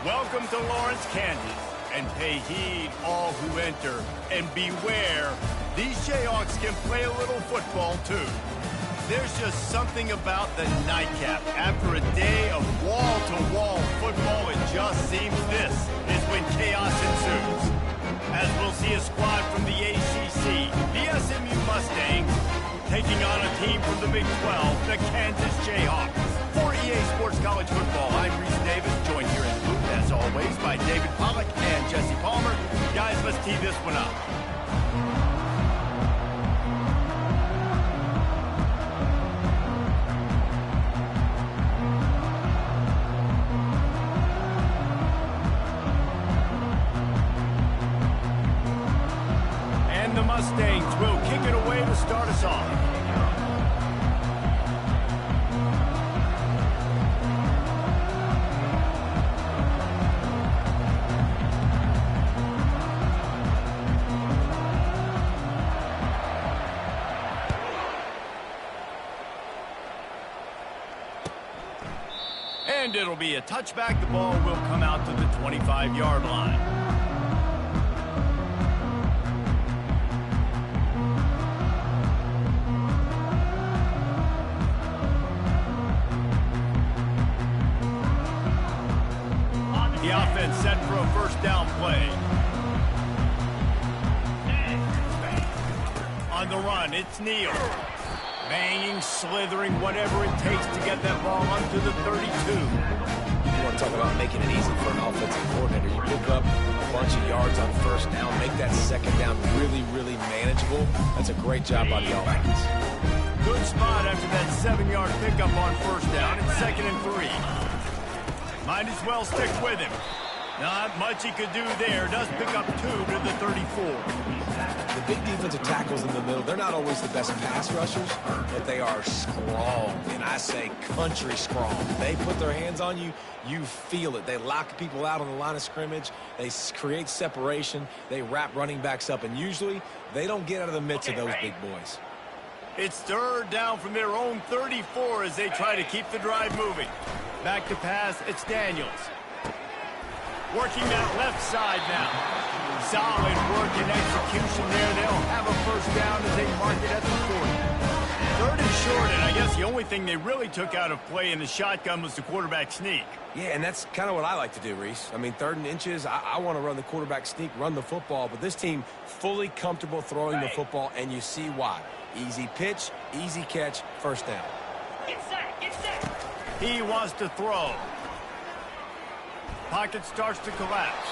Welcome to Lawrence, Kansas, and pay heed all who enter, and beware, these Jayhawks can play a little football too. There's just something about the nightcap. After a day of wall-to-wall football, it just seems this is when chaos ensues. As we'll see a squad from the ACC, the SMU Mustangs, taking on a team from the Big 12, the Kansas Jayhawks. For EA Sports College Football, I'm Reese Davis, joined here in the booth, as always, by David Pollack and Jesse Palmer. Guys, let's tee this one up. And the Mustangs will kick it away to start us off. And it'll be a touchback. The ball will come out to the 25-yard line. The offense set for a first down play. On the run, it's Neal. Banging, slithering, whatever it takes to get that ball onto the 32. You want to talk about making it easy for an offensive coordinator. You pick up a bunch of yards on first down, make that second down really, really manageable. That's a great job by the offense. Good spot after that 7-yard pickup on first down. It's 2nd and 3. Might as well stick with him. Not much he could do there. Does pick up 2 to the 34. The big defensive tackles in the middle, they're not always the best pass rushers, but they are strong, and I say country strong. They put their hands on you, you feel it. They lock people out on the line of scrimmage. They create separation. They wrap running backs up, and usually they don't get out of the midst of those big boys. It's 3rd down from their own 34 as they try to keep the drive moving. Back to pass, it's Daniels. Working that left side now. Solid work and execution there. They'll have a first down as they mark it at the 40. 3rd and short, and I guess the only thing they really took out of play in the shotgun was the quarterback sneak. Yeah, and that's kind of what I like to do, Reese. I mean, 3rd and inches, I want to run the quarterback sneak, run the football, but this team fully comfortable throwing the football, and you see why. Easy pitch, easy catch, first down. Get set, get set. He wants to throw. Pocket starts to collapse.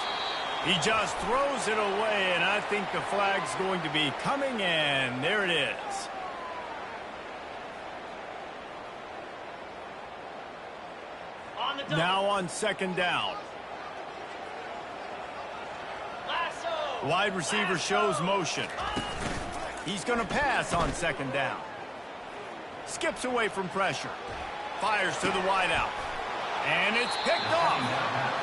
He just throws it away, and I think the flag's going to be coming, and there it is. Now on 2nd down. Lasso. Wide receiver shows motion. He's going to pass on 2nd down. Skips away from pressure. Fires to the wideout. And it's picked off.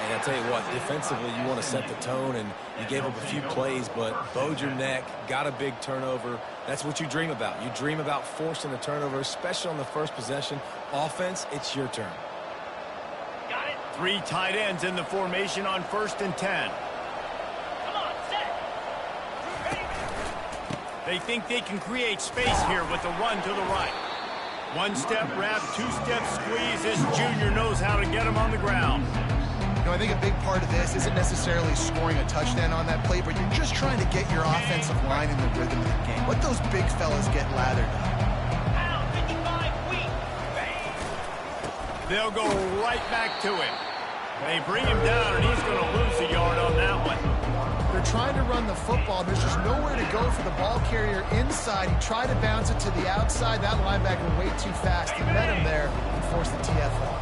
And I tell you what, defensively, you want to set the tone, and you gave up a few plays, but bowed your neck, got a big turnover. That's what you dream about. You dream about forcing a turnover, especially on the first possession. Offense, it's your turn. Got it. 3 tight ends in the formation on 1st and 10. Come on, set. Ready. They think they can create space here with the run to the right. 1-step wrap, 2-step squeeze. This junior knows how to get him on the ground. You know, I think a big part of this isn't necessarily scoring a touchdown on that play, but you're just trying to get your offensive line in the rhythm of the game. Let those big fellas get lathered up. Out, 55 weak. They'll go right back to him. They bring him down, and he's going to lose a yard on that one. They're trying to run the football. There's just nowhere to go for the ball carrier inside. He tried to bounce it to the outside. That linebacker way too fast. He met him there and forced the TFL.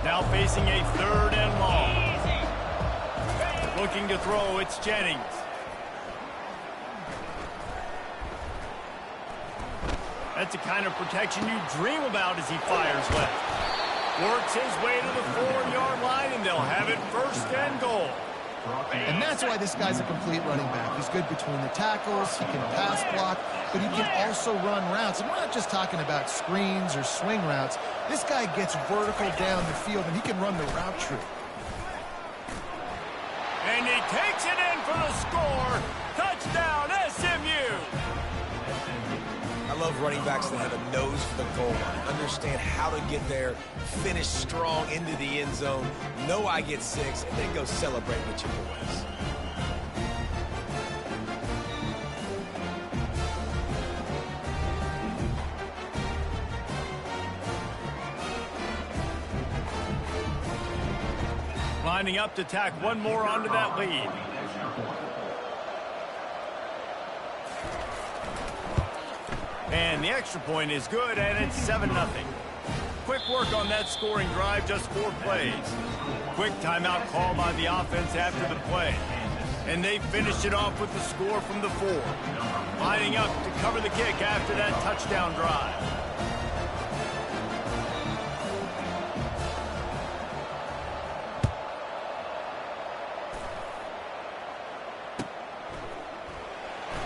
Now facing a 3rd and long. Easy. Looking to throw, it's Jennings. That's the kind of protection you dream about as he fires left. Works his way to the 4-yard line, and they'll have it 1st and goal. And that's why this guy's a complete running back. He's good between the tackles, he can pass block, but he can also run routes. And we're not just talking about screens or swing routes. This guy gets vertical down the field, and he can run the route tree. takes it in for the score. Touchdown, SMU. I love running backs that have a nose for the goal line, understand how to get there, finish strong into the end zone, know I get 6, and then go celebrate with your boys. Lining up to tack one more onto that lead. And the extra point is good, and it's 7-0. Quick work on that scoring drive, just 4 plays. Quick timeout call by the offense after the play. And they finished it off with the score from the 4. Lining up to cover the kick after that touchdown drive.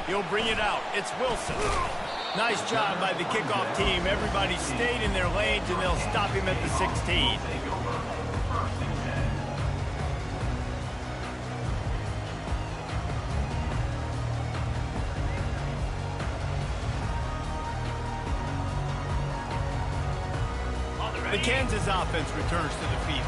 He'll bring it out. It's Wilson. Nice job by the kickoff team. Everybody stayed in their lanes, and they'll stop him at the 16. The Kansas offense returns to the field.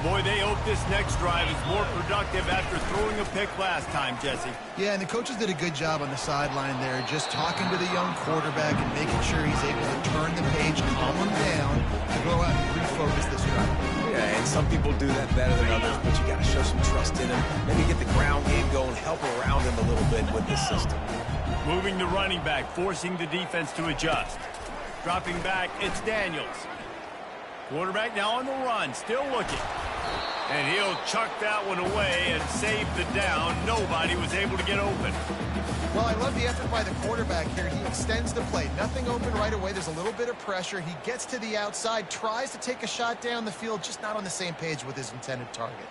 Boy, they hope this next drive is more productive after throwing a pick last time, Jesse. Yeah, and the coaches did a good job on the sideline there, just talking to the young quarterback and making sure he's able to turn the page, calm him down, to go out and refocus this drive. Yeah, and some people do that better than others, but you got to show some trust in him. Maybe get the ground game going, help around him a little bit with this system. Moving the running back, forcing the defense to adjust. Dropping back, it's Daniels. Quarterback now on the run, still looking. And he'll chuck that one away and save the down. Nobody was able to get open. Well, I love the effort by the quarterback here. He extends the play. Nothing open right away. There's a little bit of pressure. He gets to the outside, tries to take a shot down the field, just not on the same page with his intended target.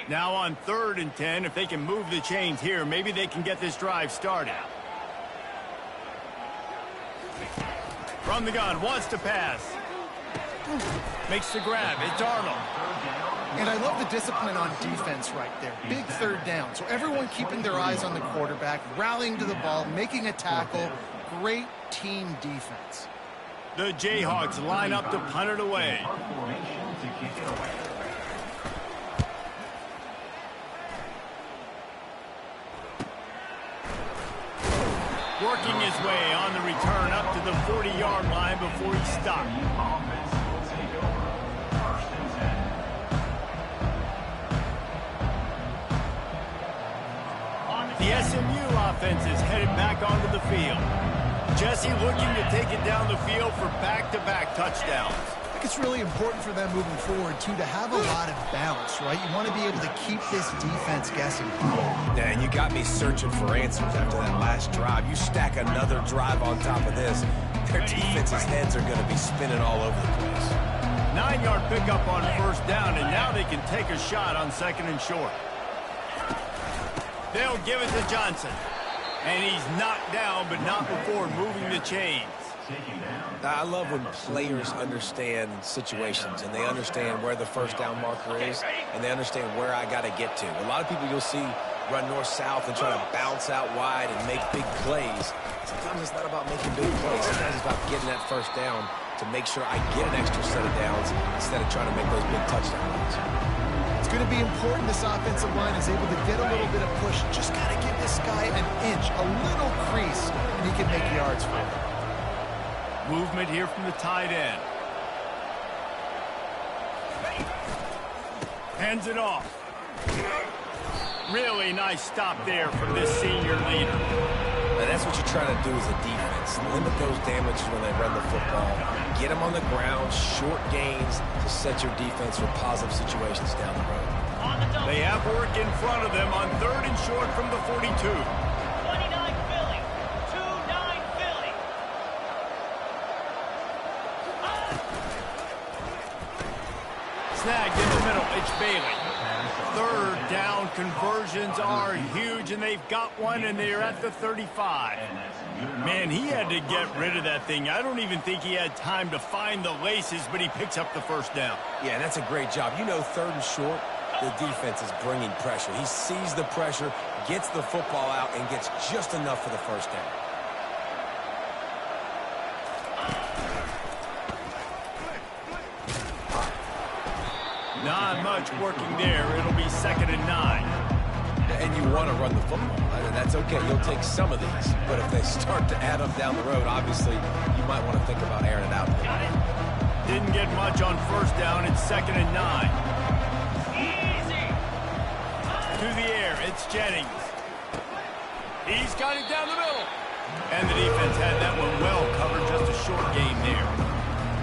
Now on 3rd and 10, if they can move the chains here, maybe they can get this drive started. From the gun, wants to pass. Makes the grab, it's Arnold. And I love the discipline on defense right there. Big 3rd down. So everyone keeping their eyes on the quarterback, rallying to the ball, making a tackle. Great team defense. The Jayhawks line up to punt it away. Working his way on the return up to the 40-yard line before he stopped. The SMU offense is headed back onto the field. Jesse looking to take it down the field for back-to-back touchdowns. I think it's really important for them moving forward, too, to have a lot of balance, right? You want to be able to keep this defense guessing. Yeah, and you got me searching for answers after that last drive. You stack another drive on top of this, their defense's heads are going to be spinning all over the place. 9-yard pickup on 1st down, and now they can take a shot on 2nd and short. They'll give it to Johnson. And he's knocked down, but not before moving the chains. I love when players understand situations and they understand where the 1st down marker is and they understand where I got to get to. A lot of people you'll see run north-south and try to bounce out wide and make big plays. Sometimes it's not about making big plays. Sometimes it's about getting that 1st down to make sure I get an extra set of downs instead of trying to make those big touchdown runs. It's going to be important this offensive line is able to get a little bit of push. Just got to give this guy an inch, a little crease, and he can make yards for it. Movement here from the tight end. Hands it off. Really nice stop there from this senior leader. And that's what you're trying to do as a defense. Limit those damages when they run the football. Get them on the ground, short gains to set your defense for positive situations down the road. They have work in front of them on 3rd and short from the 42. 29 Philly. 2-9 Philly. Snagged in the middle, it's Bailey. 3rd down conversions are huge, and they've got one, and they're at the 35. Man, he had to get rid of that thing. I don't even think he had time to find the laces, but he picks up the first down. Yeah, that's a great job. You know, 3rd and short, the defense is bringing pressure. He sees the pressure, gets the football out, and gets just enough for the first down. Not much working there. It'll be 2nd and 9. And you want to run the football. I mean, that's okay. You'll take some of these. But if they start to add up down the road, obviously, you might want to think about airing it out. Didn't get much on first down. It's 2nd and 9. Easy. To the air, it's Jennings. He's got it down the middle. And the defense had that one well covered. Just a short game there.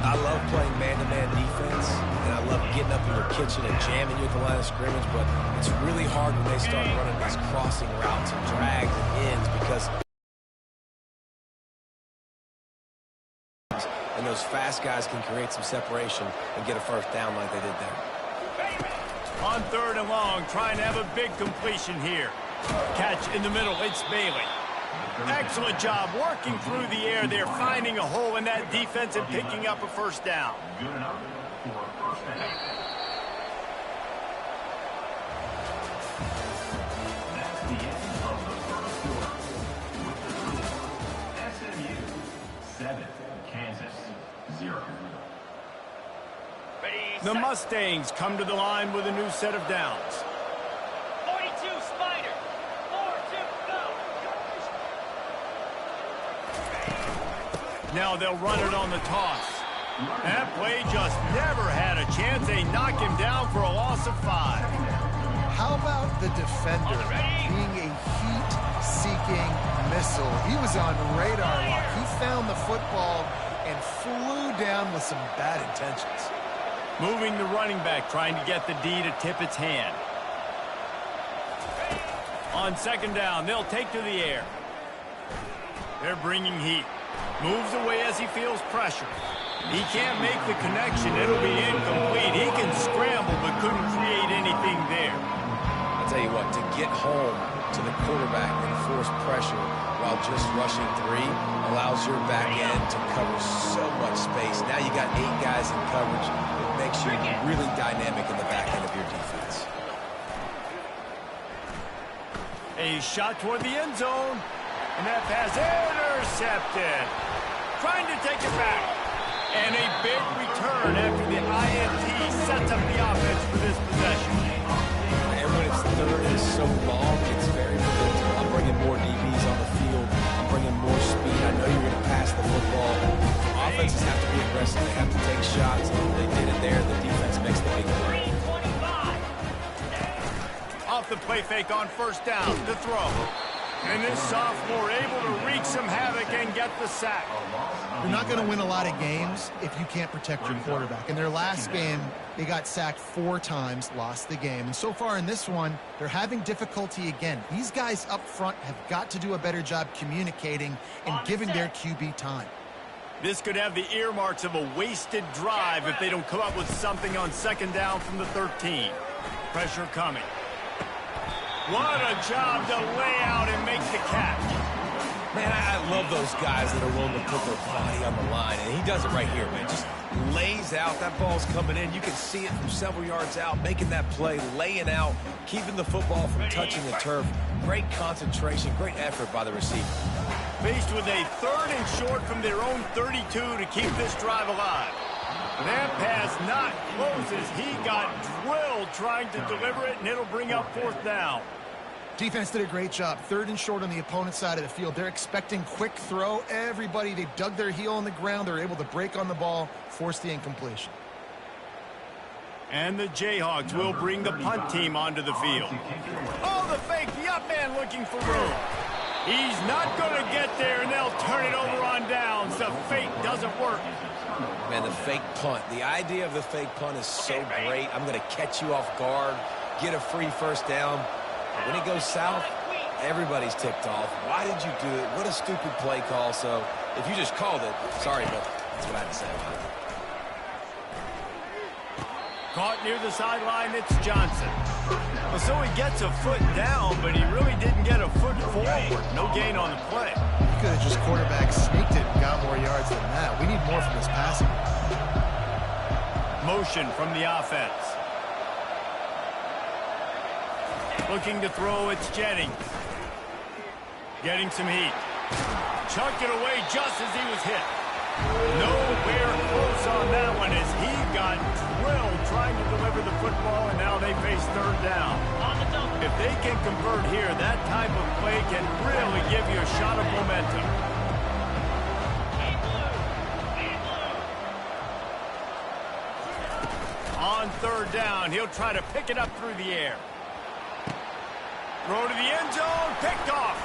I love playing man-to-man defense, and I love getting up in your kitchen and jamming you at the line of scrimmage, but it's really hard when they start running these crossing routes and drags and ends because and those fast guys can create some separation and get a first down like they did there. On 3rd and long, trying to have a big completion here. Catch in the middle, it's Bailey. Excellent job working through the air there, finding a hole in that defense and picking up a first down. SMU 7, Kansas 0. Ready, The set. Mustangs come to the line with a new set of downs. 42, Spider. 4-2, go. Now they'll run it on the toss. That play just never had a chance. They knock him down for a loss of 5. How about the defender being a heat-seeking missile? He was on radar lock. He found the football and flew down with some bad intentions. Moving the running back, trying to get the D to tip its hand. On 2nd down, they'll take to the air. They're bringing heat. Moves away as he feels pressure. He can't make the connection. It'll be incomplete. He can scramble, but couldn't create anything there. I'll tell you what, to get home to the quarterback and force pressure while just rushing 3 allows your back end to cover so much space. Now you got 8 guys in coverage. It makes you really dynamic in the back end of your defense. A shot toward the end zone. And that pass intercepted. Trying to take it back. And a big return after the INT sets up the offense for this possession. And when it's 3rd and so long, it's very predictable. I'm bringing more DBs on the field. I'm bringing more speed. I know you're going to pass the football. Offenses have to be aggressive. They have to take shots. They did it there. The defense makes the big play. 325. Off the play fake on first down to throw. And this sophomore able to wreak some havoc and get the sack. You're not going to win a lot of games if you can't protect your quarterback. In their last game, they got sacked 4 times, lost the game. And so far in this one, they're having difficulty again. These guys up front have got to do a better job communicating and giving their QB time. This could have the earmarks of a wasted drive if they don't come up with something on 2nd down from the 13. Pressure coming. What a job to lay out and make the catch. Man, I love those guys that are willing to put their body on the line. And he does it right here, man. Just lays out. That ball's coming in. You can see it from several yards out, making that play, laying out, keeping the football from touching the turf. Great concentration, great effort by the receiver. Faced with a 3rd and short from their own 32 to keep this drive alive. That pass not close as he got drilled trying to deliver it, and it'll bring up 4th down. Defense did a great job. 3rd and short on the opponent's side of the field. They're expecting quick throw. Everybody, they dug their heel on the ground. They're able to break on the ball, force the incompletion. And the Jayhawks will bring the punt team onto the field. Oh, the fake, the up man looking for room. He's not going to get there, and they'll turn it over on downs. The fake doesn't work. Man, the fake punt. The idea of the fake punt is so great. I'm going to catch you off guard, get a free first down. When it goes south, everybody's ticked off. Why did you do it? What a stupid play call. So if you just called it, sorry, but that's what I had to say about it. Caught near the sideline, it's Johnson. Well, so he gets a foot down, but he really didn't get a foot forward. No gain on the play. He could have just quarterback sneaked it and got more yards than that. We need more from this passing. Motion from the offense. Looking to throw, it's Jennings. Getting some heat. Chucked it away just as he was hit. Nowhere close on that one as he got drilled trying to deliver the football, and now they face third down. If they can convert here, that type of play can really give you a shot of momentum. On third down, he'll try to pick it up through the air. Throw to the end zone, picked off.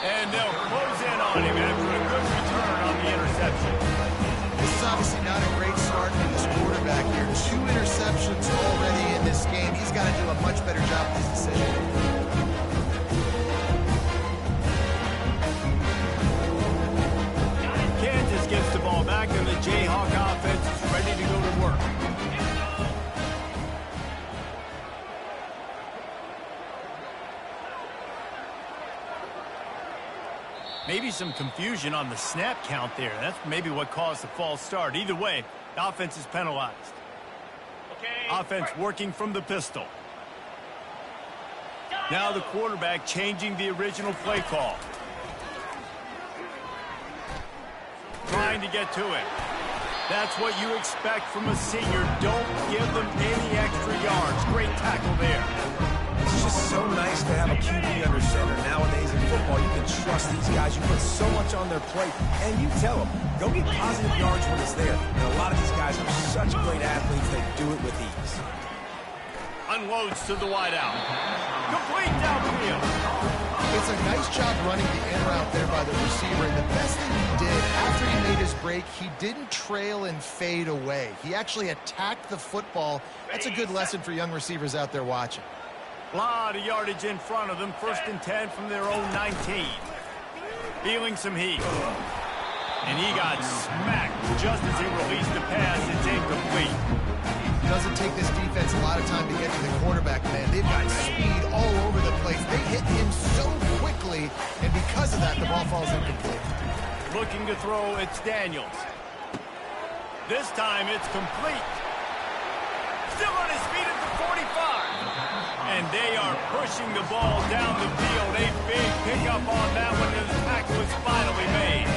And they'll close in on him after a good return on the interception. This is obviously not a great start for this quarterback here. 2 interceptions already in this game. He's got to do a much better job with his decision. Kansas gets the ball back, and the Jayhawk offense is ready to go to work. Maybe some confusion on the snap count there. That's maybe what caused the false start. Either way, the offense is penalized. Offense working from the pistol. Now the quarterback changing the original play call. Trying to get to it. That's what you expect from a senior. Don't give them any extra yards. Great tackle there. It's just so nice to have a QB under center. Nowadays in football, you can trust these guys. You put so much on their plate, and you tell them, go get positive yards when it's there. And a lot of these guys are such great athletes, they do it with ease. Unloads to the wideout. Complete downfield. It's a nice job running the in route there by the receiver. And the best thing he did after he made his break, he didn't trail and fade away. He actually attacked the football. That's a good lesson for young receivers out there watching. A lot of yardage in front of them. 1st and 10 from their own 19. Feeling some heat. And he got smacked just as he released the pass. It's incomplete. It doesn't take this defense a lot of time to get to the quarterback, man. They've got speed all over the place. They hit him so quickly, and because of that, the ball falls incomplete. Looking to throw, it's Daniels. This time it's complete. Still on his feet at the 45. And they are pushing the ball down the field. A big pickup on that one, and the tackle is finally made.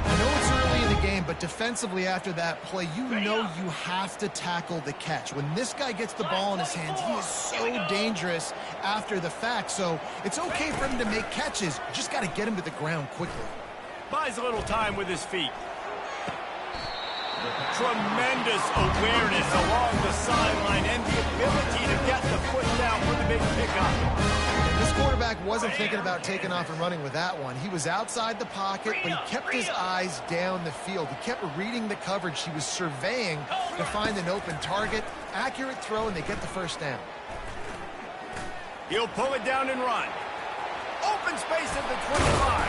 I know it's early in the game, but defensively after that play, you know you have to tackle the catch. When this guy gets the ball in his hands, he is so dangerous after the fact. So it's okay for him to make catches. You just got to get him to the ground quickly. Buys a little time with his feet. Tremendous awareness along the sideline and the ability to get the foot down for the big pickup. This quarterback wasn't thinking about taking off and running with that one. He was outside the pocket, but he kept his eyes down the field. He kept reading the coverage. He was surveying to find an open target. Accurate throw, and they get the first down. He'll pull it down and run. Open space at the 25.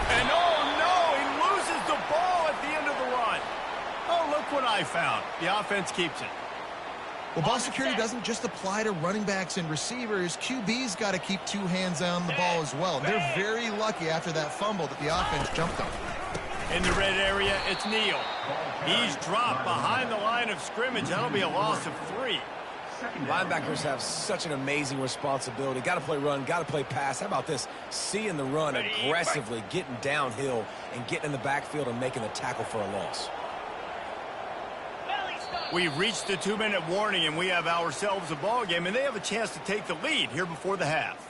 And oh no, he loses the ball at the end of the run. Oh, look what I found. The offense keeps it. Well, ball security doesn't just apply to running backs and receivers. QB's got to keep 2 hands on the ball as well. They're very lucky after that fumble that the offense jumped on. In the red area, it's Neal. He's dropped behind the line of scrimmage. That'll be a loss of 3. Linebackers have such an amazing responsibility. Got to play run, got to play pass. How about this? Seeing the run aggressively, getting downhill, and getting in the backfield and making the tackle for a loss. We've reached the 2-minute warning, and we have ourselves a ball game, and they have a chance to take the lead here before the half.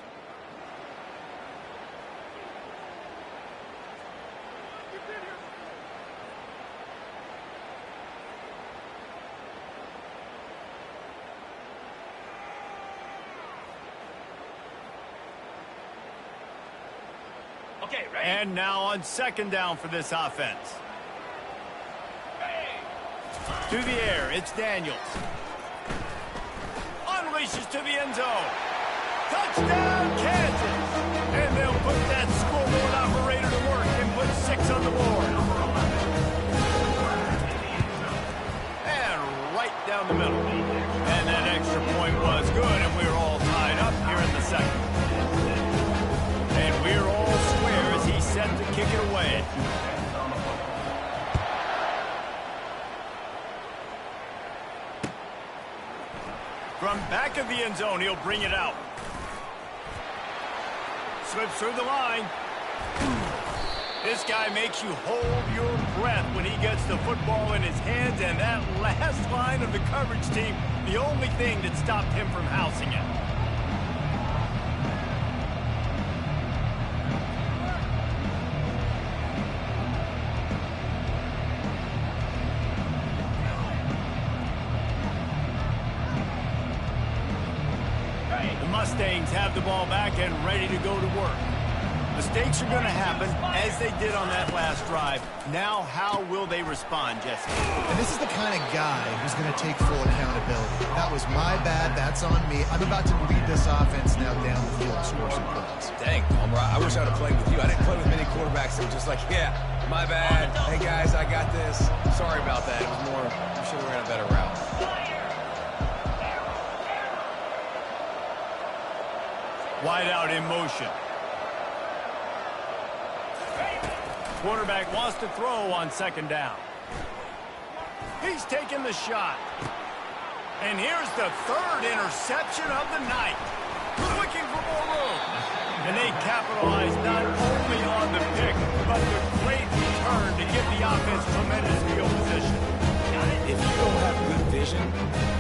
Okay, ready? And now on 2nd down for this offense. To the air, it's Daniels. Unleashes to the end zone. Touchdown, Kansas! And they'll put that scoreboard operator to work and put 6 on the board. And right down the middle. From back of the end zone, he'll bring it out. Slips through the line. This guy makes you hold your breath when he gets the football in his hands, and that last line of the coverage team, the only thing that stopped him from housing it. The Mustangs have the ball back and ready to go to work. Mistakes are going to happen, as they did on that last drive. Now, how will they respond, Jesse? And this is the kind of guy who's going to take full accountability. That was my bad. That's on me. I'm about to lead this offense now down the field and score some points. Dang, Palmer, I wish I would have played with you. I didn't play with many quarterbacks that were just like, yeah, my bad. Hey, guys, I got this. Sorry about that. It was more, we should have ran a better route. Wide out in motion. Quarterback wants to throw on second down. He's taking the shot. And here's the third interception of the night. Looking for more room. And they capitalize not only on the pick, but the great return to give the offense tremendous field position. If you don't have good vision,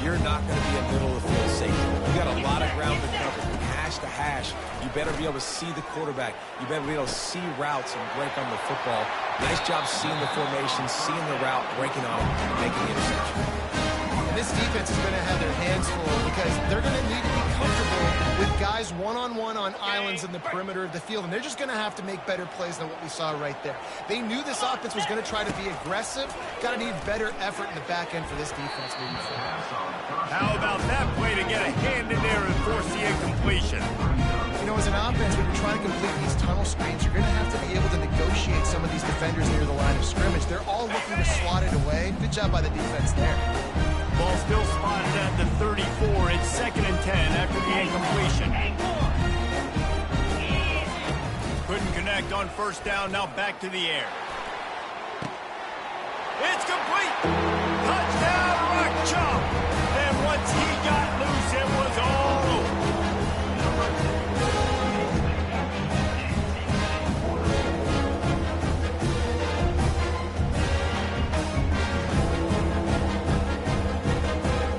you're not going to be a middle-of-the-field safety. You got a lot of ground to cover. From hash to hash, you better be able to see the quarterback. You better be able to see routes and break on the football. Nice job seeing the formation, seeing the route, breaking on it, and making the interception. And this defense is going to have their hands full because they're going to need to be comfortable with guys one-on-one on islands in the perimeter of the field, and they're just going to have to make better plays than what we saw right there. They knew this offense was going to try to be aggressive. Got to need better effort in the back end for this defense moving forward. How about that play to get a hand in there and force the incompletion? You know, as an offense, when you're trying to complete these tunnel screens, you're going to have to be able to negotiate some of these defenders near the line of scrimmage. They're all looking to slot it away. Good job by the defense there. Ball still spotted at the 34. It's 2nd and 10 after the incompletion. Couldn't connect on first down. Now back to the air. It's complete. Touchdown, Rock Chop. And once he got loose, it was all over.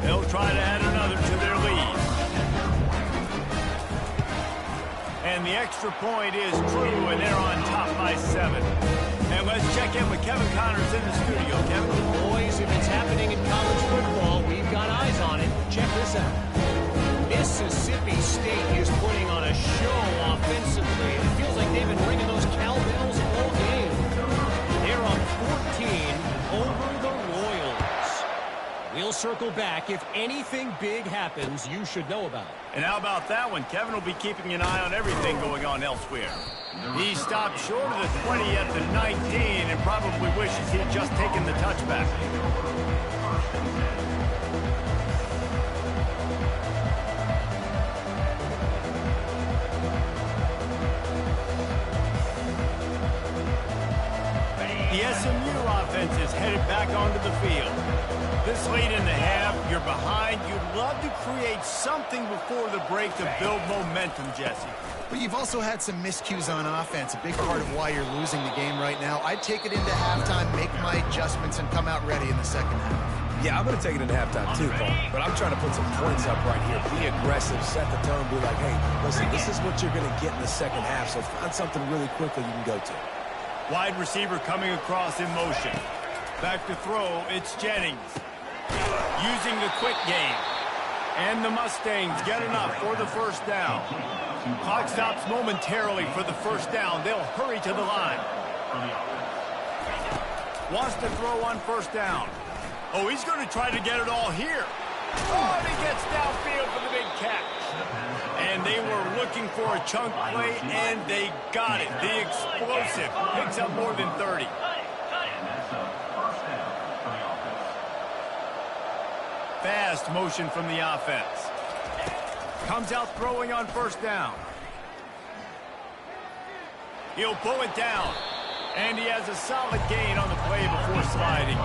They'll try to add another to their lead. And the extra point is true, and they're on top by 7. And let's check in with Kevin Connors in the studio. Kevin? Boys, if it's happening in college football, we've got eyes on it. Check this out. Mississippi State is putting on a show offensively. It feels like they've been ringing those cowbells all game. They're up 14 over the Royals. We'll circle back. If anything big happens, you should know about it. And how about that one? Kevin will be keeping an eye on everything going on elsewhere. He stopped short of the 20 at the 19 and probably wishes he had just taken the touchback. The SMU offense is headed back onto the field. This late in the half, you're behind. You'd love to create something before the break to build momentum, Jesse. But you've also had some miscues on offense, a big part of why you're losing the game right now. I'd take it into halftime, make my adjustments, and come out ready in the second half. Yeah, I'm going to take it into halftime too, Paul. But I'm trying to put some points up right here. Be aggressive, set the tone, be like, hey, listen, this is what you're going to get in the second half, so find something really quickly you can go to. Wide receiver coming across in motion. Back to throw, it's Jennings. Using the quick game. And the Mustangs get enough for the first down. Clock stops momentarily for the first down. They'll hurry to the line. Wants to throw on first down. Oh, he's going to try to get it all here. Oh, and he gets downfield for the big catch. And they were looking for a chunk play, and they got it. The explosive picks up more than 30. Fast motion from the offense. Comes out throwing on first down. He'll pull it down. And he has a solid gain on the play before sliding.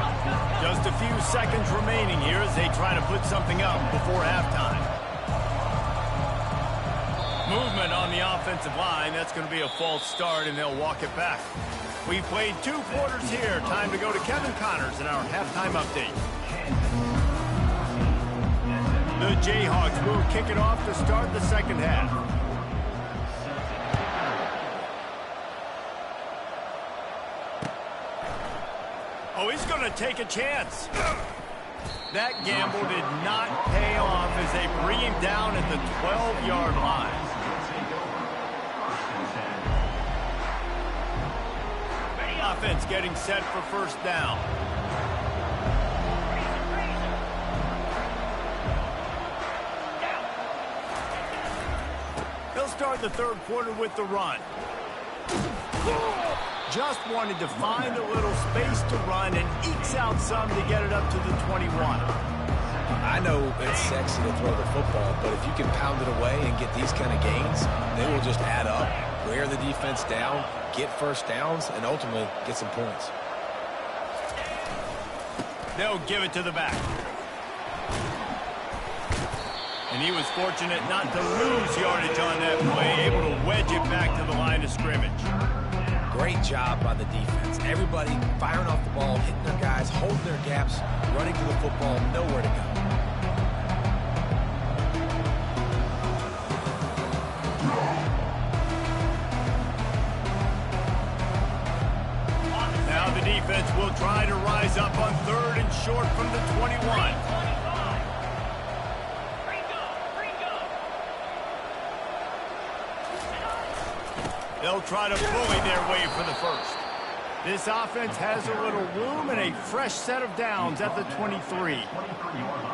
Just a few seconds remaining here as they try to put something up before halftime. Movement on the offensive line. That's going to be a false start, and they'll walk it back. We've played 2 quarters here. Time to go to Kevin Connors in our halftime update. The Jayhawks will kick it off to start the second half. Oh, he's going to take a chance. That gamble did not pay off as they bring him down at the 12-yard line. Offense getting set for first down. They'll start the third quarter with the run. Just wanted to find a little space to run and ekes out some to get it up to the 21. I know it's sexy to throw the football, but if you can pound it away and get these kind of gains, they will just add up, wear the defense down, get first downs, and ultimately get some points. They'll give it to the back. And he was fortunate not to lose yardage on that play, able to wedge it back to the line of scrimmage. Great job by the defense. Everybody firing off the ball, hitting their guys, holding their gaps, running to the football, nowhere to go. Now the defense will try to rise up on 3rd and short from the 21. They'll try to bully their way for the first. This offense has a little room and a fresh set of downs at the 23.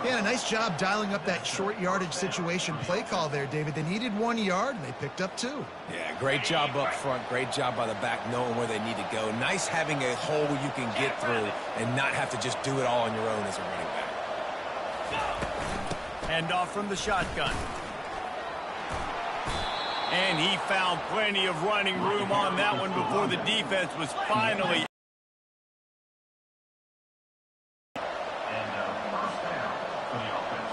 Yeah, nice job dialing up that short yardage situation play call there, David. They needed 1 yard, and they picked up 2. Yeah, great job up front. Great job by the back knowing where they need to go. Nice having a hole you can get through and not have to just do it all on your own as a running back. Hand off from the shotgun. And he found plenty of running room on that one before the defense was finally. And first down for the offense.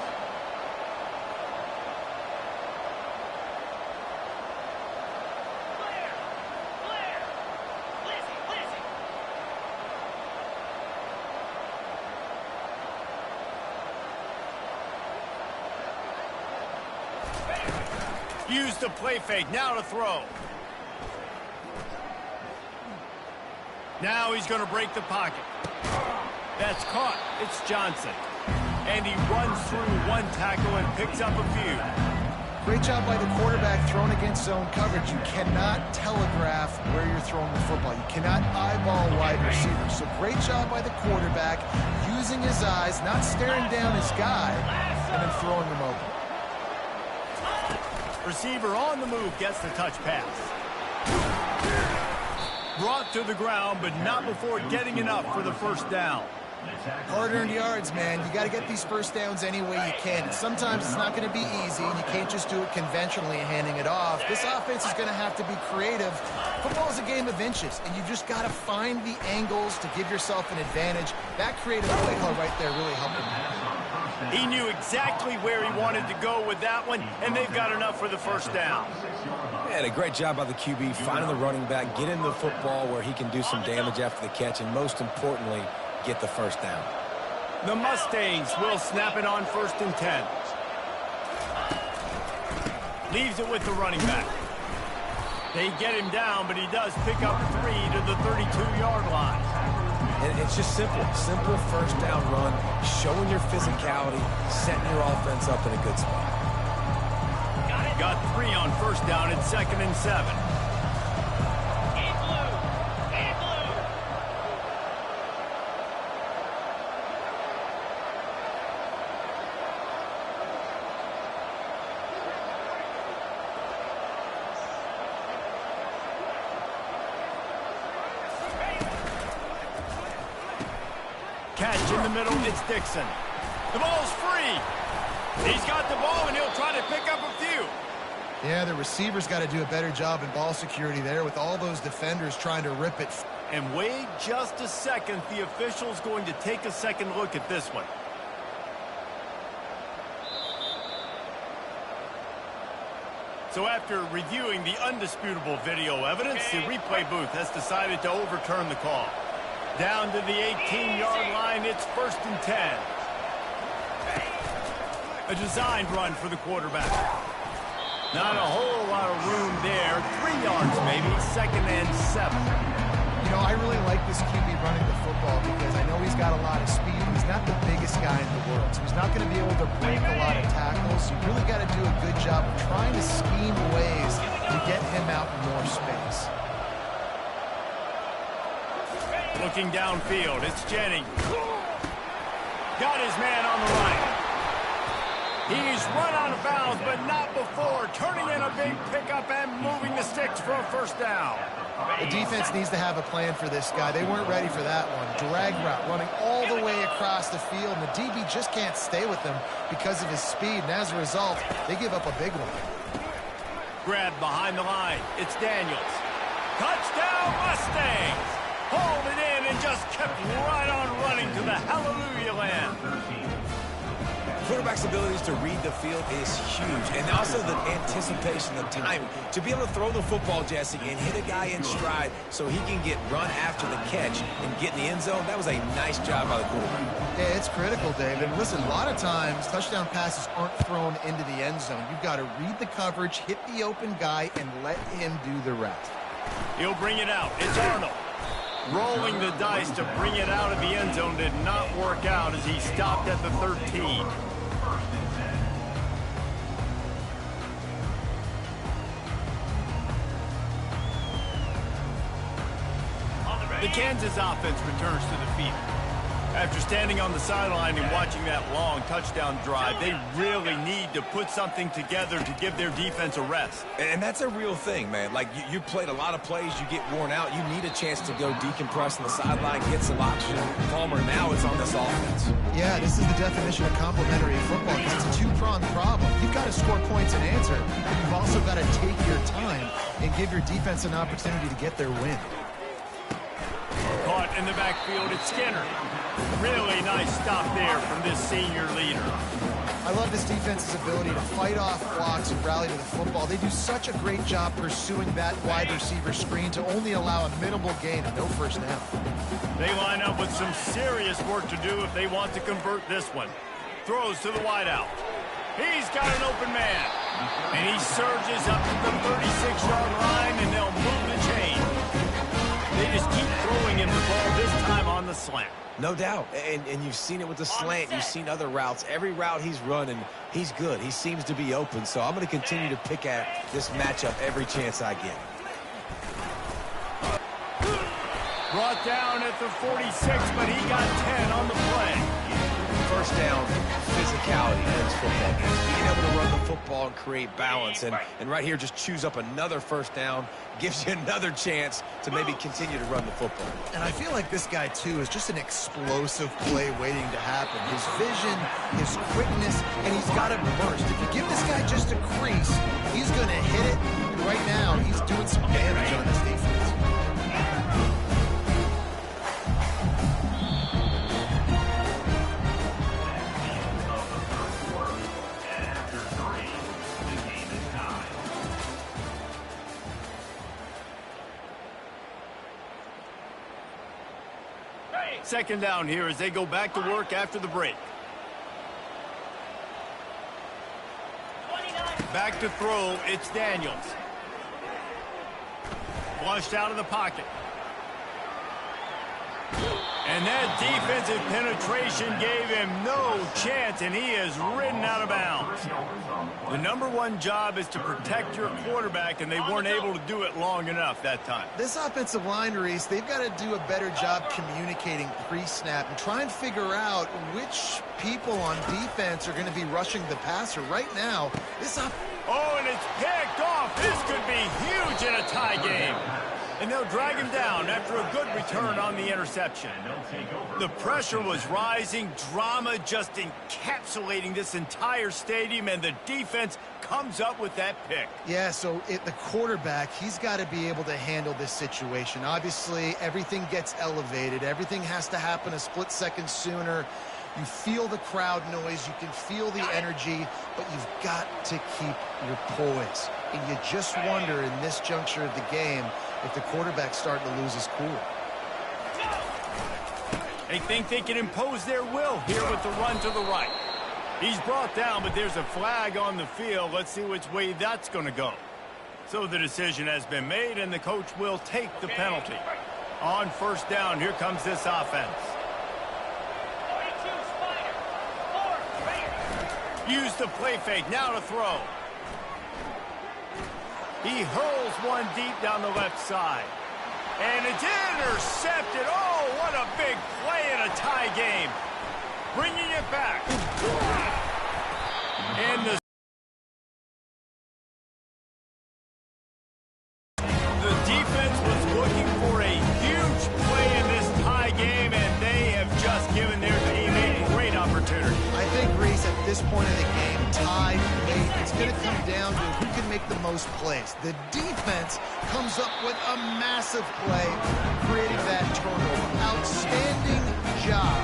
Use the play fake, now to throw. Now he's going to break the pocket. That's caught. It's Johnson. And he runs through 1 tackle and picks up a few. Great job by the quarterback throwing against zone coverage. You cannot telegraph where you're throwing the football. You cannot eyeball wide receivers. So great job by the quarterback using his eyes, not staring down his guy, and then throwing him open. Receiver on the move gets the touch pass. Brought to the ground, but not before getting enough for the first down. Hard-earned yards, man. You got to get these first downs any way you can. Sometimes it's not going to be easy, and you can't just do it conventionally and handing it off. This offense is going to have to be creative. Football is a game of inches, and you just got to find the angles to give yourself an advantage. That creative play call right there really helped him. He knew exactly where he wanted to go with that one, and they've got enough for the first down. And a great job by the QB, finding the running back, getting the football where he can do some damage after the catch, and most importantly, get the first down. The Mustangs will snap it on 1st and 10. Leaves it with the running back. They get him down, but he does pick up 3 to the 32-yard line. And it's just simple first down run, showing your physicality, setting your offense up in a good spot. Got 3 on first down at 2nd and 7. Catch in the middle, it's Dixon. The ball's free. He's got the ball, and he'll try to pick up a few. Yeah, the receivers got to do a better job in ball security there with all those defenders trying to rip it. And wait just a second. The official's going to take a second look at this one. So after reviewing the undisputable video evidence, the replay booth has decided to overturn the call. Down to the 18-yard line, it's 1st and 10. A designed run for the quarterback. Not a whole lot of room there. 3 yards maybe, 2nd and 7. You know, I really like this QB running the football because I know he's got a lot of speed. He's not the biggest guy in the world, so he's not going to be able to break a lot of tackles. You really got to do a good job of trying to scheme ways to get him out in more space. Looking downfield, it's Jennings. Got his man on the right. He's run out of bounds, but not before turning in a big pickup and moving the sticks for a 1st down. The defense needs to have a plan for this guy. They weren't ready for that one. Drag route running all the way across the field, and the DB just can't stay with him because of his speed, and as a result, they give up a big one. Grabbed behind the line. It's Daniels. Touchdown Mustangs! Hauled it in and just kept right on running to the hallelujah land. Quarterback's abilities to read the field is huge, and also the anticipation, the timing. To be able to throw the football, Jesse, and hit a guy in stride so he can get run after the catch and get in the end zone, that was a nice job by the quarterback. Yeah, it's critical, David. Listen, a lot of times touchdown passes aren't thrown into the end zone. You've got to read the coverage, hit the open guy, and let him do the rest. He'll bring it out. It's Arnold. Rolling the dice to bring it out of the end zone did not work out as he stopped at the 13. The Kansas offense returns to the field. After standing on the sideline and watching that long touchdown drive, they really need to put something together to give their defense a rest. And that's a real thing, man. Like, you played a lot of plays, you get worn out, you need a chance to go decompress on the sideline, get some oxygen. Palmer, now it's on this offense. Yeah, this is the definition of complementary football because it's a two-pronged problem. You've got to score points and answer, but you've also got to take your time and give your defense an opportunity to get their win. Caught in the backfield, it's Skinner. Really nice stop there from this senior leader. I love this defense's ability to fight off blocks and rally to the football. They do such a great job pursuing that wide receiver screen to only allow a minimal gain and no 1st down. They line up with some serious work to do if they want to convert this one. Throws to the wideout. He's got an open man. And he surges up to the 36-yard line, and they'll move the chain. They just keep throwing him the ball, this time on the slant. No doubt, and you've seen it with the slant. You've seen other routes. Every route he's running, he's good. He seems to be open, so I'm going to continue to pick at this matchup every chance I get. Brought down at the 46, but he got 10 on the play. 1st down, physicality in this football game. Being able to run the football and create balance. And right here, just choose up another 1st down, gives you another chance to maybe continue to run the football. And I feel like this guy, too, is just an explosive play waiting to happen. His vision, his quickness, and he's got it burst. If you give this guy just a crease, he's going to hit it. And right now, he's doing some damage on this defense. Second down here as they go back to work after the break. Back to throw, it's Daniels. Flushed out of the pocket. And that defensive penetration gave him no chance, and he is ridden out of bounds. The #1 job is to protect your quarterback, and they weren't able to do it long enough that time. This offensive line, Reese, they've got to do a better job communicating pre-snap and try and figure out which people on defense are going to be rushing the passer. Right now, this Oh, and it's picked off. This could be huge in a tie game. And they'll drag him down after a good return on the interception. The pressure was rising, drama just encapsulating this entire stadium, and the defense comes up with that pick. Yeah, so the quarterback, he's got to be able to handle this situation. Obviously, everything gets elevated. Everything has to happen a split second sooner. You feel the crowd noise. You can feel the energy, but you've got to keep your poise. And you just wonder in this juncture of the game if the quarterback's starting to lose his cool. They think they can impose their will here with the run to the right. He's brought down, but there's a flag on the field. Let's see which way that's going to go. So the decision has been made, and the coach will take the penalty. On first down, here comes this offense. Use the play fake, now to throw. He hurls one deep down the left side. And it's intercepted. Oh, what a big play in a tie game. Bringing it back. And the defense was looking for a huge play in this tie game, and they have just given their team a great opportunity. I think, Reese, at this point of the game, tie, late, it's going to come down to who can make the most plays. The defense comes up with a massive play, creating that turnover. Outstanding job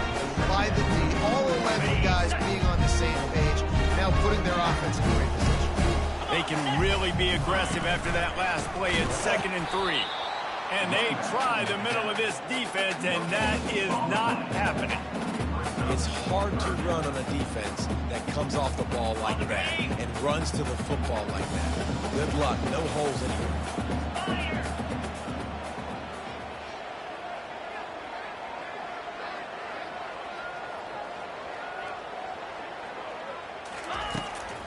by the D. All 11 guys being on the same page, now putting their offense in great position. They can really be aggressive after that last play at 2nd and 3. And they try the middle of this defense, and that is not happening. It's hard to run on a defense that comes off the ball like that and runs to the football like that. Good luck. No holes anywhere.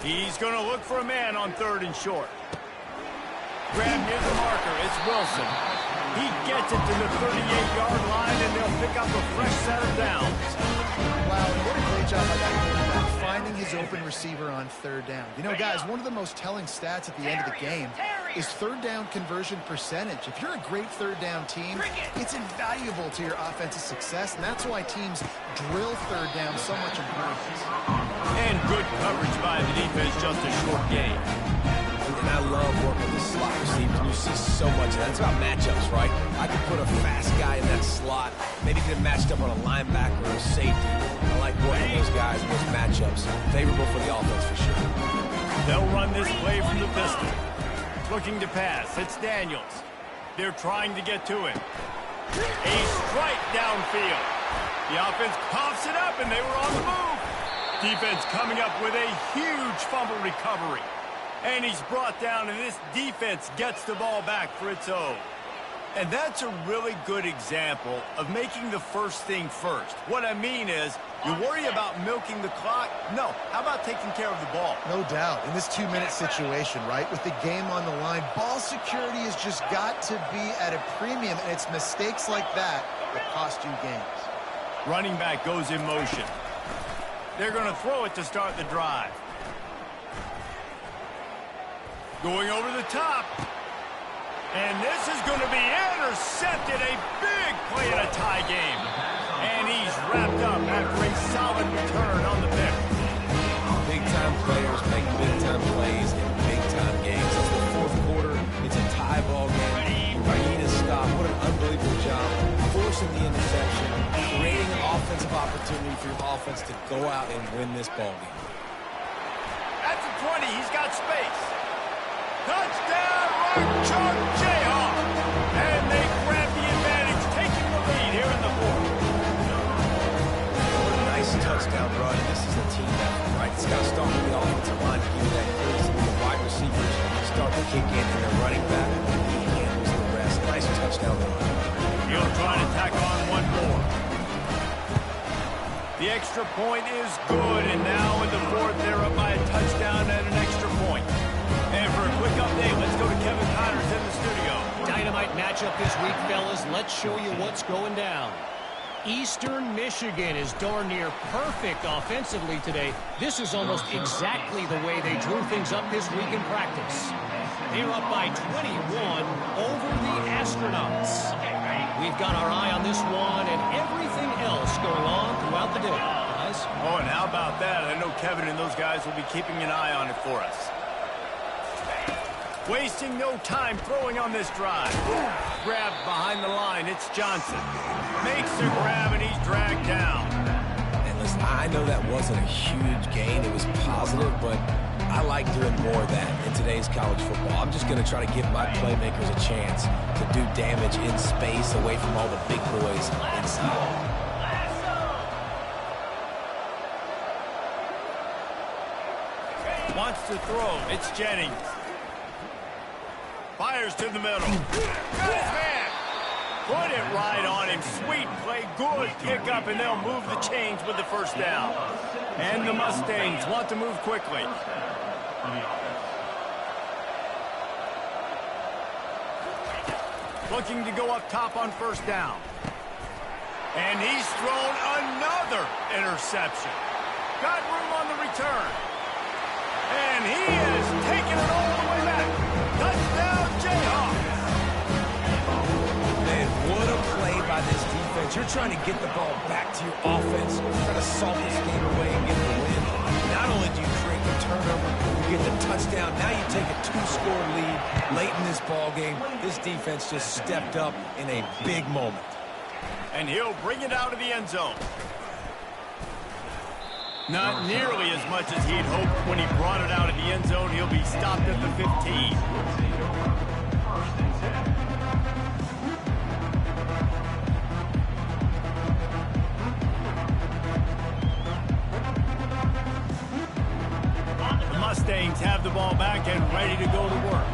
He's going to look for a man on 3rd and short. Grab near the marker. It's Wilson. He gets it to the 38-yard line, and they'll pick up a fresh set of downs. Wow, what a great job by that quarterback, finding his open receiver on 3rd down. You know, guys, one of the most telling stats at the end of the game is 3rd down conversion percentage. If you're a great 3rd down team, it's invaluable to your offensive success, and that's why teams drill 3rd down so much in practice. And good coverage by the defense, just a short game. And I love working with slot receivers. You see so much of that. It's about matchups, right? I can put a fast guy in that slot, maybe get him matched up on a linebacker or a safety. I like working those guys in those matchups. Favorable for the offense for sure. They'll run this play from the pistol. Looking to pass. It's Daniels. They're trying to get to him. A strike downfield. The offense coughs it up, and they were on the move. Defense coming up with a huge fumble recovery. And he's brought down, and this defense gets the ball back for its own. And that's a really good example of making the first thing first. What I mean is, you worry about milking the clock? No. How about taking care of the ball? No doubt. In this 2-minute situation, right, with the game on the line, ball security has just got to be at a premium, and it's mistakes like that that cost you games. Running back goes in motion. They're going to throw it to start the drive. Going over the top. And this is going to be intercepted. A big play in a tie game. And he's wrapped up after a solid return on the pick. Big-time players make big-time plays in big-time games. It's the 4th quarter. It's a tie ball game. Raheem stop. What an unbelievable job. Forcing the interception. Creating an offensive opportunity for your offense to go out and win this ball game. At the 20, he's got space. Touchdown, Rock Chalk Jayhawk. And they grab the advantage, taking the lead here in the 4th. What a nice touchdown run. This is a team effort, right? It's got to start with the offensive line to give you that clearance. The wide receivers start to kick in, and their running back, he handles the rest. Nice touchdown run. He'll try to tack on one more. The extra point is good, and now in the 4th, they're up by a touchdown and an extra point. And for a quick update, let's go to Kevin Connors in the studio. Dynamite matchup this week, fellas. Let's show you what's going down. Eastern Michigan is darn near perfect offensively today. This is almost exactly the way they drew things up this week in practice. They're up by 21 over the Astronauts. We've got our eye on this one and everything else going on throughout the day, guys. Oh, and how about that? I know Kevin and those guys will be keeping an eye on it for us. Wasting no time throwing on this drive. Grabbed behind the line, it's Johnson. Makes the grab, and he's dragged down. And listen, I know that wasn't a huge gain. It was positive, but I like doing more of that in today's college football. I'm just going to try to give my playmakers a chance to do damage in space away from all the big boys inside. Wants to throw. It's Jennings. Fires to the middle. Got his man. Put it right on him. Sweet play. Good pickup, and they'll move the chains with the first down. And the Mustangs want to move quickly. Looking to go up top on first down. And he's thrown another interception. Got room on the return. And he is taking it all the way back. Touchdown, Jayhawks. Man, what a play by this defense. You're trying to get the ball back to your offense, try to salt this game away and get the win. Not only do you create the turnover, you get the touchdown. Now you take a 2-score lead late in this ball game. This defense just stepped up in a big moment. And he'll bring it out of the end zone. Not nearly as much as he'd hoped when he brought it out of the end zone. He'll be stopped at the 15. The Mustangs have the ball back and ready to go to work.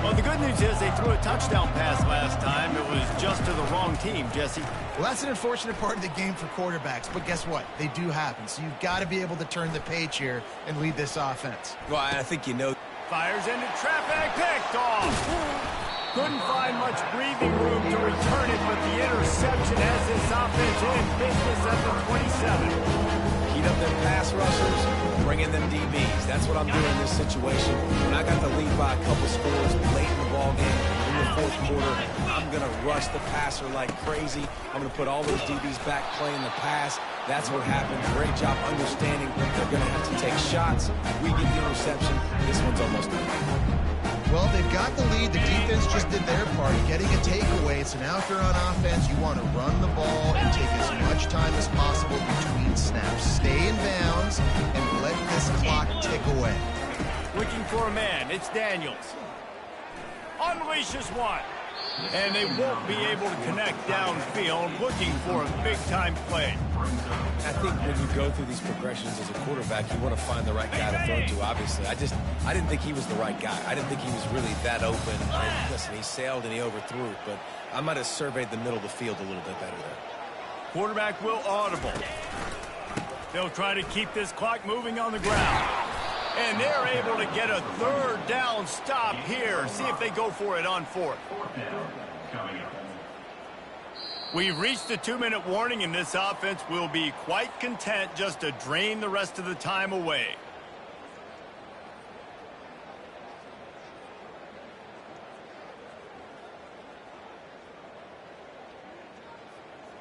Well, the good news is they threw a touchdown pass last time. It was just to the wrong team, Jesse. Well, that's an unfortunate part of the game for quarterbacks, but guess what? They do happen, so you've got to be able to turn the page here and lead this offense. Well, I think you know. Fires into traffic, picked off. Couldn't find much breathing room to return it, but the interception has this offense in business at the 27. Heat up their pass rushers, bring in them DBs. That's what I'm doing in this situation. When I got the lead by a couple scores late in the ball game, in the fourth quarter, I'm going to rush the passer like crazy. I'm going to put all those DBs back playing the pass. That's what happened. Great job understanding they're going to have to take shots. If we get the interception, this one's almost done. Well, they've got the lead. The defense just did their part, getting a takeaway. So now if you're on offense, you want to run the ball and take as much time as possible between snaps. Stay in bounds and let this clock tick away. Looking for a man. It's Daniels. Unleashes one. And they won't be able to connect downfield, looking for a big-time play. I think when you go through these progressions as a quarterback, you want to find the right guy to throw to, obviously. I didn't think he was the right guy. I didn't think he was really that open. Listen, he sailed and he overthrew, but I might have surveyed the middle of the field a little bit better there. Quarterback will audible. They'll try to keep this clock moving on the ground. And they're able to get a third down stop here. See if they go for it on fourth. We've reached the 2-minute warning, and this offense will be quite content just to drain the rest of the time away.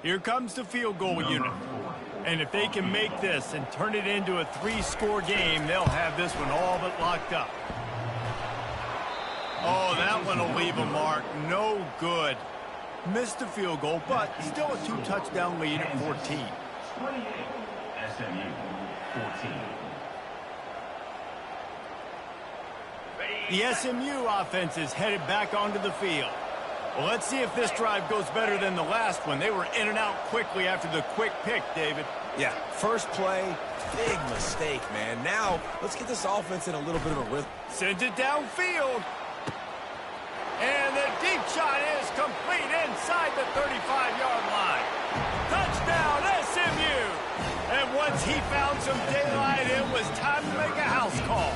Here comes the field goal unit. And if they can make this and turn it into a 3-score game, they'll have this one all but locked up. Oh, that one will leave a mark. No good. Missed the field goal, but still a 2-touchdown lead at 14. 28, SMU, 14. The SMU offense is headed back onto the field. Well, let's see if this drive goes better than the last one. They were in and out quickly after the quick pick, David. Yeah, first play, big mistake, man. Now, let's get this offense in a little bit of a rhythm. Sends it downfield. And the deep shot is complete inside the 35-yard line. Touchdown, SMU. And once he found some daylight, it was time to make a house call.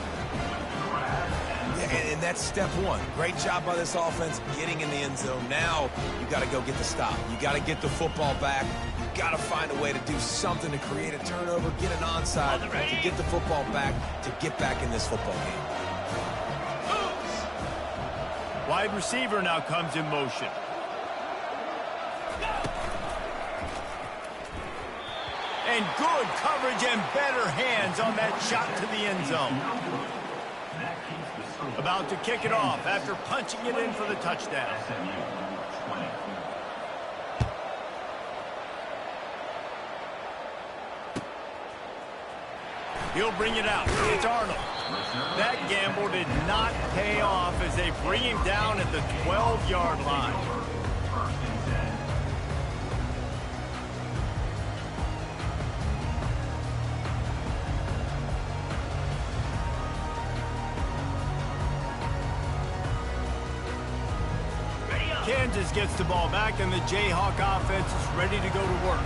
Yeah, and that's step one. Great job by this offense getting in the end zone. Now, you got to go get the stop. You got to get the football back. You got to find a way to do something to create a turnover, get an onside, to get the football back, to get back in this football game. Wide receiver now comes in motion. And good coverage and better hands on that shot to the end zone. That keeps About to kick it off after punching it in for the touchdown. SMU 20. He'll bring it out. It's Arnold. That gamble did not pay off as they bring him down at the 12-yard line. First and 10. Kansas gets the ball back, and the Jayhawk offense is ready to go to work.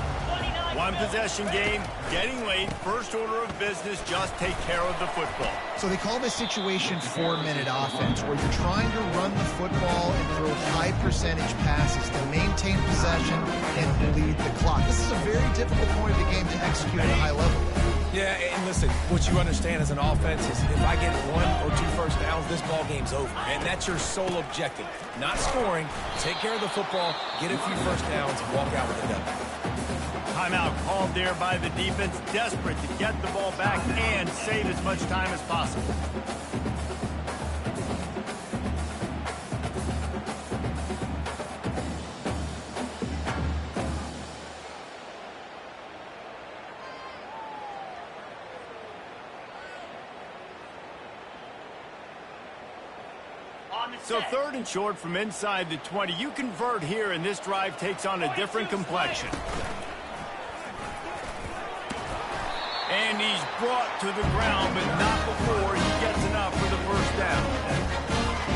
One possession game, getting late, first order of business, just take care of the football. So they call this situation 4-minute offense, where you're trying to run the football and throw high percentage passes to maintain possession and bleed the clock. This is a very difficult point of the game to execute at a high level. Yeah, and listen, what you understand as an offense is if I get 1 or 2 first downs, this ball game's over. And that's your sole objective. Not scoring, take care of the football, get a few first downs, and walk out with a W. Timeout called there by the defense, desperate to get the ball back and save as much time as possible. So 3rd and short from inside the 20. You convert here, and this drive takes on a different complexion. And he's brought to the ground, but not before he gets enough for the first down.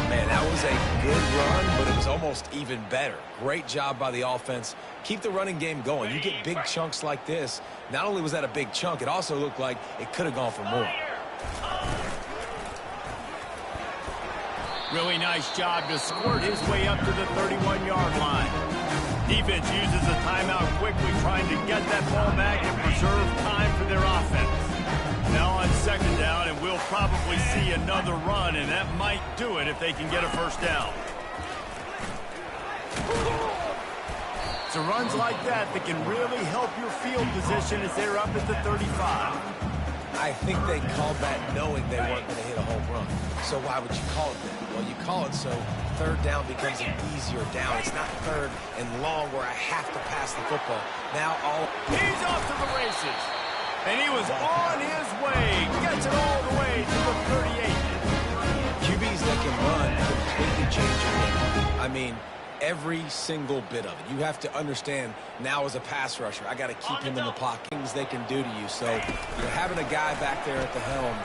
Man, that was a good run, but it was almost even better. Great job by the offense. Keep the running game going. You get big chunks like this. Not only was that a big chunk, it also looked like it could have gone for more. Really nice job to squirt his way up to the 31-yard line. Defense uses a timeout quickly, trying to get that ball back and preserve time for their offense. Now on 2nd down, and we'll probably see another run, and that might do it if they can get a first down. So runs like that can really help your field position as they're up at the 35. I think they called that knowing they weren't going to hit a home run. So why would you call it that? Well, you call it so 3rd down becomes an easier down. It's not 3rd and long where I have to pass the football. Now he's off to the races. And he was on his way. Gets it all the way to the 38. QBs that can run completely change your game. I mean, every single bit of it. You have to understand now as a pass rusher, I got to keep him in the pocket. Things they can do to you. So you're having a guy back there at the helm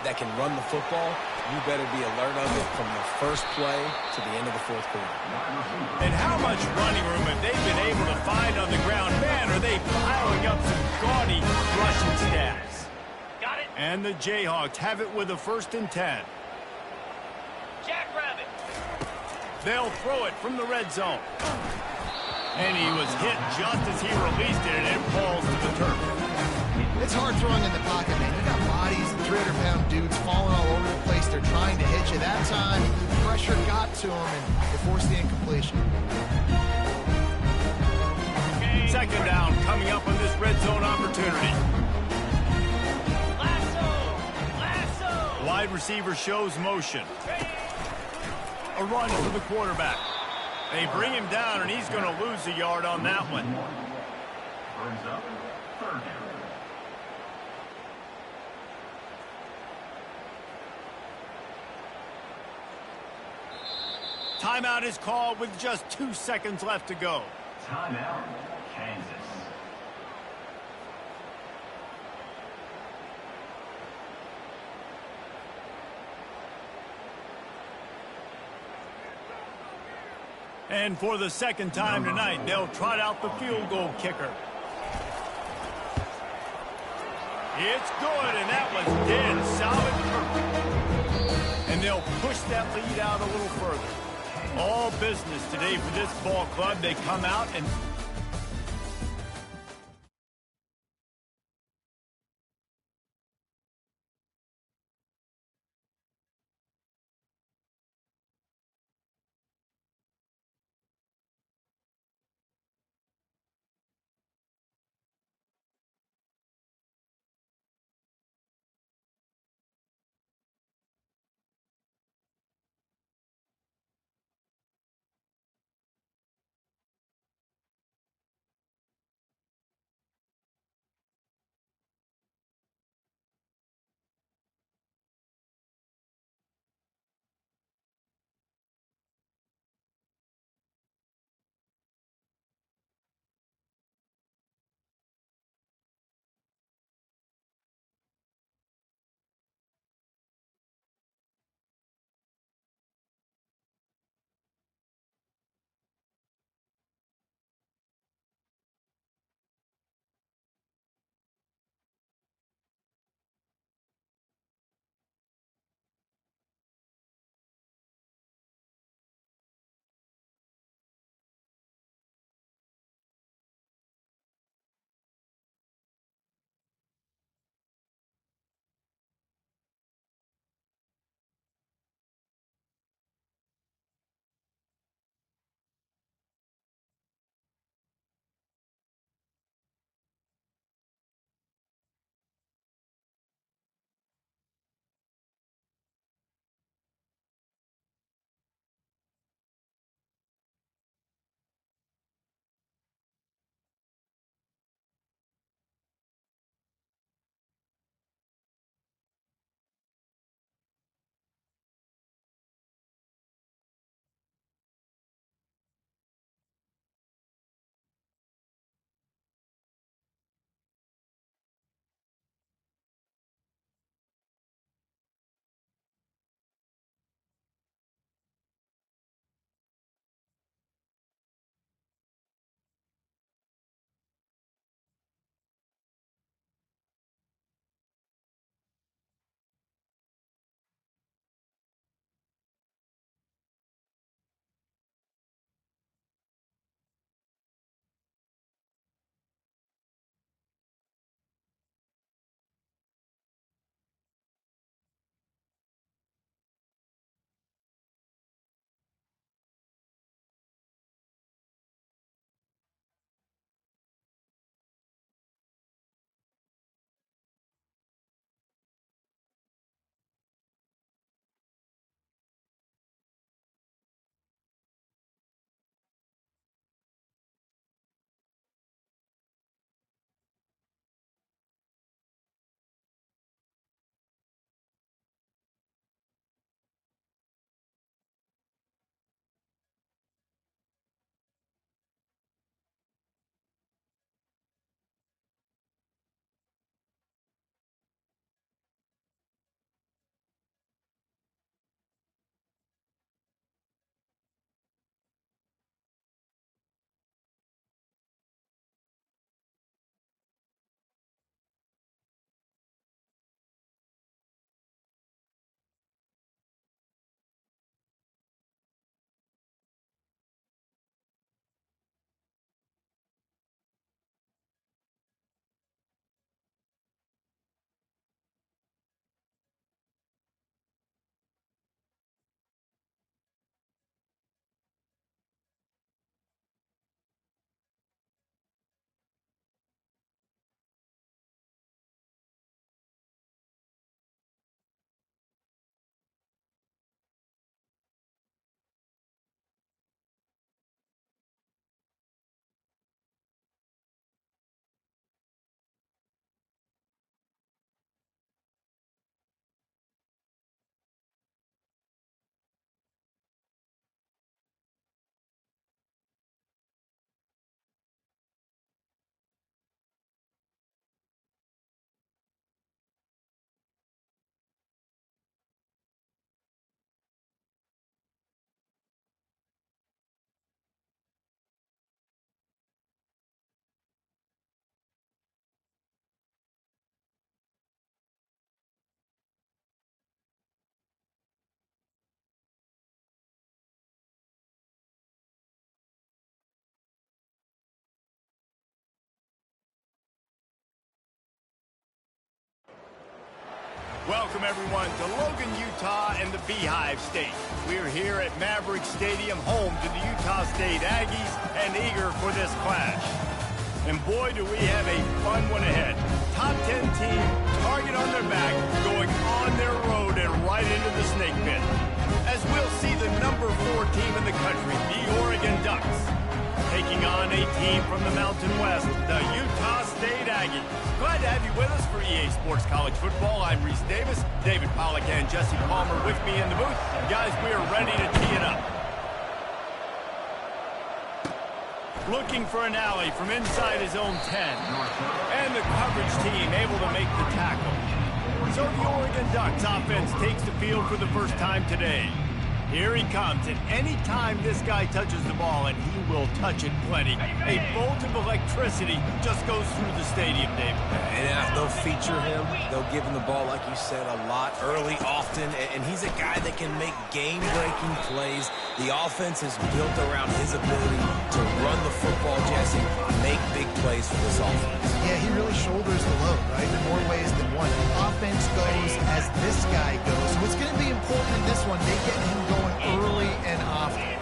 that can run the football. You better be alert of it from the first play to the end of the 4th quarter. And how much running room have they been able to find on the ground? Man, are they piling up some gaudy rushing stats. Got it. And the Jayhawks have it with a 1st and 10. Jackrabbit. They'll throw it from the red zone. And he was hit just as he released it, and it falls to the turf. It's hard throwing in the pocket, man. You got bodies, 300-pound dudes falling all over the place. They're trying to hit you. That time, pressure got to him, and they forced the incompletion. 2nd down coming up on this red zone opportunity. Lasso. Wide receiver shows motion. A run for the quarterback. They bring him down, and he's going to lose a yard on that one. Brings up 3rd down. Timeout is called with just 2 seconds left to go. Timeout, Kansas. And for the 2nd time tonight, they'll trot out the field goal kicker. It's good, and that was dead solid perfect. And they'll push that lead out a little further. All business today for this ball club. They come out and Welcome, everyone, to Logan, Utah and the Beehive State. We're here at Maverick Stadium, home to the Utah State Aggies, and eager for this clash. And boy, do we have a fun one ahead. Top 10 team, target on their back, going on their road and right into the snake pit. As we'll see the number 4 team in the country, the Oregon Ducks, taking on a team from the Mountain West, the Utah State Aggies. Glad to have you with us for EA Sports College Football. I'm Reese Davis, David Pollack and Jesse Palmer with me in the booth. Guys, we are ready to tee it up. Looking for an alley from inside his own 10. And the coverage team able to make the tackle. So the Oregon Ducks offense takes the field for the first time today. Here he comes, and any time this guy touches the ball, and he will touch it plenty, a bolt of electricity just goes through the stadium, David. And they'll feature him. They'll give him the ball, like you said, a lot, early, often, and he's a guy that can make game-breaking plays. The offense is built around his ability to run the football, Jesse, make big plays for this offense. Yeah, he really shoulders the load, right, in more ways than one. Offense goes as this guy goes. So it's going to be important in this one. They get him going early and often.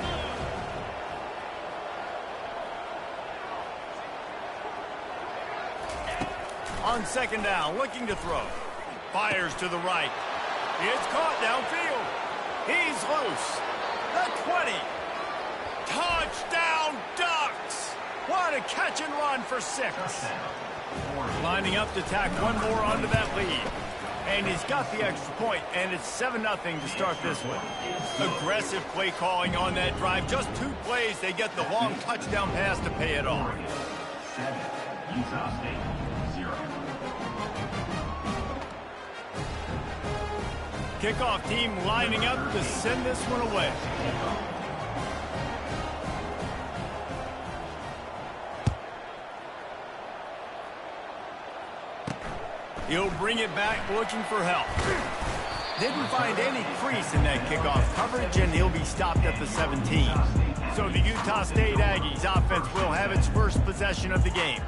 On second down, looking to throw. Fires to the right. It's caught downfield. He's loose. The 20. Touchdown, Ducks! What a catch and run for 6. Lining up to tack one more onto that lead. And he's got the extra point, and it's 7-0 to start this one. Aggressive play calling on that drive. Just 2 plays, they get the long touchdown pass to pay it off. 7, Utah State, 0. Kickoff team lining up to send this one away. He'll bring it back looking for help. Didn't find any crease in that kickoff coverage, and he'll be stopped at the 17. So the Utah State Aggies offense will have its first possession of the game.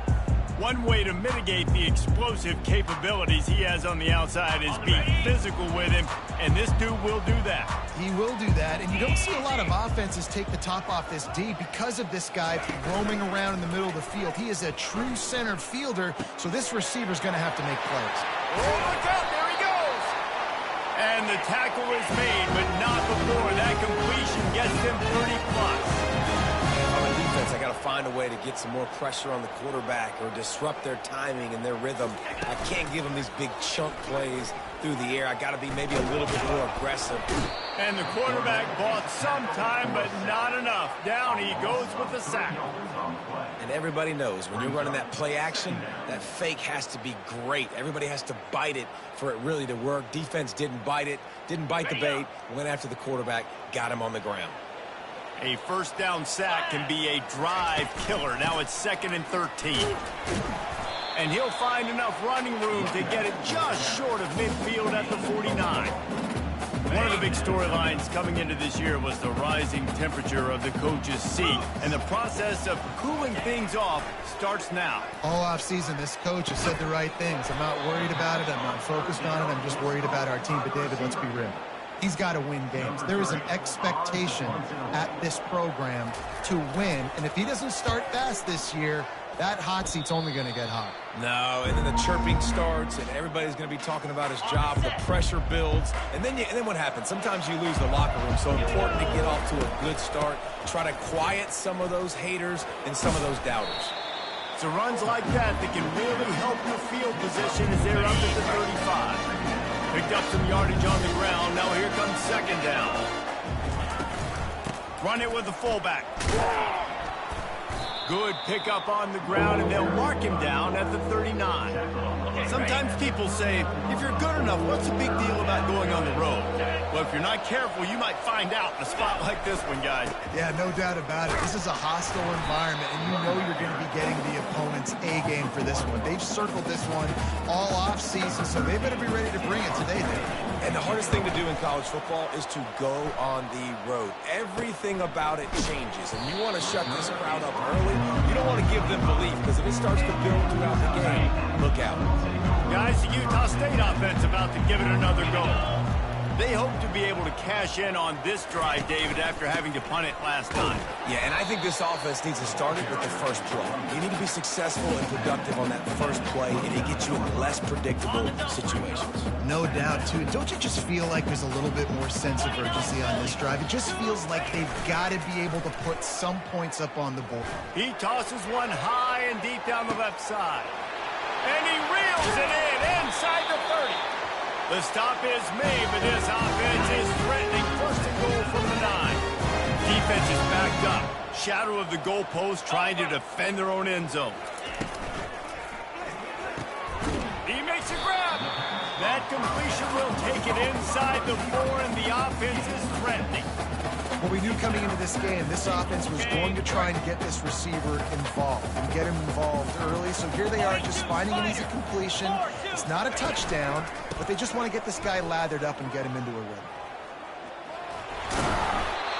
One way to mitigate the explosive capabilities he has on the outside is be physical with him, and this dude will do that. He will do that, and you don't see a lot of offenses take the top off this D because of this guy roaming around in the middle of the field. He is a true center fielder, so this receiver's going to have to make plays. Oh, look out, there he goes! And the tackle is made, but not before that completion gets them 30+. I got to find a way to get some more pressure on the quarterback or disrupt their timing and their rhythm. I can't give them these big chunk plays through the air. I got to be maybe a little bit more aggressive. And the quarterback bought some time, but not enough. Down he goes with the sack. And everybody knows when you're running that play action, that fake has to be great. Everybody has to bite it for it really to work. Defense didn't bite it, didn't bite the bait, went after the quarterback, got him on the ground. A first down sack can be a drive killer. Now it's 2nd and 13. And he'll find enough running room to get it just short of midfield at the 49. One of the big storylines coming into this year was the rising temperature of the coach's seat. And the process of cooling things off starts now. All offseason, this coach has said the right things. I'm not worried about it. I'm not focused on it. I'm just worried about our team. But, David, let's be real. He's got to win games. There is an expectation at this program to win. And if he doesn't start fast this year, that hot seat's only going to get hot. No, and then the chirping starts, and everybody's going to be talking about his job. The pressure builds, and then what happens? Sometimes you lose the locker room. So important to get off to a good start. Try to quiet some of those haters and some of those doubters. It's runs like that can really help your field position as they're up at the 35. Picked up some yardage on the ground. Now here comes 2nd down. Run it with the fullback. Good pickup on the ground, and they'll mark him down at the 39. Sometimes people say, if you're good enough, what's the big deal about going on the road? Well, if you're not careful, you might find out in a spot like this one, guys. Yeah, no doubt about it. This is a hostile environment, and you know you're going to be getting the opponent's A game for this one. They've circled this one all off season, so they better be ready to bring it today, Dave. And the hardest thing to do in college football is to go on the road. Everything about it changes, and you want to shut this crowd up early. You don't want to give them belief, because if it starts to build throughout the game, look out. Guys, the Utah State offense about to give it another go. They hope to be able to cash in on this drive, David, after having to punt it last time. Yeah, and I think this offense needs to start it with the first play. You need to be successful and productive on that first play, and it gets you in less predictable situations. No doubt, too. Don't you just feel like there's a little bit more sense of urgency on this drive? It just feels like they've got to be able to put some points up on the board. He tosses one high and deep down the left side. And he reels it in inside the 30. The stop is made, but this offense is threatening first and goal from the 9. Defense is backed up. Shadow of the goalpost trying to defend their own end zone. He makes a grab. That completion will take it inside the 4, and the offense is threatening. Well, we knew coming into this game, this offense was going to try and get this receiver involved and get him involved early. So here they are just finding an easy completion. It's not a touchdown, but they just want to get this guy lathered up and get him into a rhythm.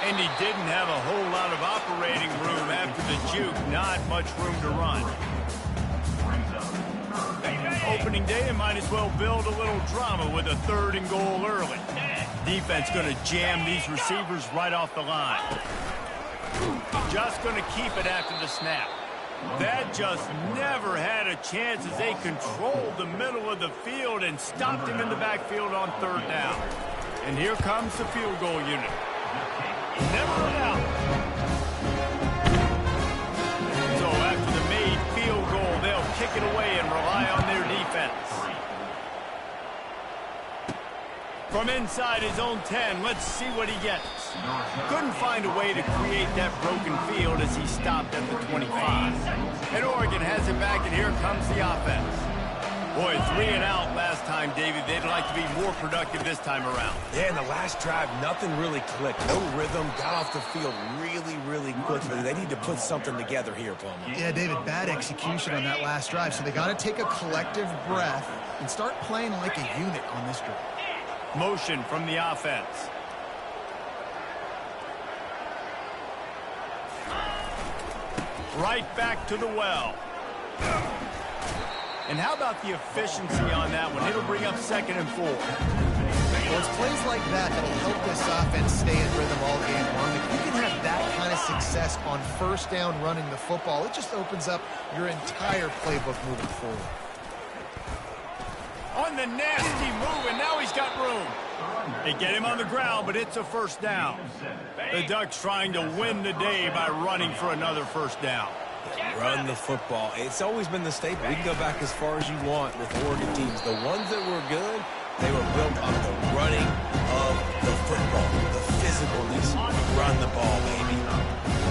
And he didn't have a whole lot of operating room after the juke. Not much room to run. Opening day, and might as well build a little drama with a 3rd and goal early. Defense going to jam these receivers right off the line. Just going to keep it after the snap. That just never had a chance as they controlled the middle of the field and stopped him in the backfield on 3rd down. And here comes the field goal unit. Never run out. So after the made field goal, they'll kick it away and rely on their defense. From inside his own 10, let's see what he gets. Couldn't find a way to create that broken field as he stopped at the 25. And Oregon has it back, and here comes the offense. Boy, 3 and out last time, David. They'd like to be more productive this time around. Yeah, in the last drive, nothing really clicked. No rhythm, got off the field really quick. But they need to put something together here, Palmer. Yeah, David, bad execution on that last drive. So they got to take a collective breath and start playing like a unit on this drive. Motion from the offense. Right back to the well. And how about the efficiency on that one? It'll bring up 2nd and 4. Well, it's plays like that that'll help this offense stay in rhythm all game long. If you can have that kind of success on 1st down running the football, it just opens up your entire playbook moving forward. On the nasty move, and now he's got room. They get him on the ground, but it's a 1st down. The Ducks trying to win the day by running for another 1st down. Run the football. It's always been the staple. We can go back as far as you want with Oregon teams. The ones that were good, they were built on the running of the football, the physicalness. Run the ball, baby.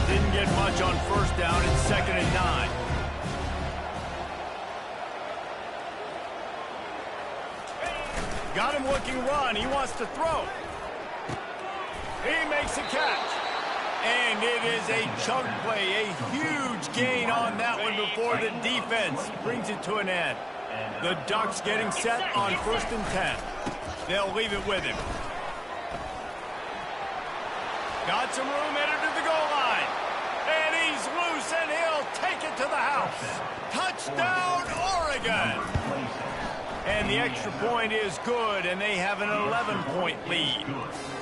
Didn't get much on 1st down. It's 2nd and 9. Got him looking run. He wants to throw. He makes a catch. And it is a chunk play, a huge gain on that one before the defense brings it to an end. The Ducks getting set on 1st and 10. They'll leave it with him. Got some room headed to the goal line. And he's loose, and he'll take it to the house. Touchdown, Oregon! And the extra point is good, and they have an 11-point lead.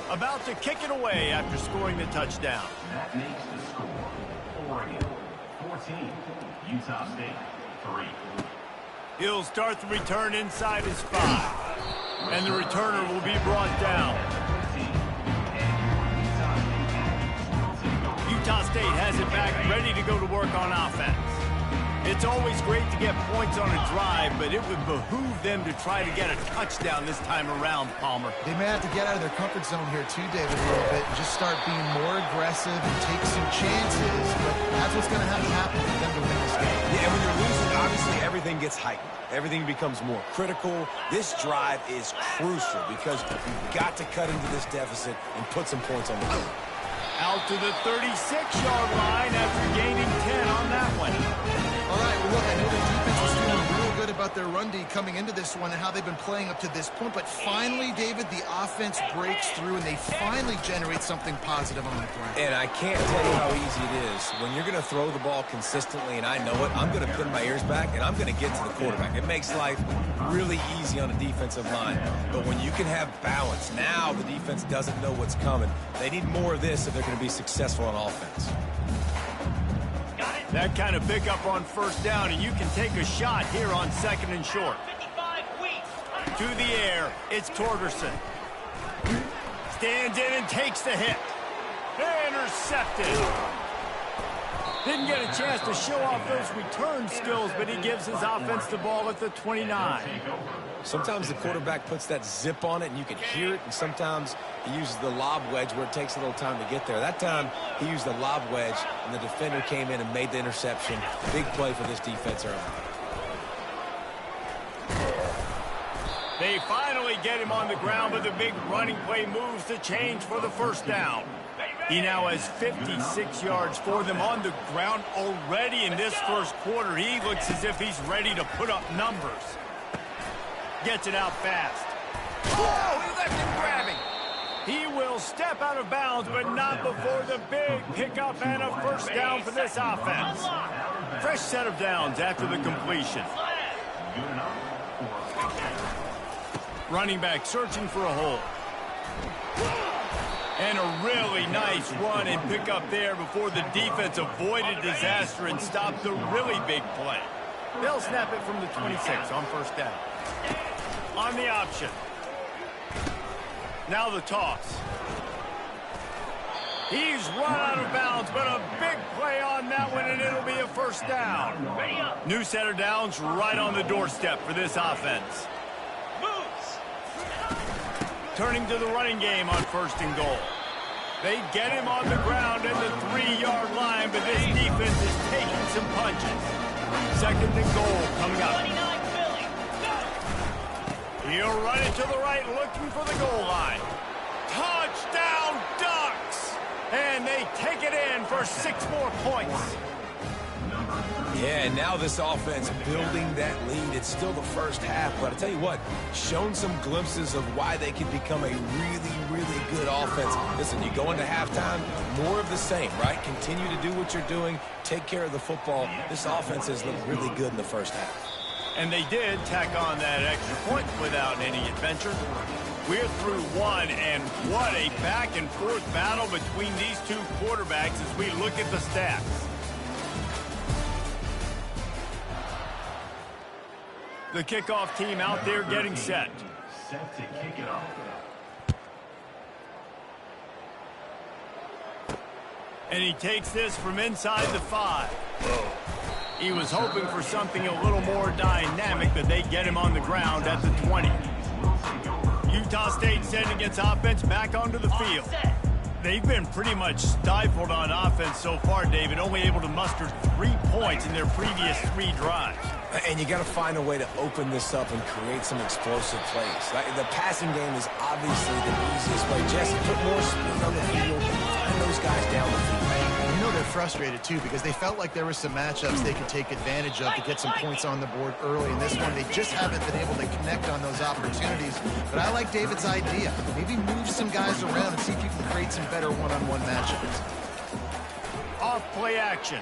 About to kick it away after scoring the touchdown. That makes the score Oregon 14, Utah State 3. He'll start the return inside his 5. And the returner will be brought down. Utah State has it back, ready to go to work on offense. It's always great to get points on a drive, but it would behoove them to try to get a touchdown this time around, Palmer. They may have to get out of their comfort zone here too, David, a little bit, and just start being more aggressive and take some chances, but that's what's going to have to happen for them to win this game. Yeah, and when you're losing, obviously everything gets heightened. Everything becomes more critical. This drive is crucial because you've got to cut into this deficit and put some points on the board. Out to the 36-yard line after gaining 10 on that one. All right, well, look, I know the defense was feeling real good about their run D coming into this one and how they've been playing up to this point, but finally, David, the offense breaks through and they finally generate something positive on the play. And I can't tell you how easy it is. When you're going to throw the ball consistently and I know it, I'm going to pin my ears back and I'm going to get to the quarterback. It makes life really easy on a defensive line. But when you can have balance, now the defense doesn't know what's coming. They need more of this if they're going to be successful on offense. That kind of pickup on first down, and you can take a shot here on 2nd and short. 55 weeks. To the air, it's Torgerson. Stands in and takes the hit. Intercepted. Didn't get a chance to show off those return skills, but he gives his offense the ball at the 29. Sometimes the quarterback puts that zip on it and you can hear it, and sometimes he uses the lob wedge where it takes a little time to get there. That time he used the lob wedge and the defender came in and made the interception. Big play for this defense early. They finally get him on the ground, but the big running play moves the change for the first down. He now has 56 yards for them on the ground already in this first quarter. He looks as if he's ready to put up numbers. Gets it out fast. Oh, he left him grabbing. He will step out of bounds, but not before the big pickup and a first down for this offense. Fresh set of downs after the completion. Running back searching for a hole. And a really nice run and pickup there before the defense avoided disaster and stopped the really big play. They'll snap it from the 26 on first down. On the option. Now the toss. He's run out of bounds, but a big play on that one, and it'll be a first down. New set of downs right on the doorstep for this offense. Turning to the running game on 1st and goal. They get him on the ground at the 3-yard line, but this defense is taking some punches. 2nd and goal coming up. He'll run it to the right, looking for the goal line. Touchdown Ducks! And they take it in for 6 more points. Yeah, and now this offense building that lead. It's still the first half, but I tell you what, shown some glimpses of why they can become a really, really good offense. Listen, you go into halftime, more of the same, right? Continue to do what you're doing, take care of the football. This offense has looked really good in the first half. And they did tack on that extra point without any adventure. We're through one, and what a back-and-forth battle between these two quarterbacks as we look at the stats. The kickoff team out there getting set. Set to kick it off. And he takes this from inside the 5. He was hoping for something a little more dynamic, but they get him on the ground at the 20. Utah State sending its offense back onto the field. They've been pretty much stifled on offense so far, David, only able to muster 3 points in their previous 3 drives. And you got to find a way to open this up and create some explosive plays. The passing game is obviously the easiest way. Jesse, put more speed on the field, find those guys down the field. You know they're frustrated, too, because they felt like there were some matchups they could take advantage of to get some points on the board early. In this one, they just haven't been able to connect on those opportunities. But I like David's idea. Maybe move some guys around and see if you can create some better one-on-one matchups. Off play action.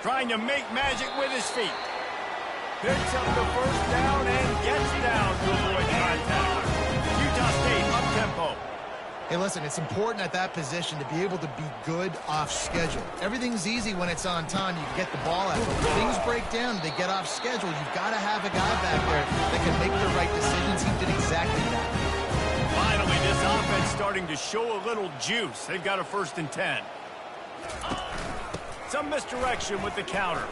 Trying to make magic with his feet. Picks up the first down and gets down to avoid contact. Utah State up-tempo. Hey, listen, it's important at that position to be able to be good off schedule. Everything's easy when it's on time. You can get the ball out. But when things break down, they get off schedule. You've got to have a guy back there that can make the right decisions. He did exactly that. Finally, this offense starting to show a little juice. They've got a 1st and 10. Some misdirection with the counter.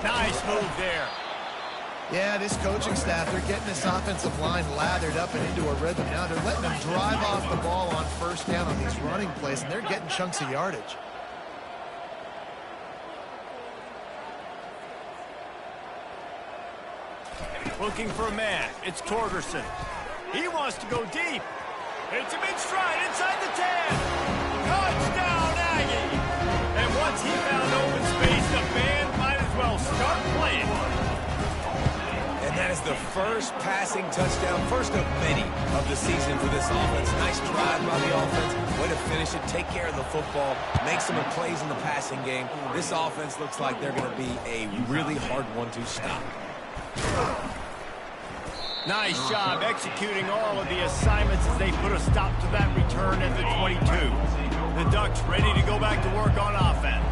Nice move there. Yeah, this coaching staff, they're getting this offensive line lathered up and into a rhythm. Now they're letting them drive off the ball on first down on these running plays, and they're getting chunks of yardage. Looking for a man. It's Torgerson. He wants to go deep. Hits him in stride inside the 10. Touchdown, Aggie! And once he found open space, the band might as well start playing. And that is the first passing touchdown, first of many of the season for this offense. Nice drive by the offense. Way to finish it, take care of the football, make some plays in the passing game. This offense looks like they're going to be a really hard one to stop. Nice job executing all of the assignments as they put a stop to that return at the 22. The Ducks ready to go back to work on offense.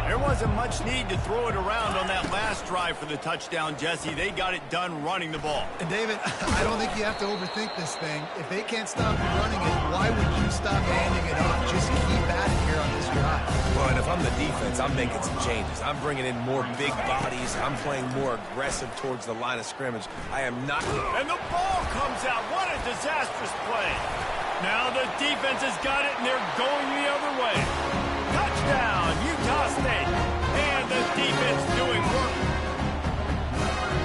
There wasn't much need to throw it around on that last drive for the touchdown, Jesse. They got it done running the ball. And David, I don't think you have to overthink this thing. If they can't stop you running it, why would you stop handing it off? Just keep at it here on this drive. Well, and if I'm the defense, I'm making some changes. I'm bringing in more big bodies. I'm playing more aggressive towards the line of scrimmage. I am not... And the ball comes out. What a disastrous play. Now the defense has got it, and they're going the other way. Touchdown, Utah State. And the defense doing work.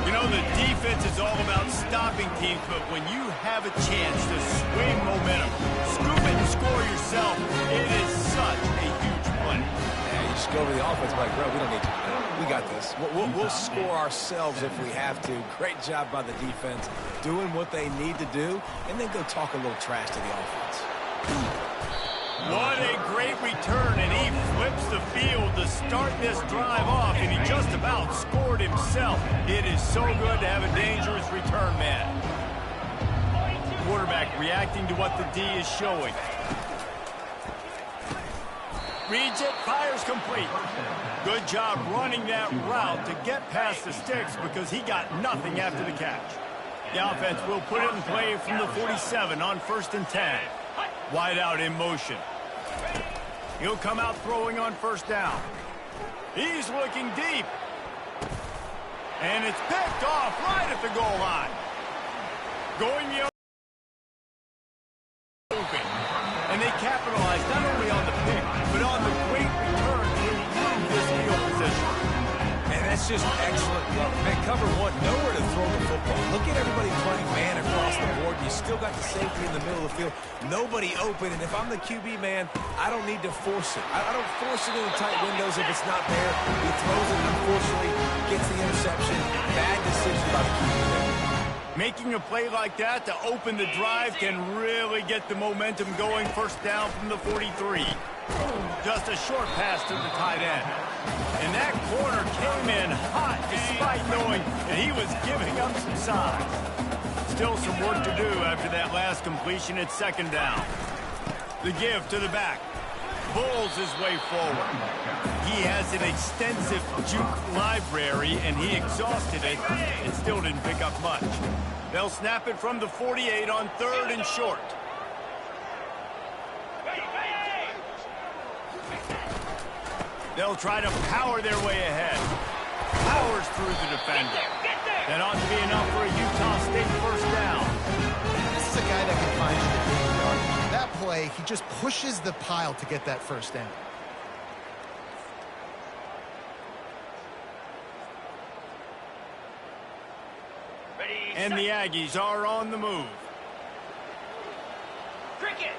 You know, the defense is all about stopping teams, but when you have a chance to swing momentum, scoop it and score yourself, it is such a huge play. Yeah, you just go over the offense like, bro, we don't need to. We got this. We'll score ourselves if we have to. Great job by the defense, doing what they need to do, and then go talk a little trash to the offense. What a great return, and he flips the field to start this drive off, and he just about scored himself. It is so good to have a dangerous return man. Quarterback reacting to what the D is showing. Reads it, fires complete. Good job running that route to get past the sticks because he got nothing after the catch. The offense will put it in play from the 47 on 1st and 10. Wide out in motion. He'll come out throwing on 1st down. He's looking deep. And it's picked off right at the goal line. Going the other way. And they capitalize not only on the pick, but on the great return to improve this field position. And that's just excellent luck. Man, cover one, nowhere to throw the football. Look at everybody playing man across the board. You still got the safety in the middle of the field. Nobody open, and if I'm the QB, man, I don't need to force it. I don't force it in the tight windows if it's not there. He throws it, unfortunately, gets the interception. Bad decision by the QB there. Making a play like that to open the drive can really get the momentum going. 1st down from the 43. Just a short pass to the tight end. And that corner came in hot despite knowing that he was giving up some size. Still some work to do after that last completion at 2nd down. The give to the back. Pulls his way forward. He has an extensive juke library, and he exhausted it and still didn't pick up much. They'll snap it from the 48 on 3rd and short. They'll try to power their way ahead. Powers through the defender. That ought to be enough for a Utah State 1st down. This is a guy that can find you the 50-yard. That play, he just pushes the pile to get that 1st down. And the Aggies are on the move. Cricket.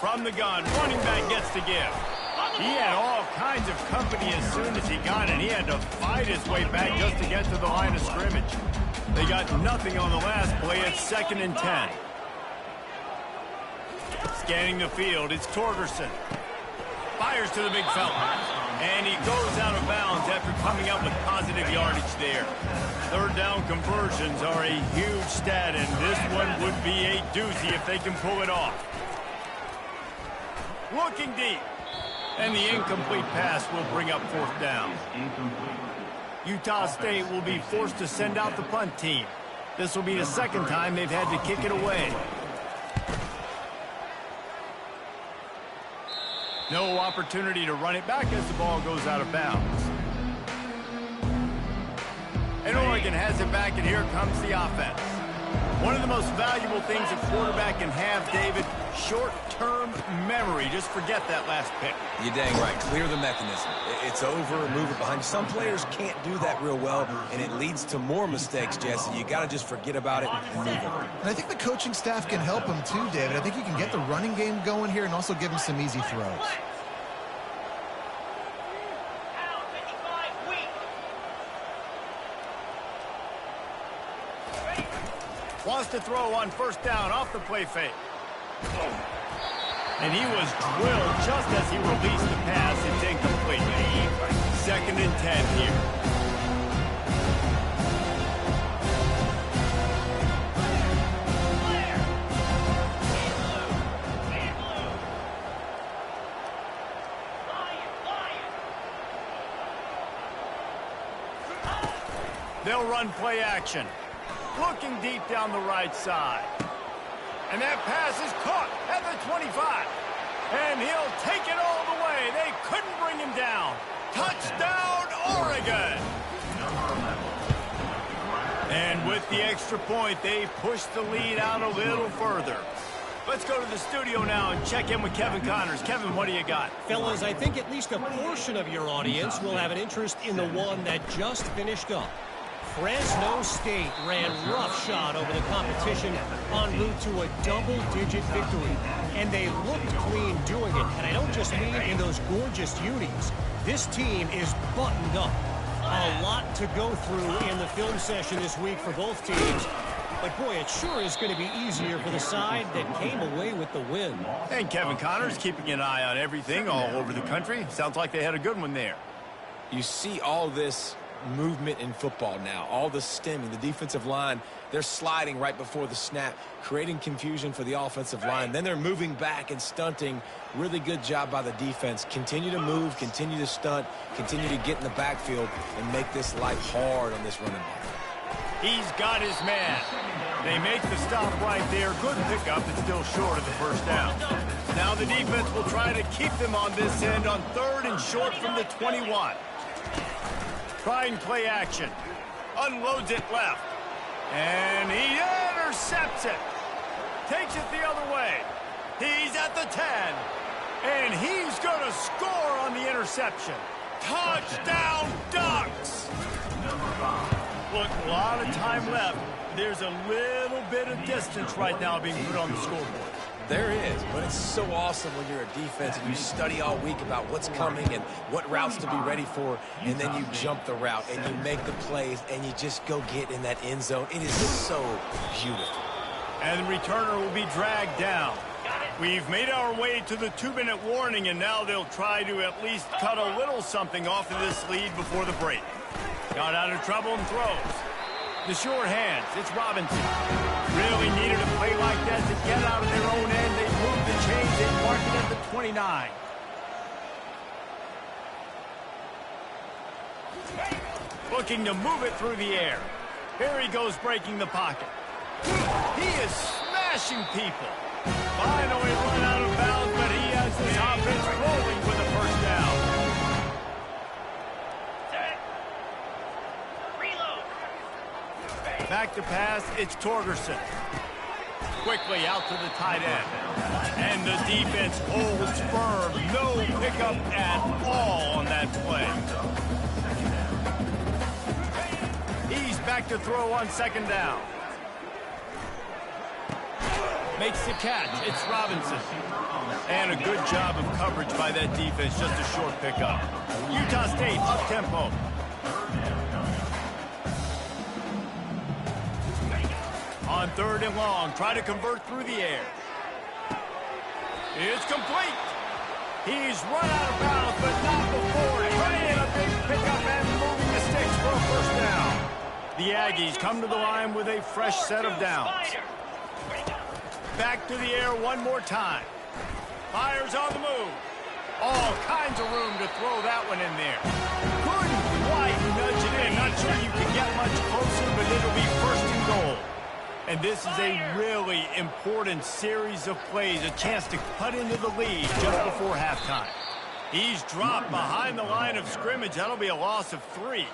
From the gun, running back gets the give. He had all kinds of company as soon as he got it. He had to fight his way back just to get to the line of scrimmage. They got nothing on the last play. It's 2nd and 10. Scanning the field, it's Torgerson. Fires to the big fella. And he goes out of bounds after coming up with positive yardage there. 3rd down conversions are a huge stat, and this one would be a doozy if they can pull it off. Looking deep. And the incomplete pass will bring up 4th down. Utah State will be forced to send out the punt team. This will be the 2nd time they've had to kick it away. No opportunity to run it back as the ball goes out of bounds. And Oregon has it back, and here comes the offense. One of the most valuable things a quarterback can have, David, short-term memory. Just forget that last pick. You're dang right. Clear the mechanism. It's over, move it behind you. Some players can't do that real well, and it leads to more mistakes, Jesse. You got to just forget about it and move on. And I think the coaching staff can help him too, David. I think you can get the running game going here and also give him some easy throws. Wants to throw on first down off the play fake. And he was drilled just as he released the pass. It's incomplete. 2nd and 10 here. They'll run play action. Looking deep down the right side. And that pass is caught at the 25. And he'll take it all the way. They couldn't bring him down. Touchdown, Oregon! And with the extra point, they push the lead out a little further. Let's go to the studio now and check in with Kevin Connors. Kevin, what do you got? Fellas, I think at least a portion of your audience will have an interest in the one that just finished up. Fresno State ran roughshod over the competition en route to a double-digit victory. And they looked clean doing it. And I don't just mean in those gorgeous unis. This team is buttoned up. A lot to go through in the film session this week for both teams. But, boy, it sure is going to be easier for the side that came away with the win. And Kevin Connors keeping an eye on everything all over the country. Sounds like they had a good one there. You see all this movement in football now, all the stemming, the defensive line, they're sliding right before the snap, creating confusion for the offensive line. Then they're moving back and stunting. Really good job by the defense. Continue to move, continue to stunt, continue to get in the backfield and make this life hard on this running back. He's got his man. They make the stop right there. Good pickup. It's still short of the first down. Now the defense will try to keep them on this end on 3rd and short from the 21. Trying play action. Unloads it left. And he intercepts it. Takes it the other way. He's at the 10. And he's going to score on the interception. Touchdown, Ducks! Look, a lot of time left. There's a little bit of distance right now being put on the scoreboard. There is, but it's so awesome when you're a defense and you study all week about what's coming and what routes to be ready for, and then you jump the route and you make the plays and you just go get in that end zone. It is so beautiful. And the returner will be dragged down. We've made our way to the 2-minute warning, and now they'll try to at least cut a little something off of this lead before the break. Got out of trouble and throws. The short hands, it's Robinson. Really needed a play like that to get out of their own end. They moved the chains, they marked it at the 29. Looking to move it through the air. Here he goes breaking the pocket. He is smashing people. Finally run out of bounds, but he has this offense rolling with a first down. Back to pass, it's Torgerson. Quickly out to the tight end. And the defense holds firm. No pickup at all on that play. He's back to throw on 2nd down. Makes the catch. It's Robinson. And a good job of coverage by that defense. Just a short pickup. Utah State up-tempo. On 3rd and long, try to convert through the air. It's complete. He's run out of bounds, but not before. Trying a big pickup and moving the sticks for a first down. The Aggies come to the line with a fresh set of downs. Back to the air one more time. Fires on the move. All kinds of room to throw that one in there. Couldn't quite nudge it in. Not sure you can get much closer, but it'll be 1st and goal. And this is a really important series of plays, a chance to cut into the lead just before halftime. He's dropped behind the line of scrimmage. That'll be a loss of 3.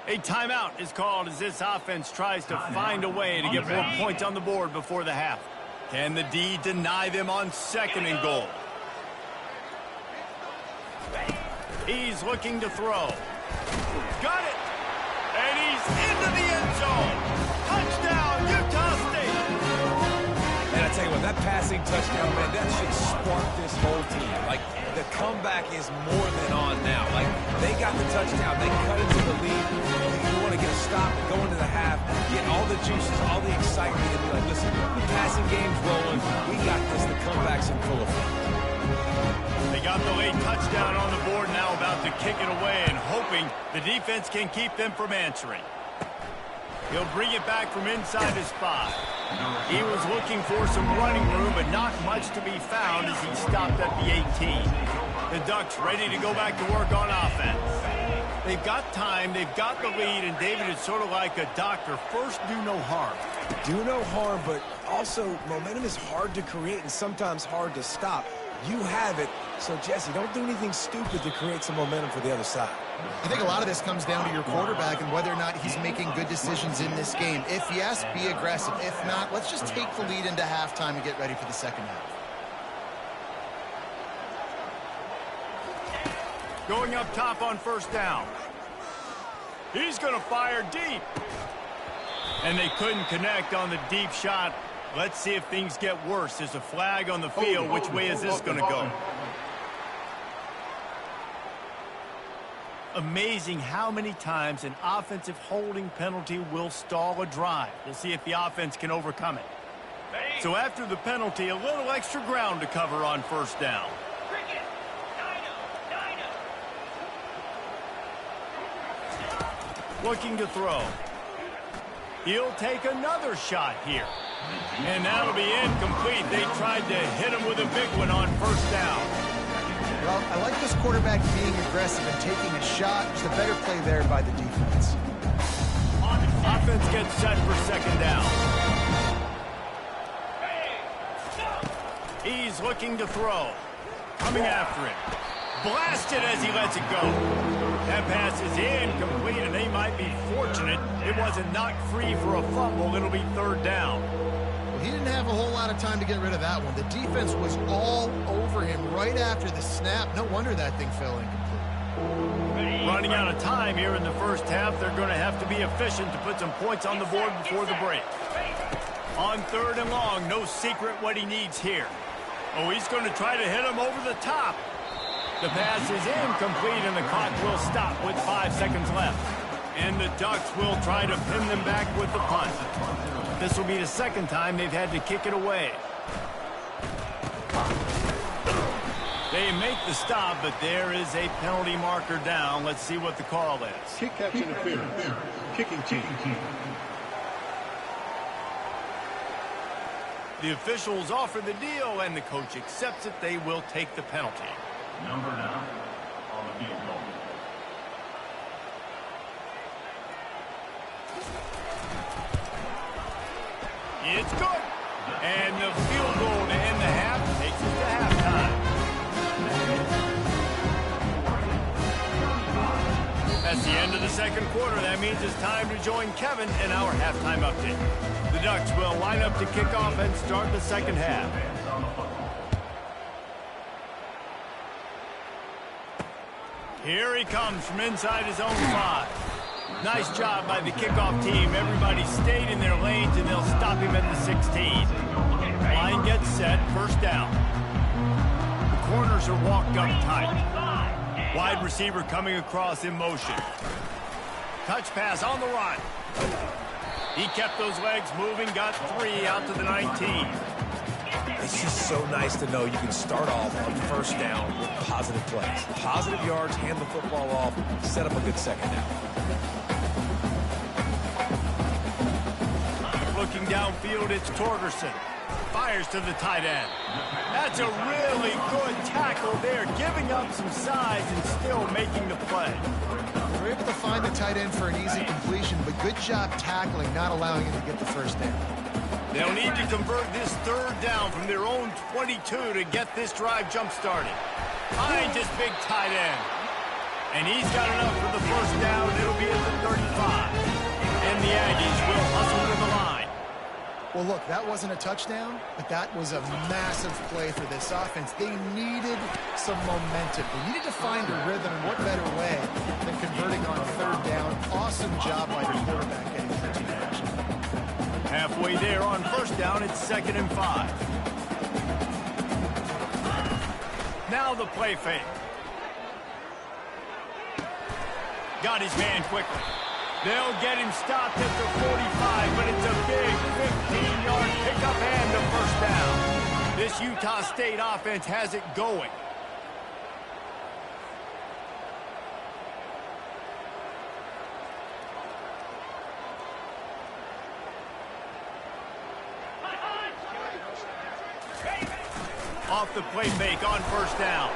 A timeout is called as this offense tries to find a way to get more points on the board before the half. Can the D deny them on 2nd and goal? He's looking to throw. Got it! And he's into the end zone. Touchdown, Utah State! And I tell you what, that passing touchdown, man, that should spark this whole team. Like, the comeback is more than on now. Like, they got the touchdown. They cut into the lead. You want to get a stop and go into the half, get all the juices, all the excitement, and be like, listen, the passing game's rolling. We got this. The comeback's in full effect. They got the late touchdown on the board, now about to kick it away and hoping the defense can keep them from answering. He'll bring it back from inside his 5. He was looking for some running room, but not much to be found as he stopped at the 18. The Ducks ready to go back to work on offense. They've got time, they've got the lead, and David is sort of like a doctor. First, do no harm. Do no harm, but also momentum is hard to create and sometimes hard to stop. You have it, so Jesse, don't do anything stupid to create some momentum for the other side. I think a lot of this comes down to your quarterback and whether or not he's making good decisions in this game. If yes, be aggressive. If not, let's just take the lead into halftime and get ready for the second half. Going up top on 1st down. He's going to fire deep. And they couldn't connect on the deep shot. Let's see if things get worse. There's a flag on the field. Which way is this going to go? Amazing how many times an offensive holding penalty will stall a drive. We'll see if the offense can overcome it. So after the penalty, a little extra ground to cover on 1st down. Looking to throw. He'll take another shot here. And that'll be incomplete. They tried to hit him with a big one on 1st down. Well, I like this quarterback being aggressive and taking a shot. There's a better play there by the defense. Offense gets set for 2nd down. He's looking to throw. Coming after him. Blasted as he lets it go. That pass is incomplete, and they might be fortunate it wasn't knocked free for a fumble. It'll be 3rd down. Well, he didn't have a whole lot of time to get rid of that one. The defense was all over him right after the snap. No wonder that thing fell incomplete. Running out of time here in the 1st half. They're going to have to be efficient to put some points on the board before the break. On 3rd and long, no secret what he needs here. Oh, he's going to try to hit him over the top. The pass is incomplete, and the clock will stop with 5 seconds left. And the Ducks will try to pin them back with the punt. This will be the 2nd time they've had to kick it away. They make the stop, but there is a penalty marker down. Let's see what the call is. Kick catch interference. Kicking team. The officials offer the deal, and the coach accepts it. They will take the penalty. Number 9 on the field goal. It's good. And the field goal to end the half takes us to halftime. That's the end of the 2nd quarter. That means it's time to join Kevin in our halftime update. The Ducks will line up to kick off and start the 2nd half. Here he comes from inside his own 5. Nice job by the kickoff team. Everybody stayed in their lanes, and they'll stop him at the 16. Line gets set, 1st down. The corners are walked up tight. Wide receiver coming across in motion. Touch pass on the run. He kept those legs moving, got 3 out to the 19. It's just so nice to know you can start off on 1st down with positive plays. Positive yards, hand the football off, set up a good 2nd down. Looking downfield, it's Torgerson. Fires to the tight end. That's a really good tackle there, giving up some size and still making the play. We're able to find the tight end for an easy completion, but good job tackling, not allowing him to get the 1st down. They'll need to convert this 3rd down from their own 22 to get this drive jump-started. Behind this big tight end. And he's got enough for the first down. It'll be at the 35. And the Aggies will hustle to the line. Well, look, that wasn't a touchdown, but that was a massive play for this offense. They needed some momentum. They needed to find a rhythm, and what better way than converting on third down. Awesome job by the quarterback getting into action. Halfway there on first down, it's 2nd and 5. Now the play fake. Got his man quickly. They'll get him stopped at the 45, but it's a big 15-yard pickup and a first down. This Utah State offense has it going. Off the play fake on first down.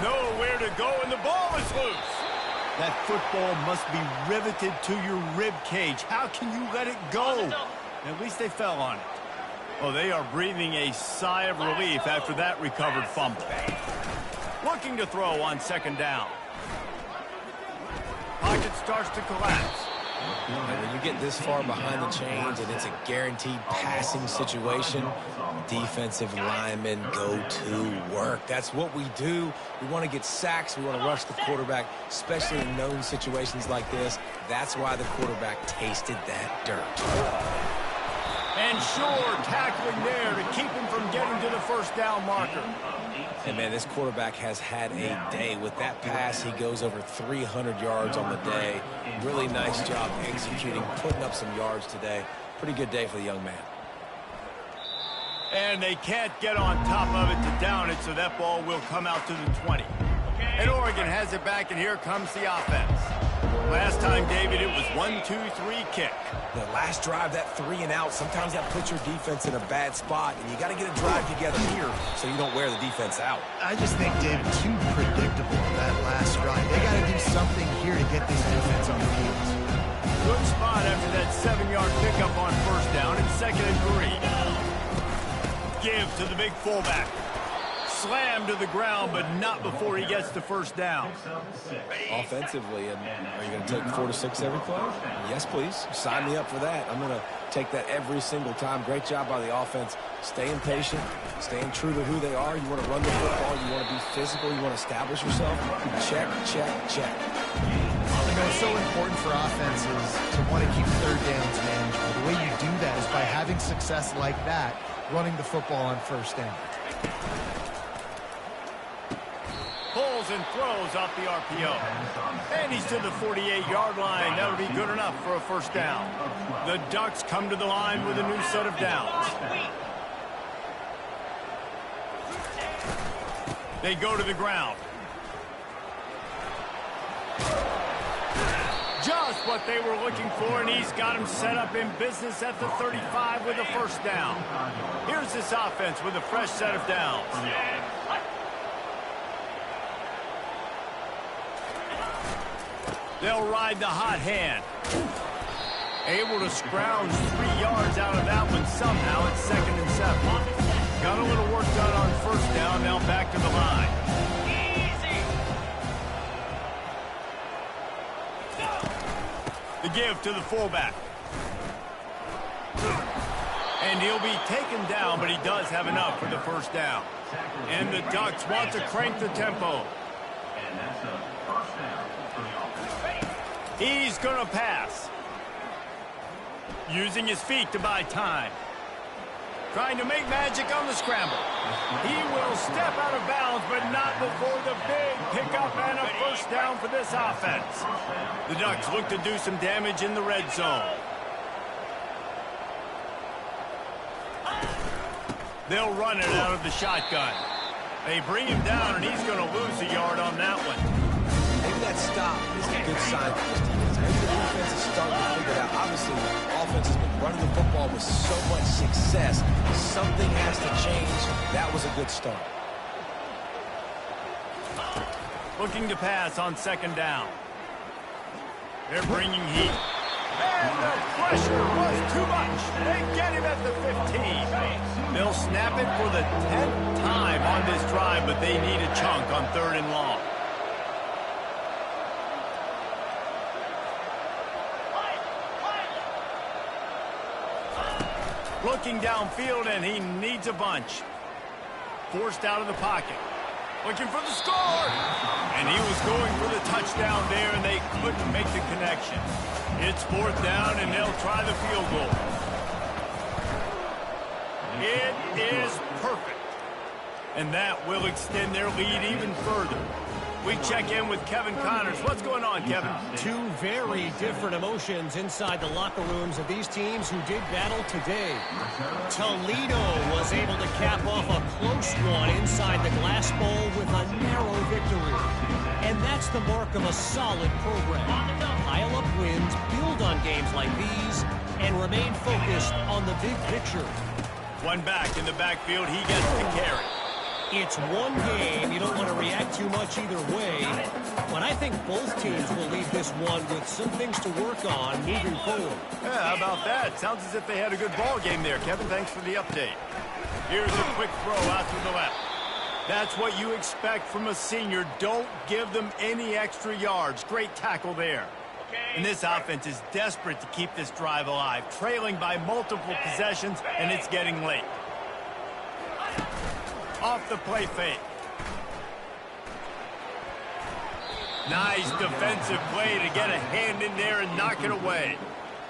Nowhere to go, and the ball is loose. That football must be riveted to your rib cage. How can you let it go? At least they fell on it. Oh, they are breathing a sigh of relief after that recovered fumble. Looking to throw on 2nd down. Pocket starts to collapse. And when you get this far behind the chains and it's a guaranteed passing situation, defensive linemen go to work. That's what we do. We want to get sacks. We want to rush the quarterback, especially in known situations like this. That's why the quarterback tasted that dirt. And sure, tackling there to keep him from getting to the first down marker. And, man, this quarterback has had a day. With that pass, he goes over 300 yards on the day. Really nice job executing, putting up some yards today. Pretty good day for the young man. And they can't get on top of it to down it, so that ball will come out to the 20. And Oregon has it back, and here comes the offense. Last time, David, it was 1-2-3 kick. The last drive, that 3 and out, sometimes that puts your defense in a bad spot, and you got to get a drive together here so you don't wear the defense out. I just think, David, too predictable that last drive. They got to do something here to get this defense on the field. Good spot after that 7-yard pickup on first down and 2nd and 3. Give to the big fullback. Slam to the ground, but not before he gets the first down. Offensively, are you going to take 4 to 6 every play? Yes, please. Sign me up for that. I'm going to take that every single time. Great job by the offense. Staying patient, staying true to who they are. You want to run the football. You want to be physical. You want to establish yourself. Check, check, check. You know, it's so important for offenses to want to keep third downs manageable. The way you do that is by having success like that, running the football on first down. Pulls and throws off the RPO. And he's to the 48-yard line. That'll be good enough for a first down. The Ducks come to the line with a new set of downs. They go to the ground. Just what they were looking for, and he's got him set up in business at the 35 with a first down. Here's this offense with a fresh set of downs. They'll ride the hot hand. Able to scrounge 3 yards out of that one somehow. It's 2nd and 7. Got a little work done on first down. Now back to the line. The give to the fullback. And he'll be taken down, but he does have enough for the first down. And the Ducks want to crank the tempo. And that's a first down for the offense. He's going to pass. Using his feet to buy time. Trying to make magic on the scramble. He will step out of bounds, but not before the big pickup and a first down for this offense. The Ducks look to do some damage in the red zone. They'll run it out of the shotgun. They bring him down, and he's going to lose a yard on that one. Maybe that stop is a good sign for this defense. Maybe the defense is starting to figure it out. Obviously, the offense has been running the football with so much success. Something has to change. That was a good start. Looking to pass on 2nd down. They're bringing heat. And the pressure was too much. They get him at the 15. They'll snap it for the 10th time on this drive, but they need a chunk on 3rd and long. Looking downfield, and he needs a bunch. Forced out of the pocket. Looking for the score. And he was going for the touchdown there, and they couldn't make the connection. It's 4th down, and they'll try the field goal. It is perfect. And that will extend their lead even further. We check in with Kevin Connors. What's going on, Kevin? Two very different emotions inside the locker rooms of these teams who did battle today. Toledo was able to cap off a close one inside the Glass Bowl with a narrow victory. And that's the mark of a solid program. Pile up wins, build on games like these, and remain focused on the big picture. One back in the backfield, he gets the carry. It's one game. You don't want to react too much either way. But I think both teams will leave this one with some things to work on moving forward. Yeah, how about that? Sounds as if they had a good ball game there, Kevin. Thanks for the update. Here's a quick throw out to the left. That's what you expect from a senior. Don't give them any extra yards. Great tackle there. And this offense is desperate to keep this drive alive, trailing by multiple possessions, and it's getting late. Off the play fake. Nice defensive play to get a hand in there and knock it away.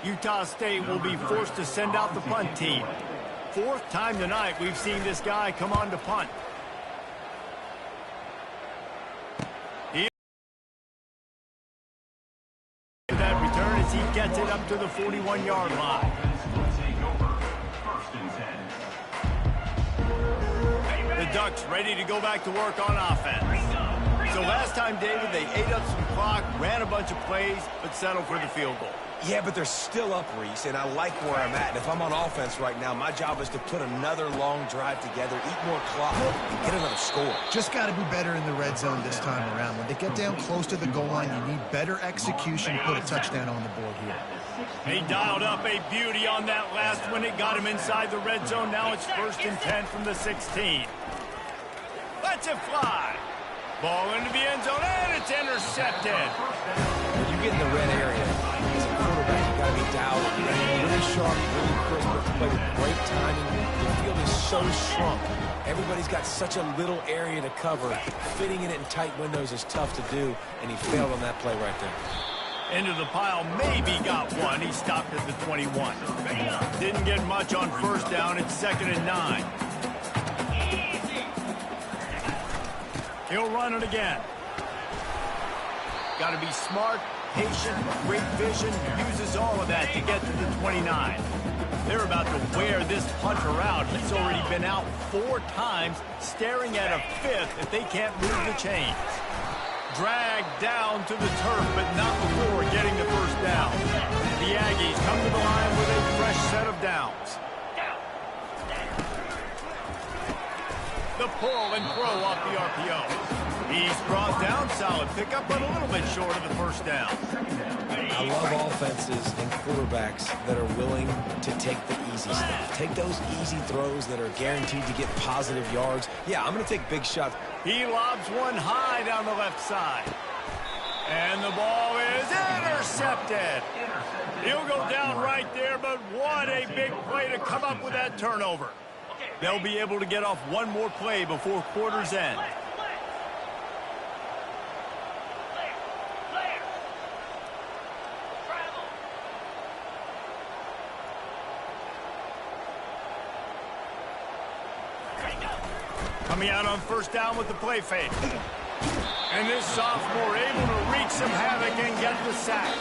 Utah State will be forced to send out the punt team. 4th time tonight we've seen this guy come on to punt. That return as he gets it up to the 41-yard line. The Ducks ready to go back to work on offense. So last time, David, they ate up some clock, ran a bunch of plays, but settled for the field goal. Yeah, but they're still up, Reese, and I like where I'm at. And if I'm on offense right now, my job is to put another long drive together, eat more clock, and get another score. Just got to be better in the red zone this time around. When they get down close to the goal line, you need better execution to put a touchdown on the board here. He dialed up a beauty on that last one. It got him inside the red zone. Now it's 1st and 10 from the 16. Let's it fly. Ball into the end zone, and it's intercepted. When you get in the red area, as a quarterback, you got to be dialed. You got to be really sharp, really crisp, but play with great timing. The field is so shrunk. Everybody's got such a little area to cover. Fitting in it in tight windows is tough to do, and he failed on that play right there. Into the pile, maybe got one. He stopped at the 21. Didn't get much on 1st down. It's 2nd and 9. He'll run it again. Got to be smart, patient, great vision. Uses all of that to get to the 29. They're about to wear this punter out. He's already been out 4 times, staring at a 5th if they can't move the chains. Dragged down to the turf, but not before getting the 1st down. The Aggies come to the line with a fresh set of downs. The pull and throw off the RPO. He's brought down, solid pickup, but a little bit short of the 1st down. I love offenses and quarterbacks that are willing to take the easy stuff. Take those easy throws that are guaranteed to get positive yards. Yeah, I'm going to take big shots. He lobs one high down the left side. And the ball is intercepted. He'll go down right there, but what a big play to come up with that turnover. They'll be able to get off one more play before quarter's end. Coming out on 1st down with the play fake. And this sophomore able to wreak some havoc and get the sack.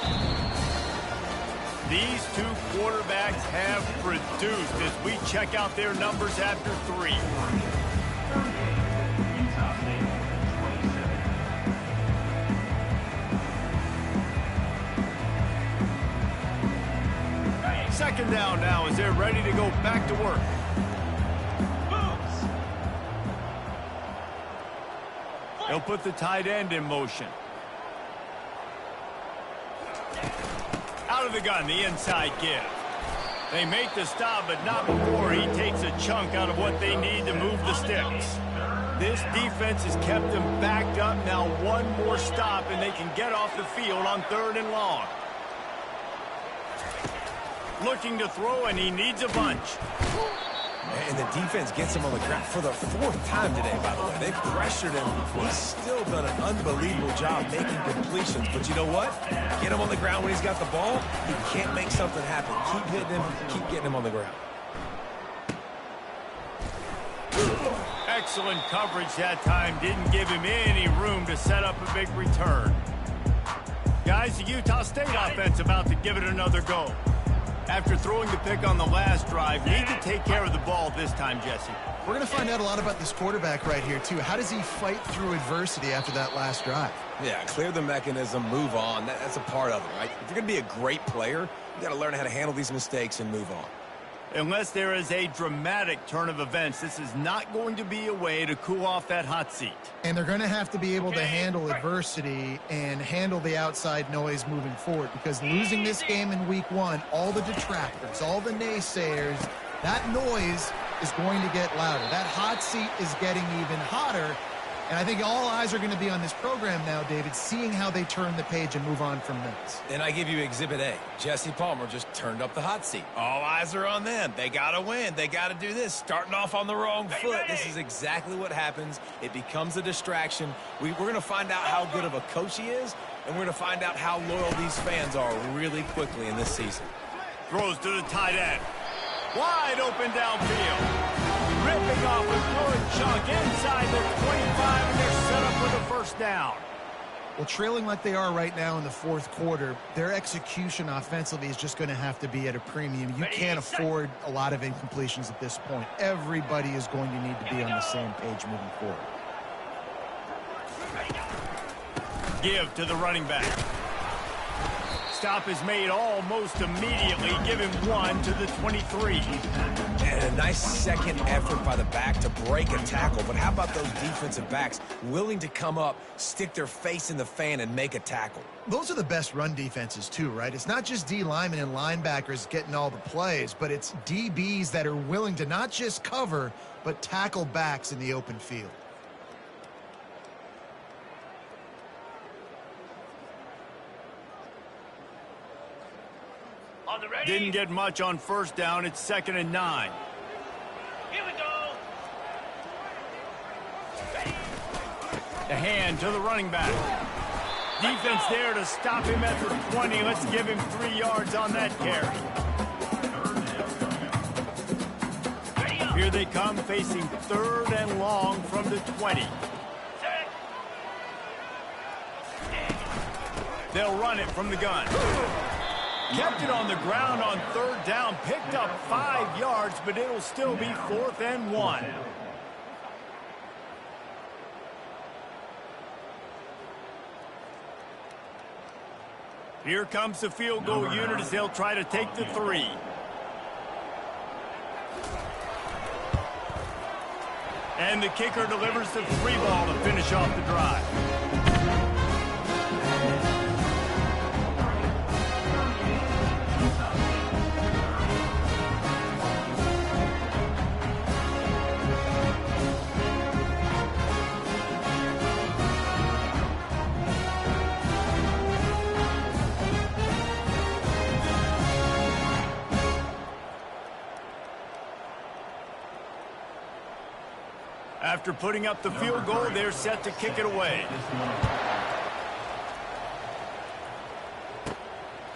These 2 quarterbacks have produced as we check out their numbers after 3. Second down now as they're ready to go back to work. They'll put the tight end in motion. Out of the gun, the inside give. They make the stop, but not before he takes a chunk out of what they need to move the sticks. This defense has kept them backed up. Now one more stop, and they can get off the field on 3rd and long. Looking to throw, and he needs a bunch. And the defense gets him on the ground for the 4th time today, by the way. They've pressured him. He's still done an unbelievable job making completions. But you know what? Get him on the ground when he's got the ball. He can't make something happen. Keep hitting him. Keep getting him on the ground. Excellent coverage that time. Didn't give him any room to set up a big return. Guys, the Utah State offense about to give it another go. After throwing the pick on the last drive, need to take care of the ball this time, Jesse. We're going to find out a lot about this quarterback right here, too. How does he fight through adversity after that last drive? Yeah, clear the mechanism, move on. That's a part of it, right? If you're going to be a great player, you got to learn how to handle these mistakes and move on. Unless there is a dramatic turn of events, this is not going to be a way to cool off that hot seat. And they're going to have to be able to handle adversity and handle the outside noise moving forward, because losing this game in week 1, all the detractors, all the naysayers, that noise is going to get louder. That hot seat is getting even hotter. And I think all eyes are going to be on this program now, David, seeing how they turn the page and move on from this. And I give you Exhibit A. Jesse Palmer just turned up the hot seat. All eyes are on them. They got to win. They got to do this. Starting off on the wrong foot. This is exactly what happens. It becomes a distraction. We're going to find out how good of a coach he is, and we're going to find out how loyal these fans are really quickly in this season. Throws to the tight end. Wide open downfield. Ripping off a good chunk inside the 25, and they're set up with a first down. Well, trailing like they are right now in the 4th quarter, their execution offensively is just going to have to be at a premium. You can't afford a lot of incompletions at this point. Everybody is going to need to be on the same page moving forward. Give to the running back. Stop is made almost immediately. Give him 1 to the 23. And a nice second effort by the back to break a tackle. But how about those defensive backs willing to come up, stick their face in the fan, and make a tackle? Those are the best run defenses too, right? It's not just D linemen and linebackers getting all the plays, but it's DBs that are willing to not just cover, but tackle backs in the open field. Didn't get much on first down. It's 2nd and 9. Here we go. The hand to the running back. Defense there to stop him at the 20. Let's give him 3 yards on that carry. Here they come, facing 3rd and long from the 20. They'll run it from the gun. Kept it on the ground on 3rd down. Picked up 5 yards, but it'll still be 4th and 1. Here comes the field goal unit as they'll try to take the 3. And the kicker delivers the 3 ball to finish off the drive. After putting up the field goal, they're set to kick it away.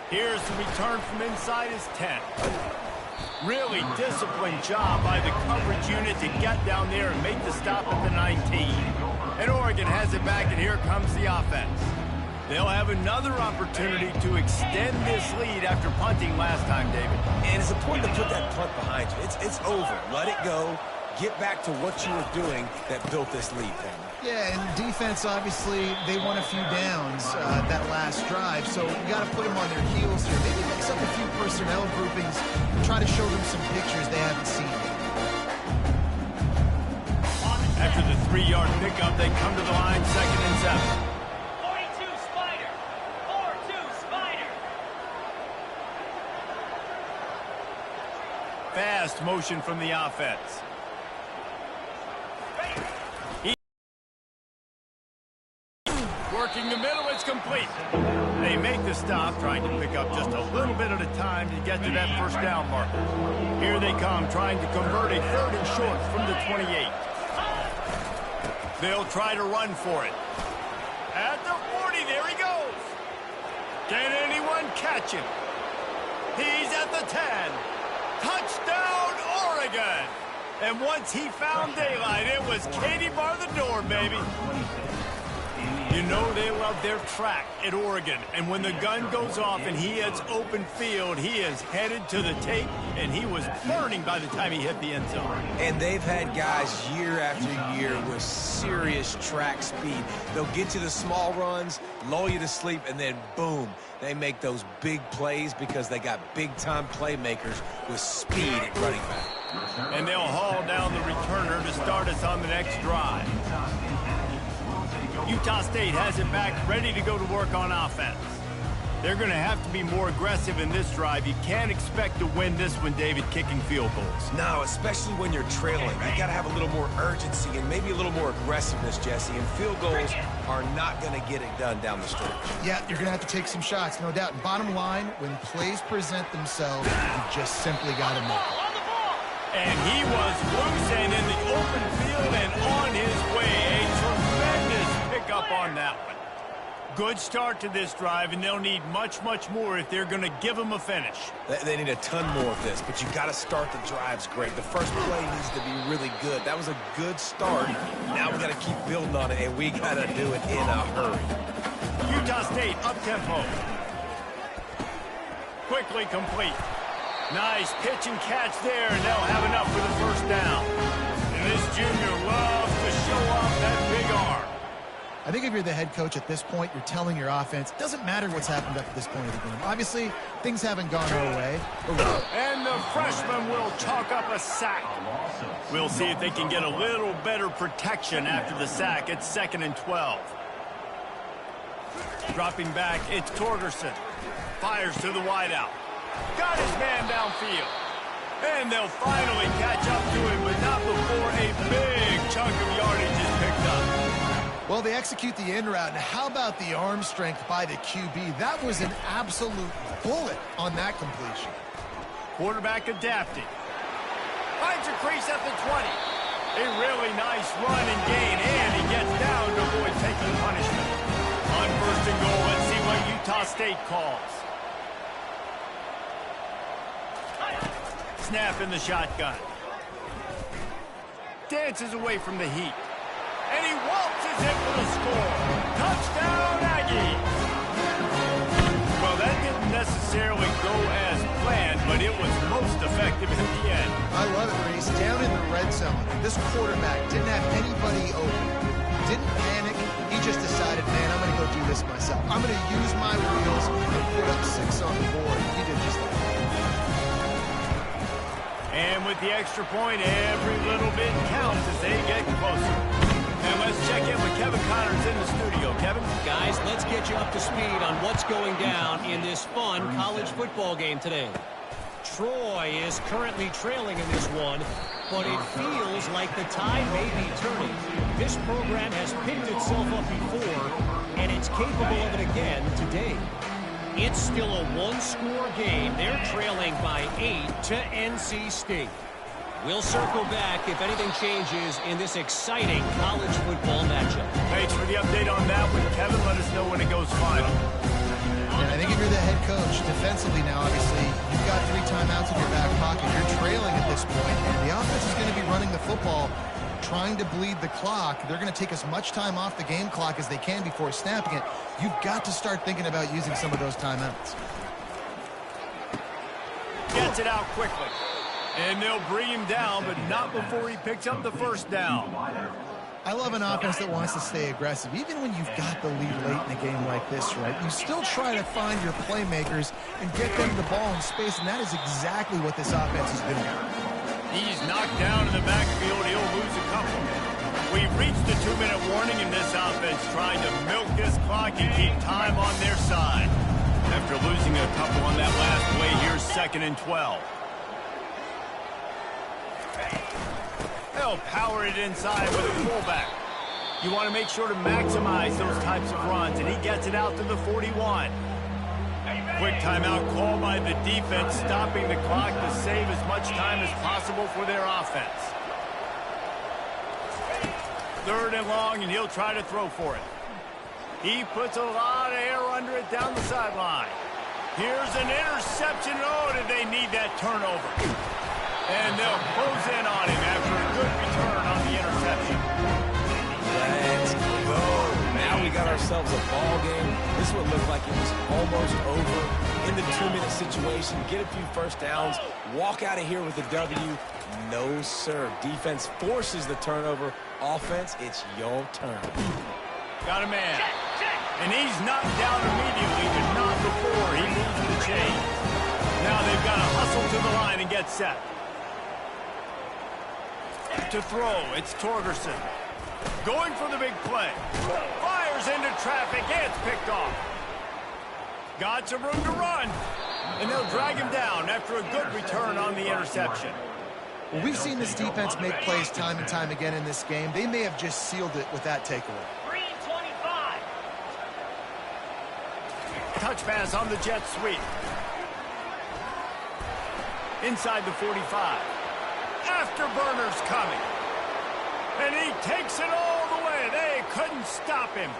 Here's the return from inside his 10. Really disciplined job by the coverage unit to get down there and make the stop at the 19. And Oregon has it back, and here comes the offense. They'll have another opportunity to extend this lead after punting last time, David. And it's important to put that punt behind you. It's over. Let it go. Get back to what you were doing that built this lead, Palmer. Yeah, and defense, obviously, they won a few downs that last drive, so you got to put them on their heels here. Maybe mix up a few personnel groupings and try to show them some pictures they haven't seen. After the 3-yard pickup, they come to the line, 2nd and 7. 42 Spider. 4-2 Spider. Fast motion from the offense. Working the middle, it's complete. They make the stop, trying to pick up just a little bit at a time to get to that first down marker. Here they come, trying to convert a 3rd and short from the 28. They'll try to run for it. At the 40, there he goes. Can anyone catch him? He's at the 10. Touchdown, Oregon! And once he found daylight, it was Katie bar the door, baby. You know they love their track at Oregon. And when the gun goes off and he hits open field, he is headed to the tape, and he was burning by the time he hit the end zone. And they've had guys year after year with serious track speed. They'll get you the small runs, lull you to sleep, and then boom, they make those big plays because they got big-time playmakers with speed at running back. And they'll haul down the returner to start us on the next drive. Utah State has it back, ready to go to work on offense. They're going to have to be more aggressive in this drive. You can't expect to win this one, David, kicking field goals. No, especially when you're trailing. You got to have a little more urgency and maybe a little more aggressiveness, Jesse. And field goals are not going to get it done down the stretch. Yeah, you're going to have to take some shots, no doubt. And bottom line, when plays present themselves, you just simply got to make it. And he was loose and in the open field and on his way. A tremendous pickup on that one. Good start to this drive, and they'll need much, much more if they're going to give them a finish. They need a ton more of this, but you got to start the drives great. The first play needs to be really good. That was a good start. Now we got to keep building on it, and we got to do it in a hurry. Utah State up-tempo. Quickly complete. Nice pitch and catch there, and they'll have enough for the first down. And this junior loves to show off that big arm. I think if you're the head coach at this point, you're telling your offense, it doesn't matter what's happened up to this point of the game. Obviously, things haven't gone our way. And the freshman will chalk up a sack. We'll see if they can get a little better protection after the sack. It's 2nd and 12. Dropping back, it's Torgerson. Fires to the wideout. Got his man downfield. And they'll finally catch up to him, but not before a big chunk of yardage is picked up. Well, they execute the in route. Now, how about the arm strength by the QB? That was an absolute bullet on that completion. Quarterback adapting. Finds a crease at the 20. A really nice run and gain, and he gets down to avoid taking punishment. On 1st and goal, let's see what Utah State calls. Snap in the shotgun. Dances away from the heat. And he waltzes in for the score. Touchdown, Aggie! Well, that didn't necessarily go as planned, but it was most effective in the end. I love it, Reese. Down in the red zone, this quarterback didn't have anybody open. Didn't panic. He just decided, man, I'm going to go do this myself. I'm going to use my wheels and put up 6 on the board. He did just that. And with the extra point, every little bit counts as they get closer. And let's check in with Kevin Connors in the studio. Kevin? Guys, let's get you up to speed on what's going down in this fun college football game today. Troy is currently trailing in this one, but it feels like the tide may be turning. This program has picked itself up before, and it's capable of it again today. It's still a one-score game. They're trailing by 8 to NC State. We'll circle back if anything changes in this exciting college football matchup. Thanks for the update on that one, Kevin. Let us know when it goes final. And I think if you're the head coach, defensively now, obviously, you've got 3 timeouts in your back pocket. You're trailing at this point, and the offense is going to be running the football, trying to bleed the clock. They're going to take as much time off the game clock as they can before snapping it. You've got to start thinking about using some of those timeouts. Gets it out quickly. And they'll bring him down, but not before he picks up the first down. I love an offense that wants to stay aggressive. Even when you've got the lead late in a game like this, right? You still try to find your playmakers and get them the ball in space, and that is exactly what this offense is doing. He's knocked down in the backfield. He'll lose a couple. We've reached the 2-minute warning in this offense, trying to milk this clock and keep time on their side. After losing a couple on that last play, here's 2nd and 12. They'll power it inside with a fullback. You want to make sure to maximize those types of runs, and he gets it out to the 41. Quick timeout call by the defense, stopping the clock to save as much time as possible for their offense. 3rd and long, and he'll try to throw for it. He puts a lot of air under it down the sideline. Here's an interception. Oh, did they need that turnover? And they'll close in on him after a good return on the interception. Let's go. Now we got ourselves a ball game. This would look like it was almost over in the 2-minute situation. Get a few first downs, walk out of here with a W. No, sir. Defense forces the turnover. Offense, it's your turn. Got a man. And he's knocked down immediately, but not before he moves the chains. Now they've got to hustle to the line and get set. To throw, it's Torgerson. Going for the big play. Fires into traffic, and it's picked off. Got some room to run. And they'll drag him down after a good return on the interception. Well, we've seen this defense make plays time and time again in this game. They may have just sealed it with that takeaway. Green 25. Touch pass on the jet sweep. Inside the 45. Afterburner's coming. And he takes it all the way. They couldn't stop him.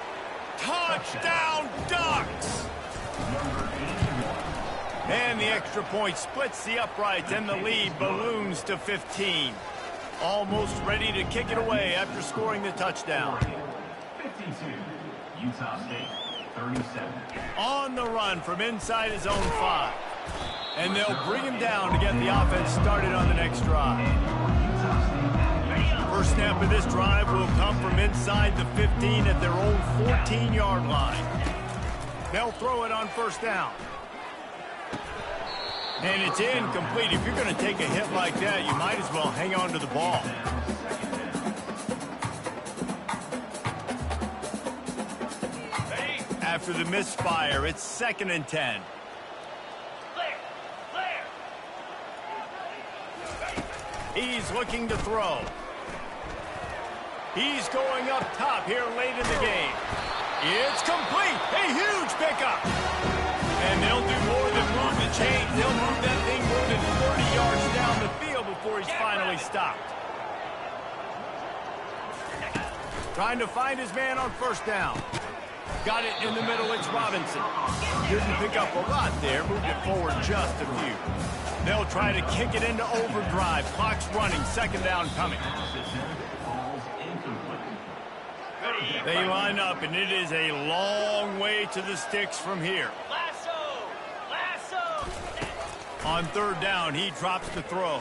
Touchdown Ducks! And the extra point splits the uprights, and the lead balloons to 15. Almost ready to kick it away after scoring the touchdown. 52. Utah State, 37. On the run from inside his own 5. And they'll bring him down to get the offense started on the next drive. First snap of this drive will come from inside the 15 at their own 14-yard line. They'll throw it on first down. And it's incomplete. If you're going to take a hit like that, you might as well hang on to the ball. After the misfire, it's 2nd and 10. He's looking to throw. He's going up top here late in the game. It's complete. A huge pickup. And they'll do more than move the chains. They'll move that thing more than 40 yards down the field before he's finally stopped. Trying to find his man on first down. Got it in the middle. It's Robinson. Didn't pick up a lot there. Moved it forward just a few. They'll try to kick it into overdrive. Clock's running. 2nd down coming. They line up, and it is a long way to the sticks from here. Lasso! On 3rd down, he drops to throw.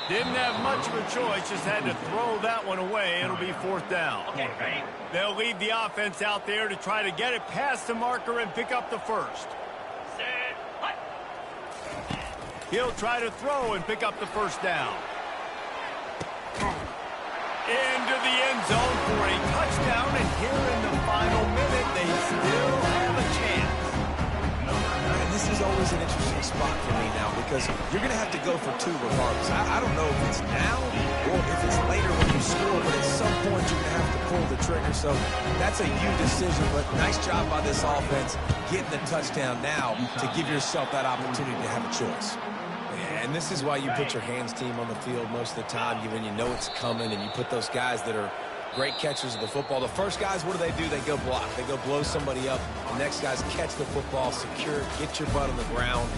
Didn't have much of a choice, just had to throw that one away. It'll be 4th down. Okay, ready? They'll leave the offense out there to try to get it past the marker and pick up the first. Set. Hut. He'll try to throw and pick up the first down. Into the end zone for a touchdown, and here in the final minute, they still have a chance. And this is always an interesting spot for me now because you're going to have to go for 2 regardless. I don't know if it's now or if it's later when you score, but at some point you're going to have to pull the trigger. So that's a you decision, but nice job by this offense getting the touchdown now to give yourself that opportunity to have a choice. And this is why you put your hands team on the field most of the time, when you know it's coming, and you put those guys that are great catchers of the football. The first guys, what do? They go block. They go blow somebody up. The next guys catch the football, secure it, get your butt on the ground.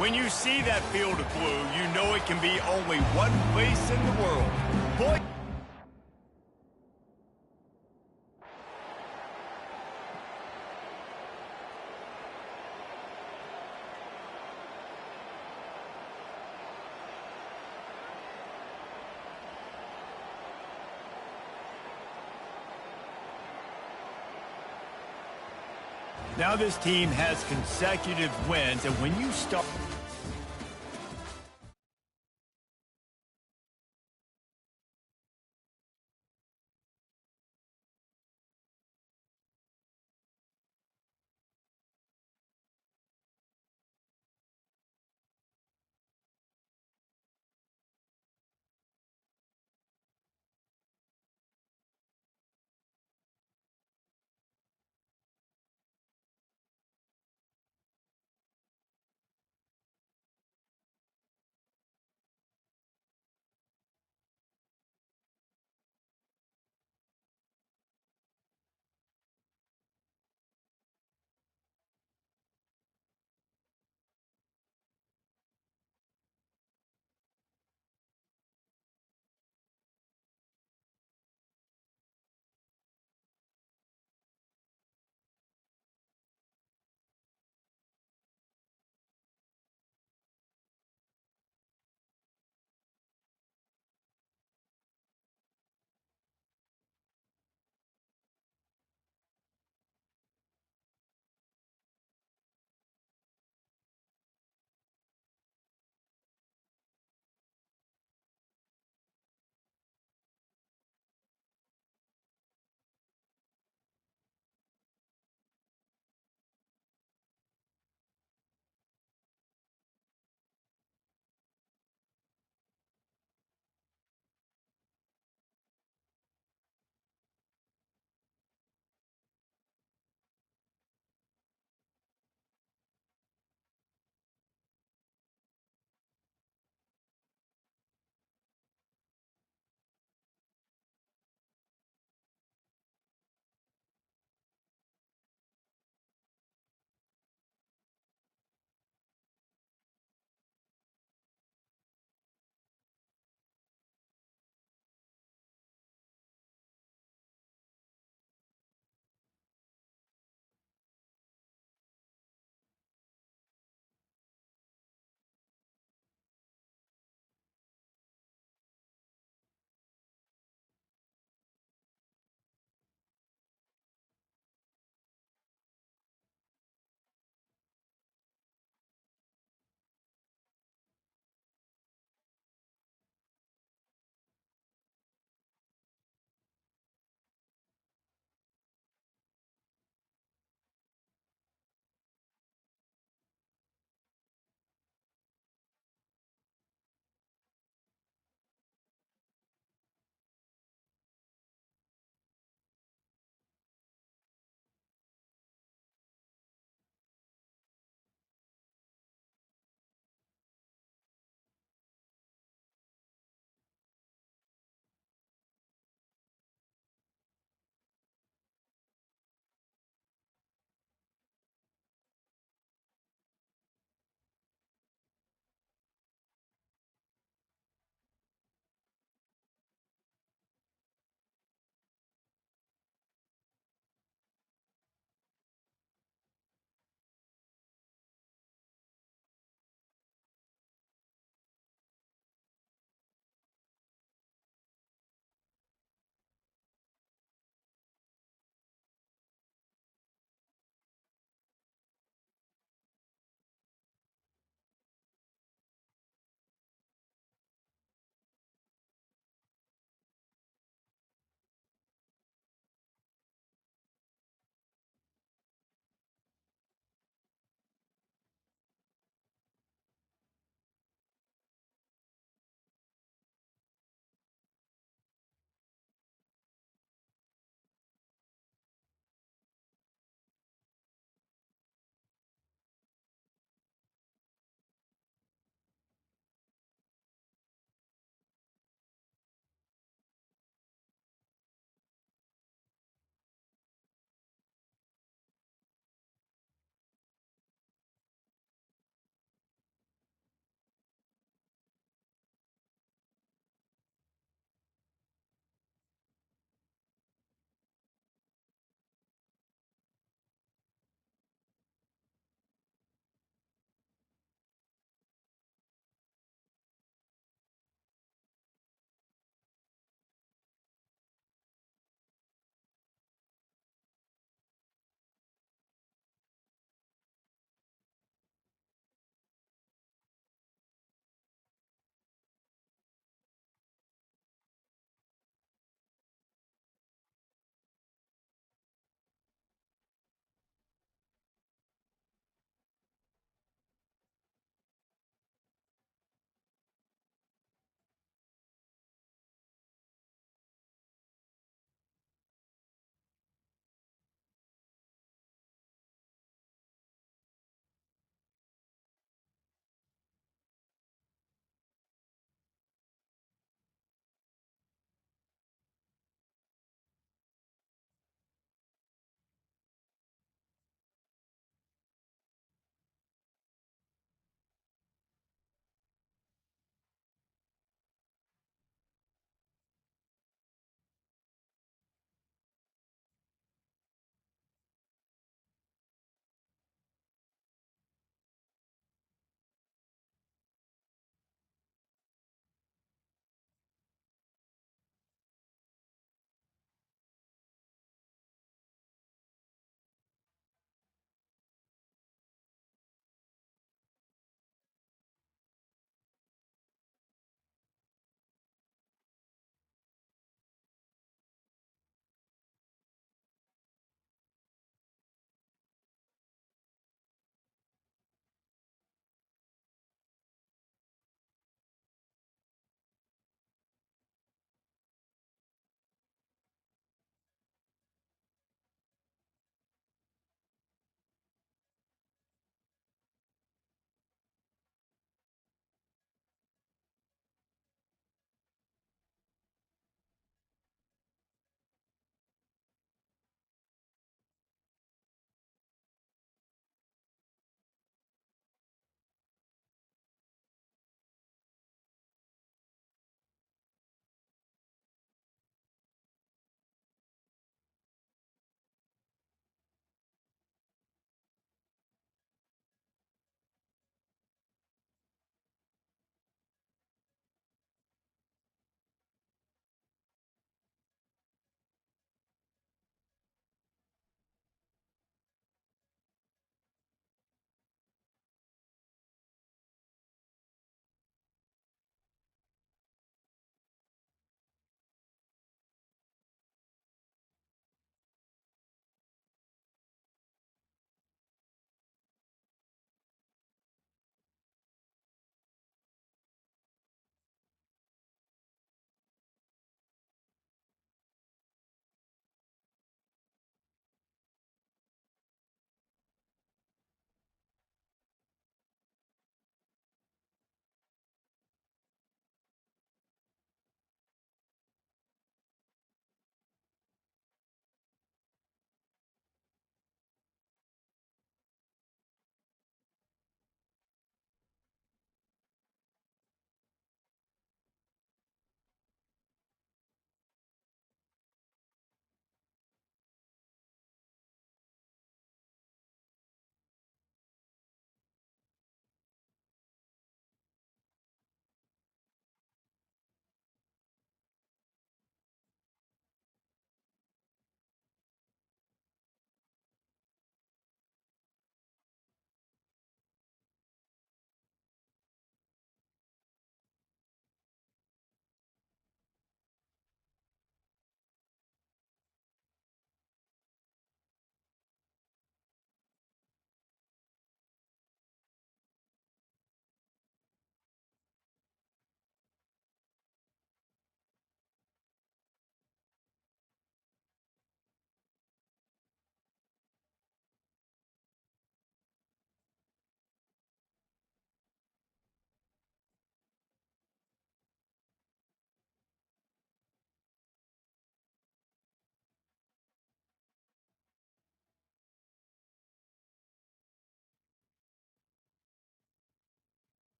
When you see that field of blue, you know it can be only one place in the world. Boy. Now this team has consecutive wins, and when you start...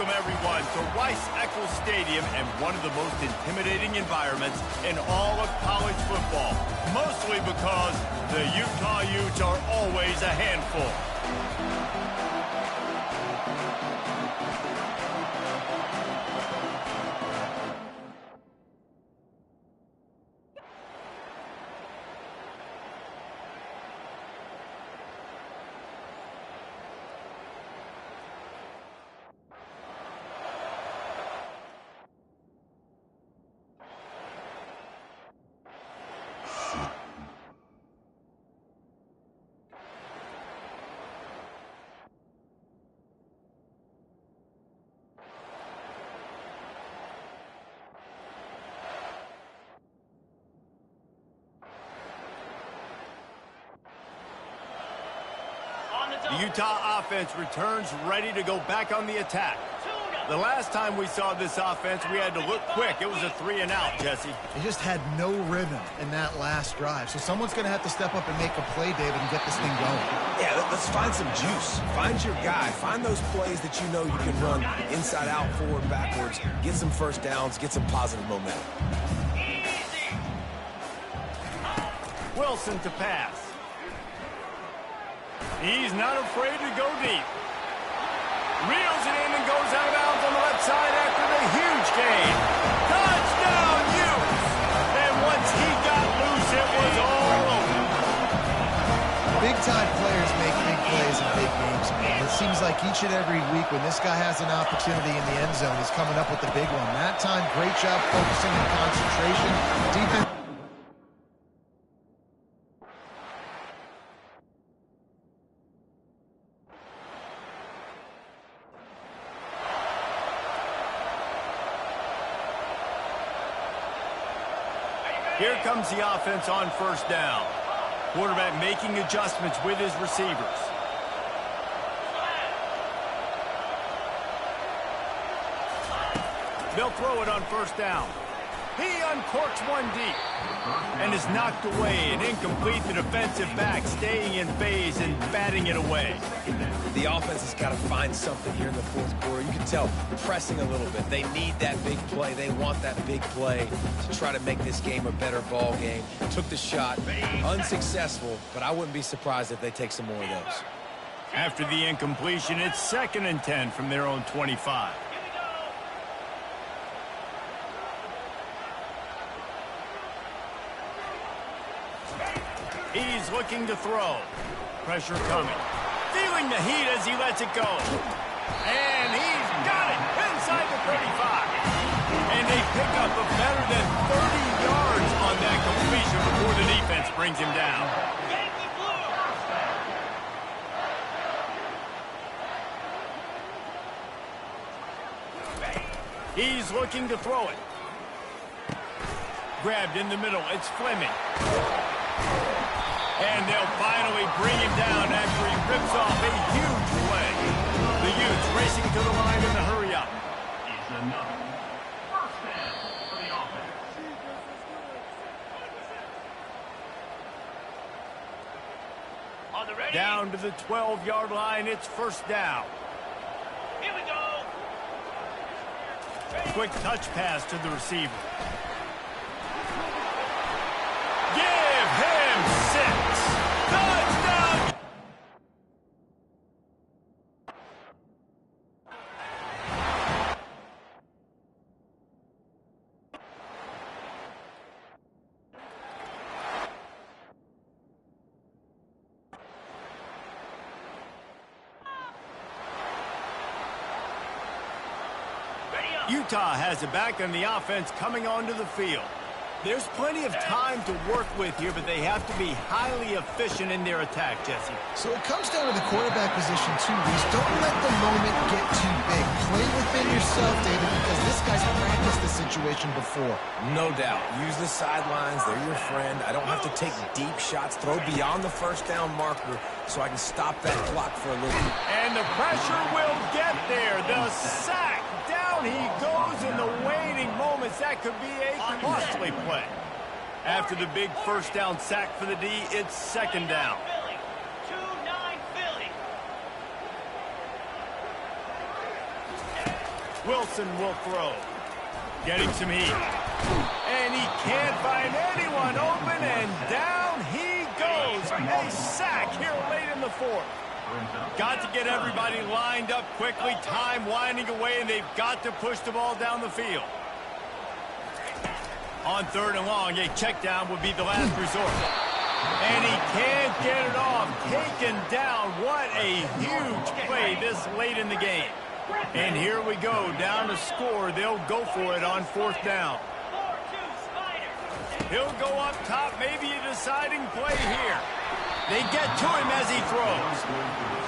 Welcome, everyone, to Rice-Eccles Stadium and one of the most intimidating environments in all of college football, mostly because the Utah Utes are always a handful. The Utah offense returns ready to go back on the attack. The last time we saw this offense, we had to look quick. It was a 3-and-out, Jesse. They just had no rhythm in that last drive. So someone's going to have to step up and make a play, David, and get this thing going. Yeah, let's find some juice. Find your guy. Find those plays that you know you can run inside out, forward, backwards. Get some first downs. Get some positive momentum. Wilson to pass. He's not afraid to go deep. Reels it in and goes out of bounds on the left side after the huge gain. Touchdown, Utes! And once he got loose, it was all over. Big-time players make big plays in big games, man. It seems like each and every week when this guy has an opportunity in the end zone, he's coming up with the big one. That time, great job focusing on concentration. Defense. Here comes the offense on first down. Quarterback making adjustments with his receivers. They'll throw it on first down. He uncorks one deep and is knocked away and incomplete. The defensive back staying in phase and batting it away. The offense has got to find something here in the fourth quarter. You can tell pressing a little bit. They need that big play. They want that big play to try to make this game a better ball game. Took the shot, unsuccessful, but I wouldn't be surprised if they take some more of those. After the incompletion, it's 2nd and 10 from their own 25. He's looking to throw. Pressure coming. Feeling the heat as he lets it go. And he's got it inside the 35. And they pick up a better than 30 yards on that completion before the defense brings him down. He's looking to throw it. Grabbed in the middle. It's Fleming. And they'll finally bring him down after he rips off a huge play. The Utes racing to the line in the hurry-up. It's enough. First down for the offense. On the ready. Down to the 12-yard line, it's first down. Here we go. Quick touch pass to the receiver. Give him 6. Touchdown! Utah has it back on the offense coming onto the field. There's plenty of time to work with here, but they have to be highly efficient in their attack, Jesse. So it comes down to the quarterback position, too, Reese. Don't let the moment get too big. Play within yourself, David, because this guy's practiced the situation before. No doubt. Use the sidelines. They're your friend. I don't have to take deep shots. Throw beyond the first down marker so I can stop that clock for a little. And the pressure will get there. The sack. Down he goes in the waiting moments. That could be a costly play. After the big first down sack for the D, it's second down. 2-9 Philly. Wilson will throw. Getting some heat. And he can't find anyone open, and down he goes. A sack here late in the fourth. Got to get everybody lined up quickly. Time winding away, and they've got to push the ball down the field. On 3rd and long, a check down would be the last resort. And he can't get it off. Taken down. What a huge play this late in the game. And here we go, down to score. They'll go for it on 4th down. He'll go up top, maybe a deciding play here. They get to him as he throws.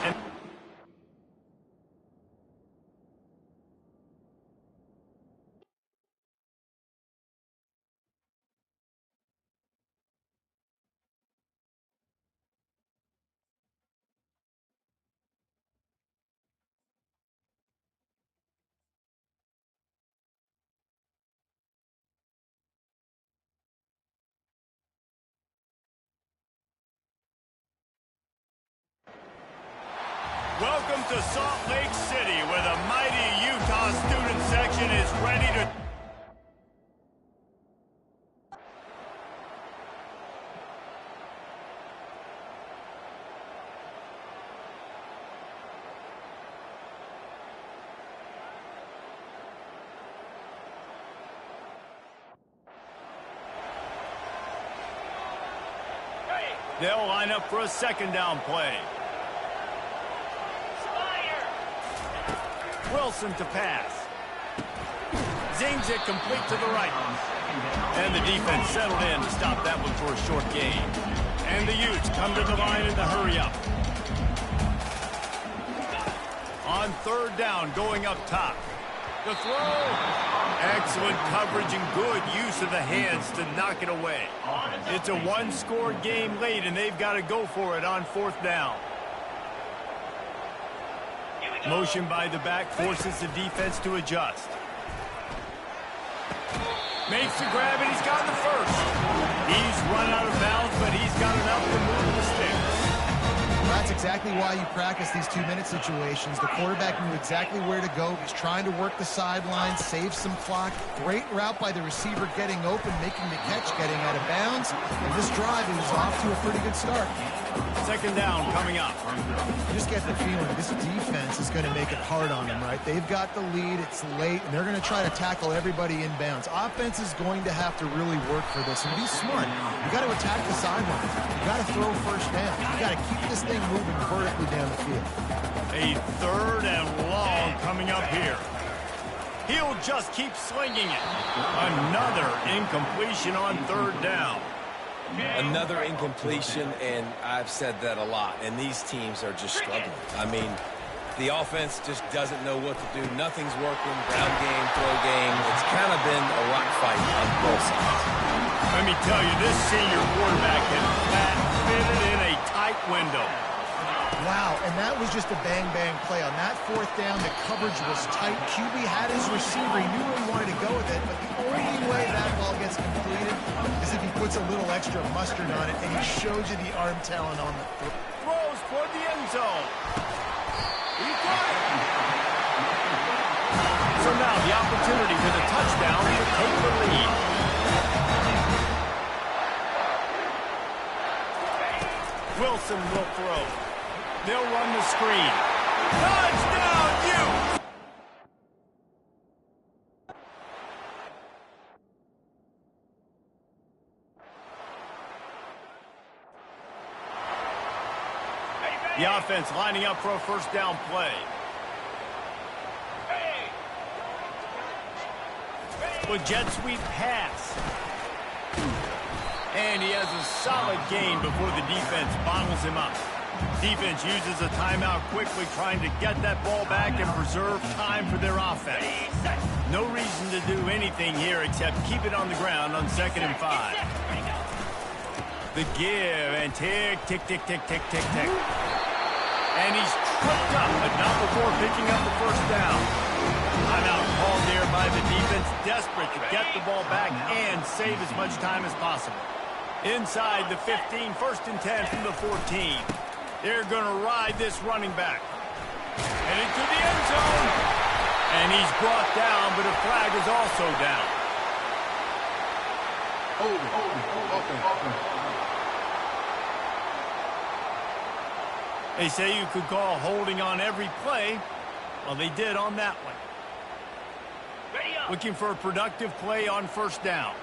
And welcome to Salt Lake City, where the mighty Utah student section is ready to... They'll line up for a 2nd down play. Wilson to pass. Zings it complete to the right. And the defense settled in to stop that one for a short gain. And the Utes come to the line in the hurry up. On 3rd down, going up top. The throw. Excellent coverage and good use of the hands to knock it away. It's a 1-score game late, and they've got to go for it on 4th down. Motion by the back forces the defense to adjust. Makes the grab, and he's got the first. He's run out of bounds, but he's got enough to move the sticks. That's exactly why you practice these 2-minute situations. The quarterback knew exactly where to go. He's trying to work the sidelines, save some clock. Great route by the receiver getting open, making the catch, getting out of bounds. And this drive is off to a pretty good start. 2nd down coming up. You just get the feeling this defense is going to make it hard on them, right? They've got the lead. It's late, and they're going to try to tackle everybody inbounds. Offense is going to have to really work for this and be smart. You got to attack the sidelines. You got to throw 1st down. You got to keep this thing moving vertically down the field. A 3rd and long coming up here. He'll just keep slinging it. Another incompletion on 3rd down. Another incompletion, and I've said that a lot, and these teams are just struggling. I mean, the offense just doesn't know what to do. Nothing's working. Ground game, throw game. It's kind of been a rock fight on both sides. Let me tell you, this senior quarterback can flat fitted in a tight window. Wow, and that was just a bang-bang play. On that 4th down, the coverage was tight. QB had his receiver. He knew where he wanted to go with it, but the only way that ball gets completed is if he puts a little extra mustard on it, and he shows you the arm talent on the throw. Throws toward the end zone. He's got it. So now the opportunity for the touchdown to take the lead. Wilson will throw. They'll run the screen. Touchdown, Utes! The offense lining up for a 1st down play. With jet sweep pass. And he has a solid gain before the defense bottles him up. Defense uses a timeout quickly, trying to get that ball back and preserve time for their offense. No reason to do anything here except keep it on the ground on 2nd and 5. The give and tick, tick, tick, tick, tick, tick, tick. And he's tripped up, but not before picking up the 1st down. Timeout called there by the defense, desperate to get the ball back and save as much time as possible. Inside the 15, 1st and 10 from the 14. They're going to ride this running back. And into the end zone. And he's brought down, but a flag is also down. They say you could call holding on every play. Well, they did on that one. Ready up. Looking for a productive play on first down.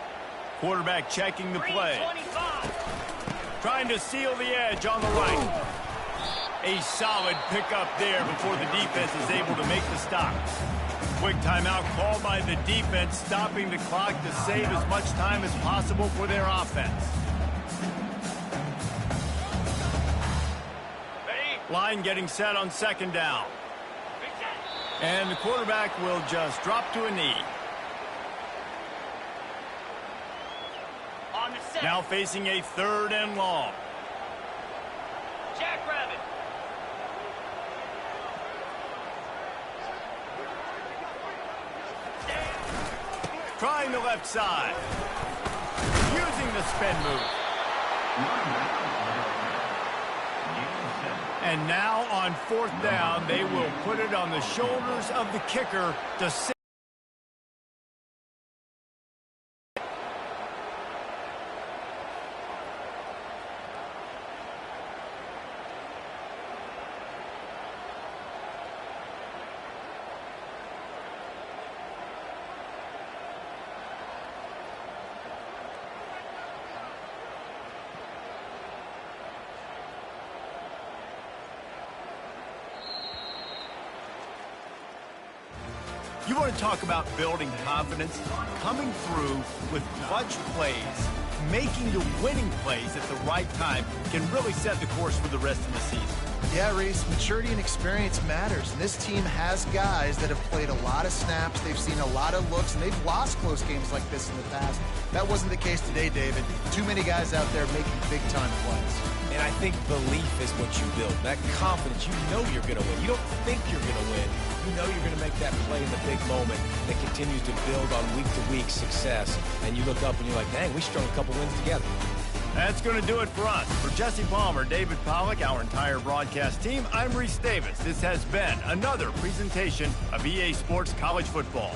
Quarterback checking the play. 3:25. Trying to seal the edge on the right. A solid pickup there before the defense is able to make the stop. Quick timeout called by the defense, stopping the clock to save as much time as possible for their offense. Ready. Line getting set on second down. Reset. And the quarterback will just drop to a knee. On the set. Now facing a third and long. Jackrabbit. Trying the left side. Using the spin move. And now on fourth down, they will put it on the shoulders of the kicker to save. You want to talk about building confidence? Coming through with clutch plays, making the winning plays at the right time can really set the course for the rest of the season. Yeah, Reese, maturity and experience matters. And this team has guys that have played a lot of snaps. They've seen a lot of looks, and they've lost close games like this in the past. That wasn't the case today, David. Too many guys out there making big-time plays. And I think belief is what you build. That confidence, you know you're going to win. You don't think you're going to win. You know you're going to make that play in the big moment that continues to build on week-to-week success. And you look up and you're like, dang, we strung a couple wins together. That's going to do it for us. For Jesse Palmer, David Pollack, our entire broadcast team, I'm Reese Davis. This has been another presentation of EA Sports College Football.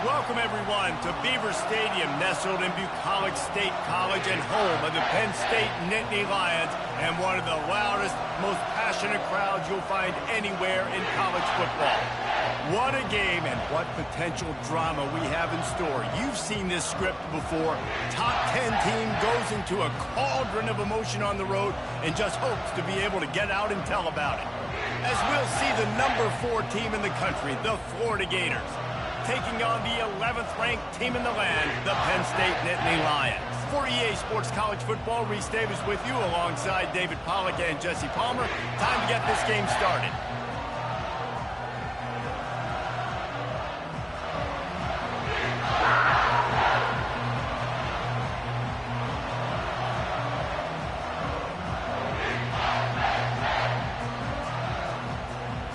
Welcome, everyone, to Beaver Stadium, nestled in Bucolic State College and home of the Penn State Nittany Lions, and one of the loudest, most passionate crowds you'll find anywhere in college football. What a game and what potential drama we have in store. You've seen this script before. Top 10 team goes into a cauldron of emotion on the road and just hopes to be able to get out and tell about it. As we'll see the number 4 team in the country, the Florida Gators, taking on the 11th ranked team in the land, the Penn State Nittany Lions. For EA Sports College Football, Reese Davis with you alongside David Pollack and Jesse Palmer. Time to get this game started.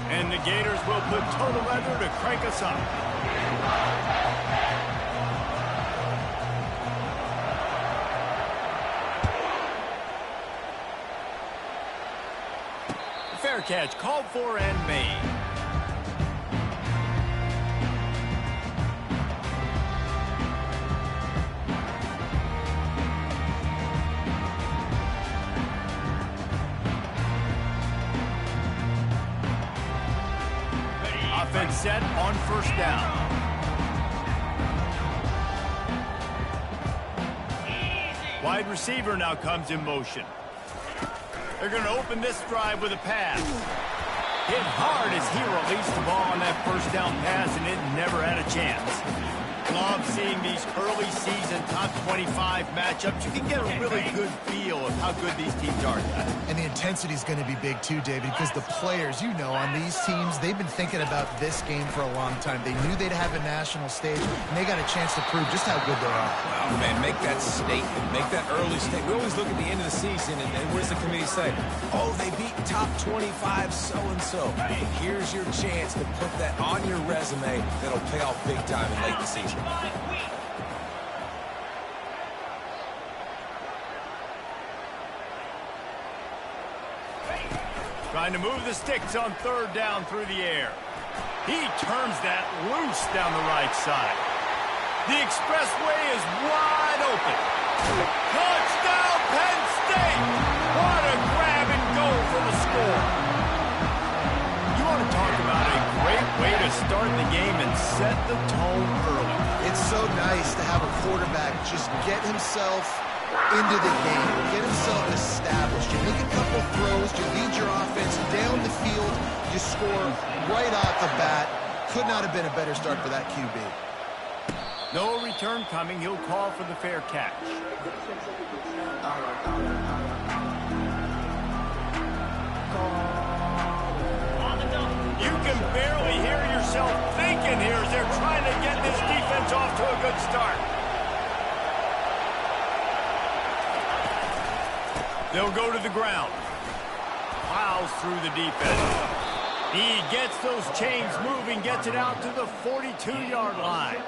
And the Gators will put total leather to crank us up. Fair catch called for and made. Offense set on first down. Wide receiver now comes in motion. They're going to open this drive with a pass. Hit hard as he released the ball on that first down pass, and it never had a chance. Love seeing these early season top 25 matchups. You can get a really good feel of how good these teams are. And the intensity is going to be big too, David, because the players, you know, on these teams, they've been thinking about this game for a long time. They knew they'd have a national stage, and they got a chance to prove just how good they are. Well, man, make that statement. Make that early statement. We always look at the end of the season, and what does the committee say? Oh, they beat top 25 so-and-so. Hey, here's your chance to put that on your resume that'll pay off big time in late in the season. Trying to move the sticks on third down through the air. He turns that loose down the right side. The expressway is wide open. Touchdown, Penn State! What a grab and go for the score. You want to talk about a great way to start the game and set the tone early. It's so nice to have a quarterback just get himself into the game, get himself established. You make a couple throws, you lead your offense down the field, you score right off the bat. Could not have been a better start for that QB. No return coming. He'll call for the fair catch. You can barely hear yourself thinking here as they're trying to get this defense off to a good start. They'll go to the ground. Plows through the defense. He gets those chains moving, gets it out to the 42-yard line.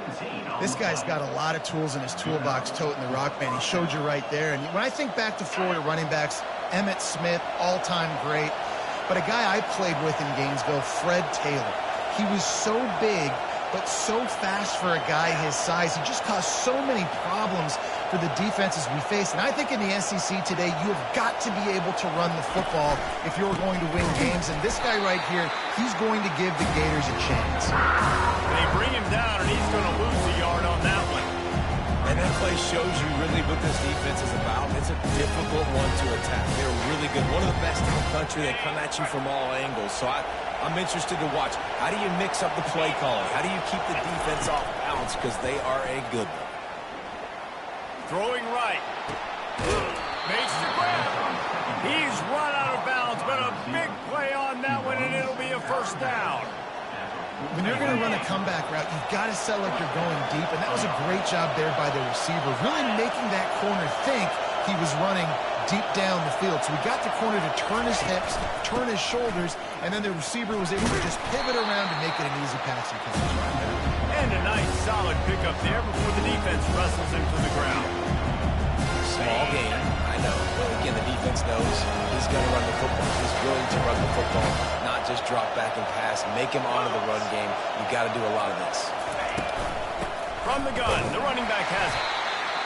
This guy's got a lot of tools in his toolbox toting the rock, man. He showed you right there. And when I think back to Florida running backs, Emmitt Smith, all-time great. But a guy I played with in Gainesville, Fred Taylor. He was so big, but so fast for a guy his size. He just caused so many problems for the defenses we face. And I think in the SEC today, you have got to be able to run the football if you're going to win games. And this guy right here, he's going to give the Gators a chance. They bring him down, and he's going to lose a yard on that one. And that play shows you really what this defense is about. It's a difficult one to attack. They're really good. One of the best in the country. They come at you from all angles. So I'm interested to watch. How do you mix up the play calling? How do you keep the defense off balance? Because they are a good one. Throwing right. Makes the grab. He's run out of bounds, but a big play on that one, and it'll be a first down. When you're going to run a comeback route, you've got to sell like you're going deep, and that was a great job there by the receiver, really making that corner think he was running deep down the field. So we got the corner to turn his hips, turn his shoulders, and then the receiver was able to just pivot around to make it an easy passing catch. And a nice, solid pickup there before the defense wrestles him to the ground. Small game, I know. But again, the defense knows he's going to run the football. He's willing to run the football, not just drop back and pass, make him onto the run game. You got to do a lot of this. From the gun, the running back has it.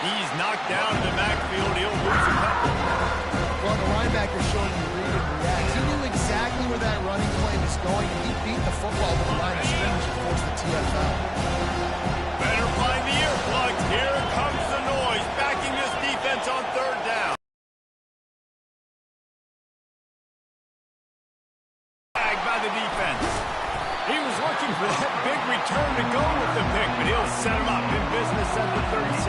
He's knocked down in the backfield. He'll lose a couple. Well, the linebacker showing you read and react. He knew exactly where that running play was going. He beat the football to the line of scrimmage and forced the TFL. Better find the earplugs. Here comes the noise, backing this defense on third down. Bagged by the defense. He was looking for that big return to go with the pick, but he'll set him up in business at the 36.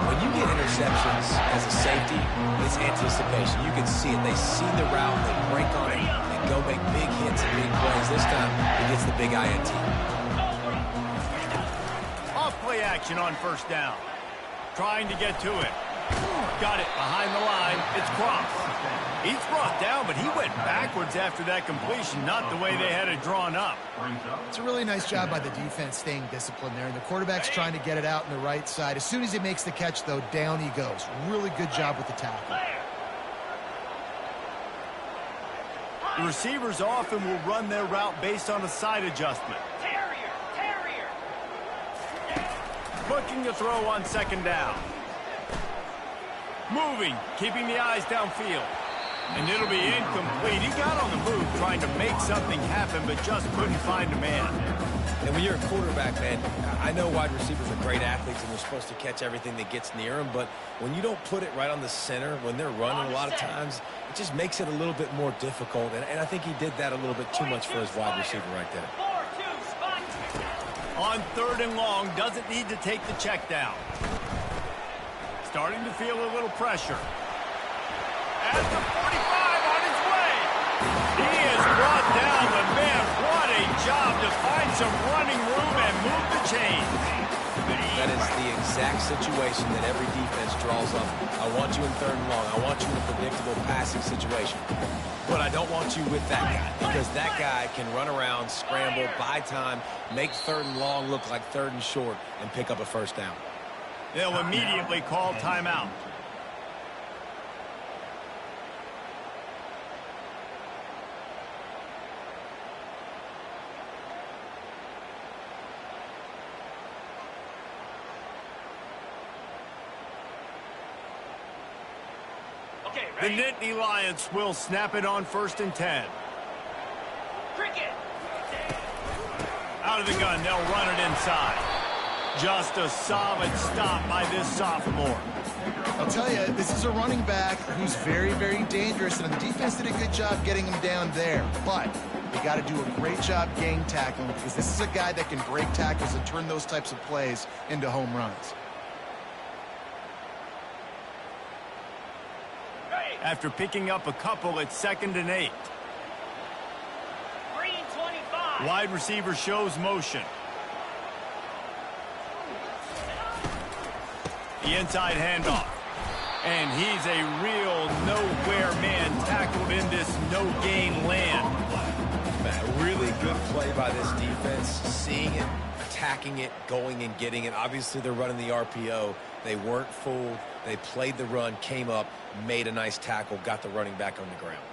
When you get interceptions as a safety, it's anticipation. You can see it. They see the route, they break on it, and go make big hits and big plays. This time, he gets the big INT. Off play action on first down. Trying to get to it. Got it behind the line. It's Cross. He's brought down, but he went backwards after that completion, not the way they had it drawn up. It's a really nice job by the defense staying disciplined there. And the quarterback's trying to get it out on the right side. As soon as he makes the catch, though, down he goes. Really good job with the tackle. The receivers often will run their route based on a side adjustment. Terrier. Looking to throw on second down. Moving, keeping the eyes downfield. And it'll be incomplete. He got on the move trying to make something happen, but just couldn't find a man. And when you're a quarterback, man, I know wide receivers are great athletes and they're supposed to catch everything that gets near them, but when you don't put it right on the center, when they're running a lot of times, it just makes it a little bit more difficult. And I think he did that a little bit too much for his wide receiver right there. On third and long, doesn't need to take the check down. Starting to feel a little pressure. At the 45 on his way. He has brought down the man. What a job to find some running room and move the chains. That is the exact situation that every defense draws up. I want you in third and long. I want you in a predictable passing situation. But I don't want you with that guy, because that guy can run around, scramble, buy time, make third and long look like third and short, and pick up a first down. They'll immediately call timeout. Okay, The ready? Nittany Lions will snap it on 1st and 10. Cricket. Out of the gun, they'll run it inside. Just a solid stop by this sophomore. I'll tell you, this is a running back who's very, very dangerous, and the defense did a good job getting him down there. But they got to do a great job gang tackling, because this is a guy that can break tackles and turn those types of plays into home runs. After picking up a couple at 2nd and 8. Green 25. Wide receiver shows motion. The inside handoff. And he's a real nowhere man tackled in this no-gain land. Man, really good play by this defense, seeing it, attacking it, going and getting it. Obviously, they're running the RPO. They weren't fooled. They played the run, came up, made a nice tackle, got the running back on the ground.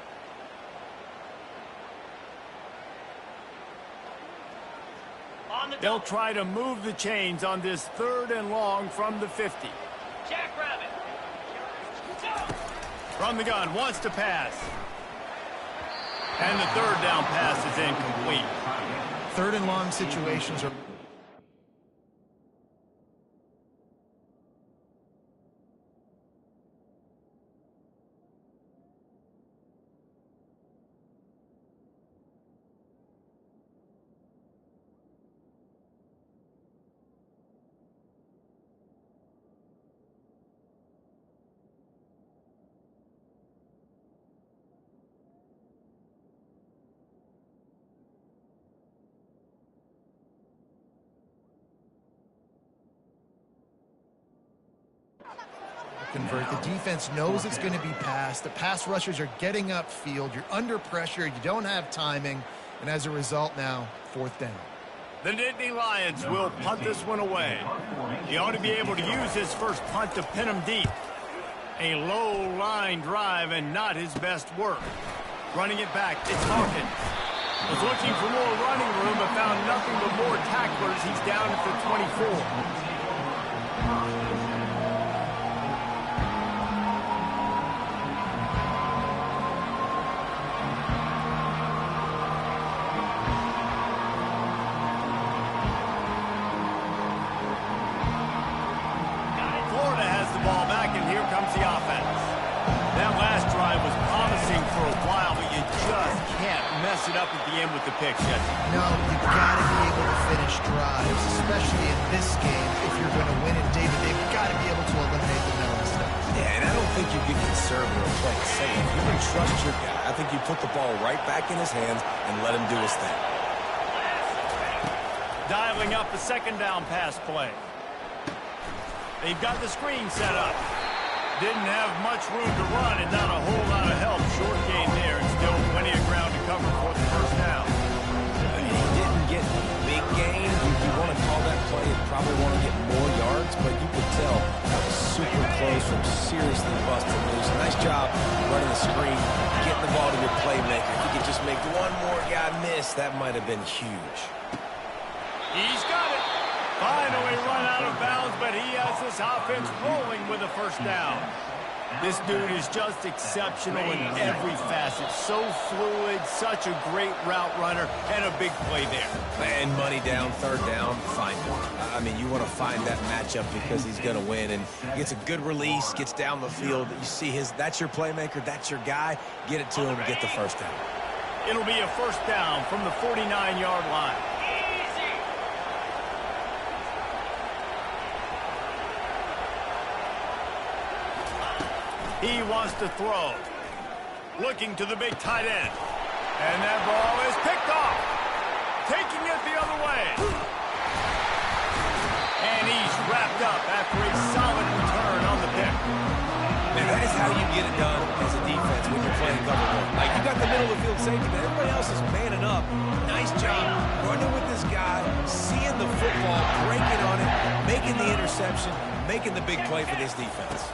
They'll try to move the chains on this 3rd and long from the 50. Jackrabbit. From the gun, wants to pass. And the 3rd down pass is incomplete. 3rd and long situations are... convert. The defense knows it's going to be passed. The pass rushers are getting upfield. You're under pressure. You don't have timing. And as a result now, 4th down. The Nittany Lions will punt this one away. He ought to be able to use his first punt to pin him deep. A low line drive and not his best work. Running it back, it's Hawkins. Was looking for more running room, but found nothing but more tacklers. He's down at the 24. It up at the end with the pick, Jesse. No, you've got to be able to finish drives, especially in this game. If you're going to win it, David, they've got to be able to eliminate the mental mistakes. Yeah, and I don't think you get conservative or play it safe. You can trust your guy. I think you put the ball right back in his hands and let him do his thing. Dialing up the second down pass play. They've got the screen set up. Didn't have much room to run and not a whole lot of help. Short gain there and still plenty of ground to cover for the first down. He didn't get a big gain. You want to call that play and probably want to get more yards, but you could tell that was super close from seriously busting loose. Nice job running the screen, getting the ball to your playmaker. If you could just make one more guy miss, that might have been huge. He's got it. Finally run out of bounds, but he has this offense rolling with a first down. This dude is just exceptional in every facet. So fluid, such a great route runner, and a big play there. And money down, third down, find him. I mean, you want to find that matchup because he's going to win. And he gets a good release, gets down the field. You see that's your playmaker, that's your guy. Get it to him, get the first down. It'll be a first down from the 49-yard line. He wants to throw. Looking to the big tight end. And that ball is picked off. Taking it the other way. And he's wrapped up after a solid return on the pick. And that is how you get it done as a defense when you're playing cover one. Like, you got the middle of the field safety, but everybody else is manning up. Nice job running with this guy, seeing the football, breaking on it, making the interception, making the big play for this defense.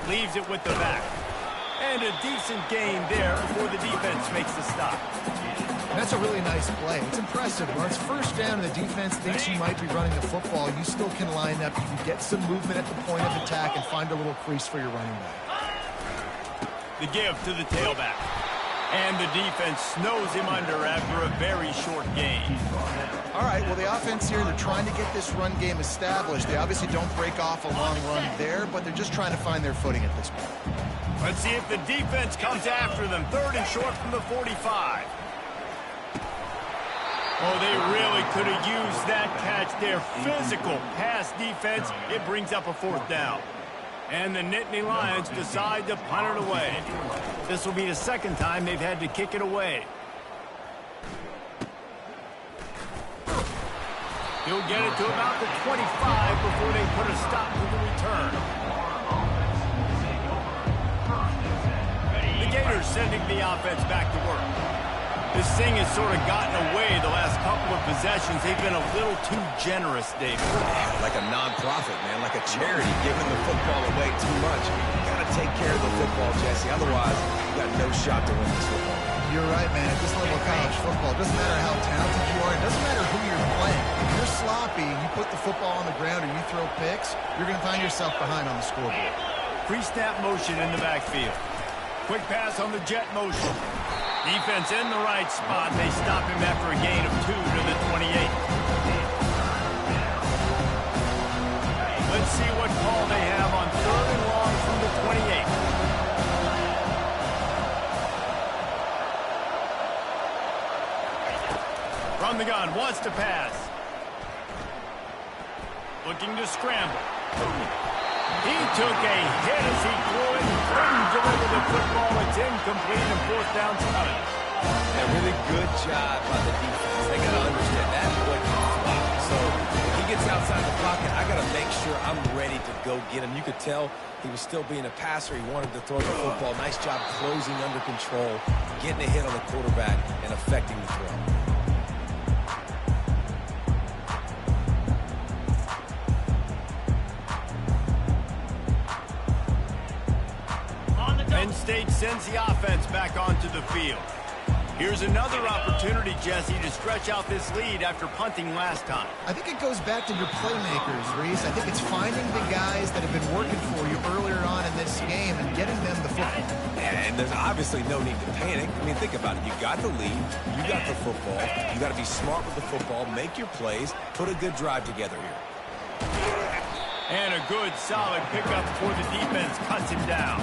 Leaves it with the back. And a decent gain there before the defense makes the stop. That's a really nice play. It's impressive. When it's first down and the defense thinks you might be running the football, you still can line up. You can get some movement at the point of attack and find a little crease for your running back. The give to the tailback. And the defense snows him under after a very short gain. All right, well, the offense here, they're trying to get this run game established. They obviously don't break off a long run there, but they're just trying to find their footing at this point. Let's see if the defense comes after them. Third and short from the 45. Oh, they really could have used that catch there. Physical pass defense. It brings up a fourth down. And the Nittany Lions decide to punt it away. This will be the second time they've had to kick it away. He'll get it to about the 25 before they put a stop to the return. The Gators sending the offense back to work. This thing has sort of gotten away the last couple of possessions. They've been a little too generous, David. Like a non-profit, man, like a charity, giving the football away too much. You got to take care of the football, Jesse. Otherwise, you got no shot to win this football. You're right, man. At this level of college football, it doesn't matter how talented you are. It doesn't matter who you're playing. If you're sloppy and you put the football on the ground or you throw picks, you're going to find yourself behind on the scoreboard. Pre-snap motion in the backfield. Quick pass on the jet motion. Defense in the right spot. They stop him after a gain of 2 to the 28. Let's see what call they have on third and long from the 28. From the gun, wants to pass. Looking to scramble. He took a hit as he threw it. Couldn't deliver the football. It's incomplete and fourth down coming. A really good job by the defense. They got to understand that boy can fly. So if he gets outside the pocket, I got to make sure I'm ready to go get him. You could tell he was still being a passer. He wanted to throw the football. Nice job closing under control, getting a hit on the quarterback, and affecting the throw. Penn State sends the offense back onto the field. Here's another opportunity, Jesse, to stretch out this lead after punting last time. I think it goes back to your playmakers, Reese. I think it's finding the guys that have been working for you earlier on in this game and getting them the football. And there's obviously no need to panic. I mean, think about it. You got the lead. You got the football. You got to be smart with the football, make your plays, put a good drive together here. And a good, solid pickup before the defense cuts him down.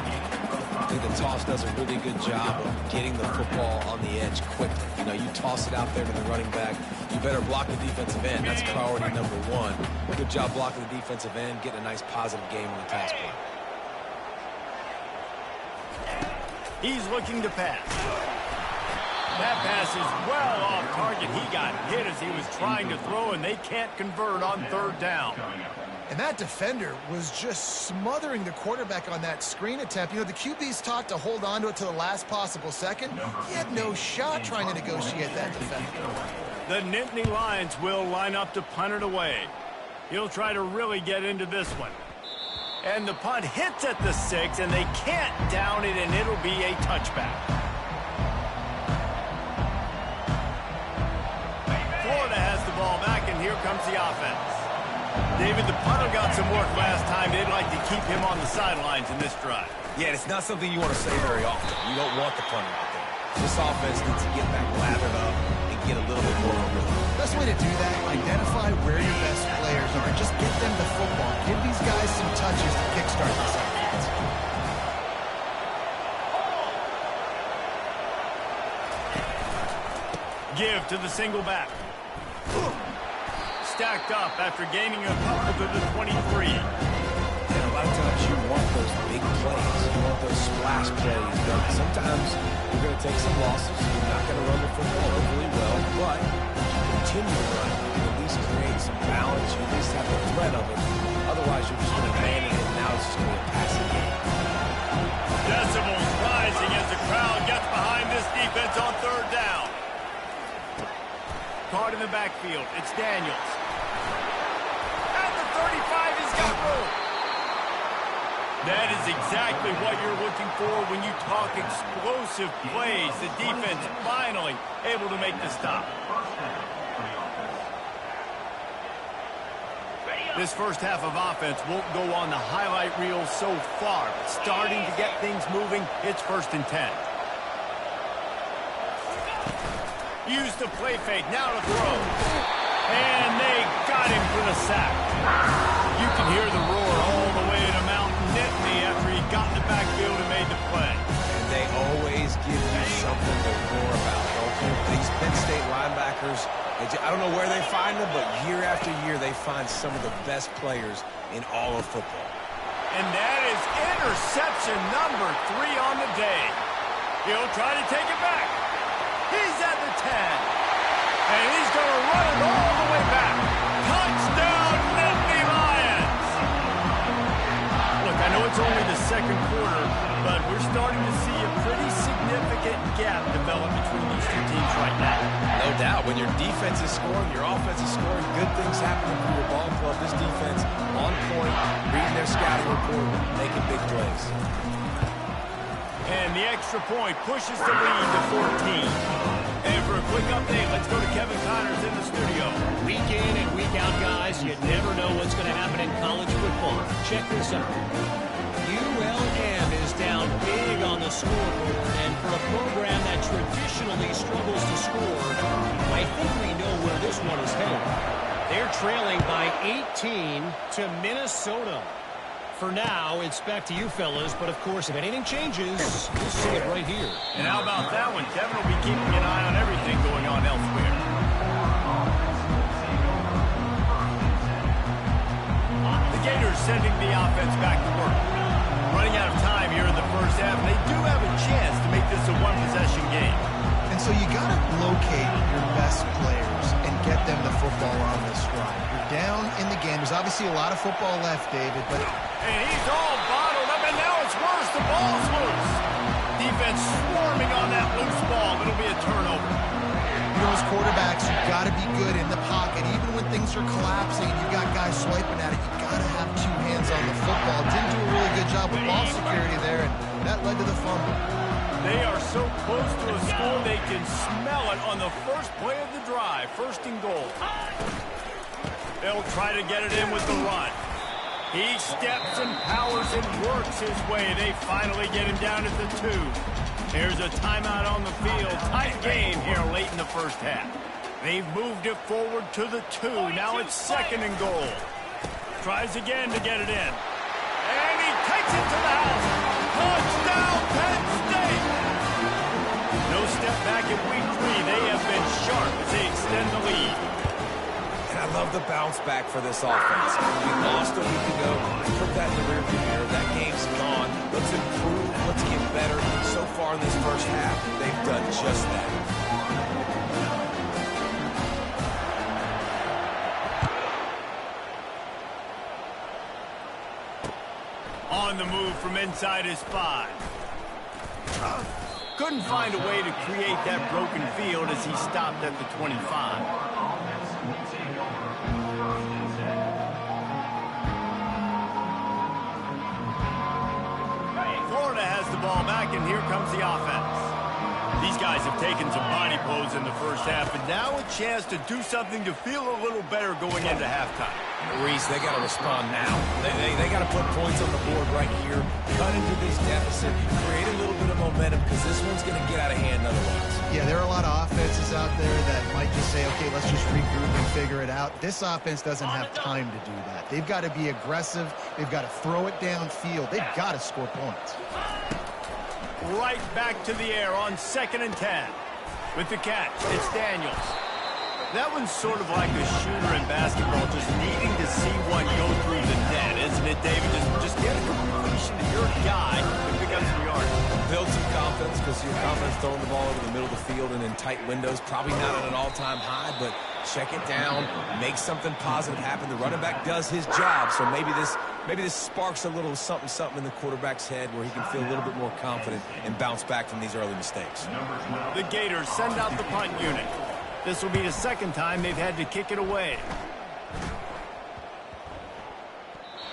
I think the toss does a really good job of getting the football on the edge quickly. You know, you toss it out there to the running back. You better block the defensive end. That's priority number one. Good job blocking the defensive end, getting a nice positive game on the pass play. He's looking to pass. That pass is well off target. He got hit as he was trying to throw, and they can't convert on third down. And that defender was just smothering the quarterback on that screen attempt. You know, the QB's taught to hold on to it to the last possible second. He had no shot trying to negotiate that defender. The Nittany Lions will line up to punt it away. He'll try to really get into this one. And the punt hits at the 6, and they can't down it, and it'll be a touchback. Florida has the ball back, and here comes the offense. David, the punter got some work last time. They'd like to keep him on the sidelines in this drive. Yeah, it's not something you want to say very often. You don't want the punter out there. This offense needs to get back lathered up and get a little bit more of a rhythm. Best way to do that, identify where your best players are. Just get them the football. Give these guys some touches to kickstart this offense. Give to the single back. Stacked up after gaining a couple to the 23. And a lot of times you want those big plays. You want those splash plays. But sometimes you're going to take some losses. You're not going to run the football overly well. But you continue to run. You at least create some balance. You at least have the threat of it. Otherwise, you're just going to abandon it. And now it's just going to be a passing game. Decibels rising as the crowd gets behind this defense on third down. Caught in the backfield. It's Daniels. At the 35, he's got room. That is exactly what you're looking for when you talk explosive plays. The defense finally able to make the stop. This first half of offense won't go on the highlight reel so far. But starting to get things moving, it's 1st and 10. Use the play fake, now to throw. And they got him for the sack. You can hear the roar all the way to Mountain Nittany after he got in the backfield and made the play. And they always give you something to roar about, don't you? These Penn State linebackers, I don't know where they find them, but year after year they find some of the best players in all of football. And that is interception number 3 on the day. He'll try to take it back. He's at the 10. And he's going to run it all the way back. Touchdown, Nittany Lions! Look, I know it's only the second quarter, but we're starting to see a pretty significant gap develop between these two teams right now. No doubt. When your defense is scoring, your offense is scoring, good things happening for your ball club. This defense on point, reading their scouting report, making big plays. And the extra point pushes the lead to 14. And for a quick update, let's go to Kevin Connors in the studio. Week in and week out, guys, you never know what's going to happen in college football. Check this out. ULM is down big on the scoreboard, and for a program that traditionally struggles to score, I think we know where this one is headed. They're trailing by 18 to Minnesota. For now, it's back to you fellas, but of course, if anything changes, we'll see it right here. And how about that one? Kevin will be keeping an eye on everything going on elsewhere. The Gators sending the offense back to work. Running out of time here in the first half, and they do have a chance to make this a one-possession game. And so you got to locate your best players and get them the football on this drive. You're down in the game. There's obviously a lot of football left, David, but... And he's all bottled up, and now it's worse. The ball's loose. Defense swarming on that loose ball. It'll be a turnover. You know, as quarterbacks, you've got to be good in the pocket. Even when things are collapsing, you got guys swiping at it, you got to have 2 hands on the football. Didn't do a really good job with ball security there, and that led to the fumble. They are so close to a score they can smell it on the first play of the drive. First and goal. They'll try to get it in with the run. He steps and powers and works his way. They finally get him down at the 2. Here's a timeout on the field. Tight game here late in the first half. They've moved it forward to the 2. Now it's second and goal. Tries again to get it in. And he takes it to the house. Touchdown, Penn State! No step back in week 3. They have been sharp as they extend the lead. And I love the bounce back for this offense. We lost a week ago. Put that in the rearview mirror. That game's gone. Let's improve. Let's get better. So far in this first half, they've done just that. On the move from inside his 5. Couldn't find a way to create that broken field as he stopped at the 25. Florida has the ball back, and here comes the offense. These guys have taken some body blows in the first half, and now a chance to do something to feel a little better going into halftime. Reese, they got to respond now. They got to put points on the board right here, cut into this deficit, create a little bit of momentum, because this one's going to get out of hand otherwise. Yeah, there are a lot of offenses out there that might just say, okay, let's just regroup and figure it out. This offense doesn't have time to do that. They've got to be aggressive. They've got to throw it downfield. They've got to score points. Right back to the air on 2nd and 10. With the catch, it's Daniels. That one's sort of like a shooter in basketball, just needing to see one go through the net, isn't it, David? Just get a completion to your guy and pick up some yards. Build some confidence, because your confidence throwing the ball over the middle of the field and in tight windows, probably not at an all-time high, but check it down, make something positive happen. The running back does his job, so maybe this sparks a little something in the quarterback's head where he can feel a little bit more confident and bounce back from these early mistakes. The Gators send out the punt unit. This will be the second time they've had to kick it away.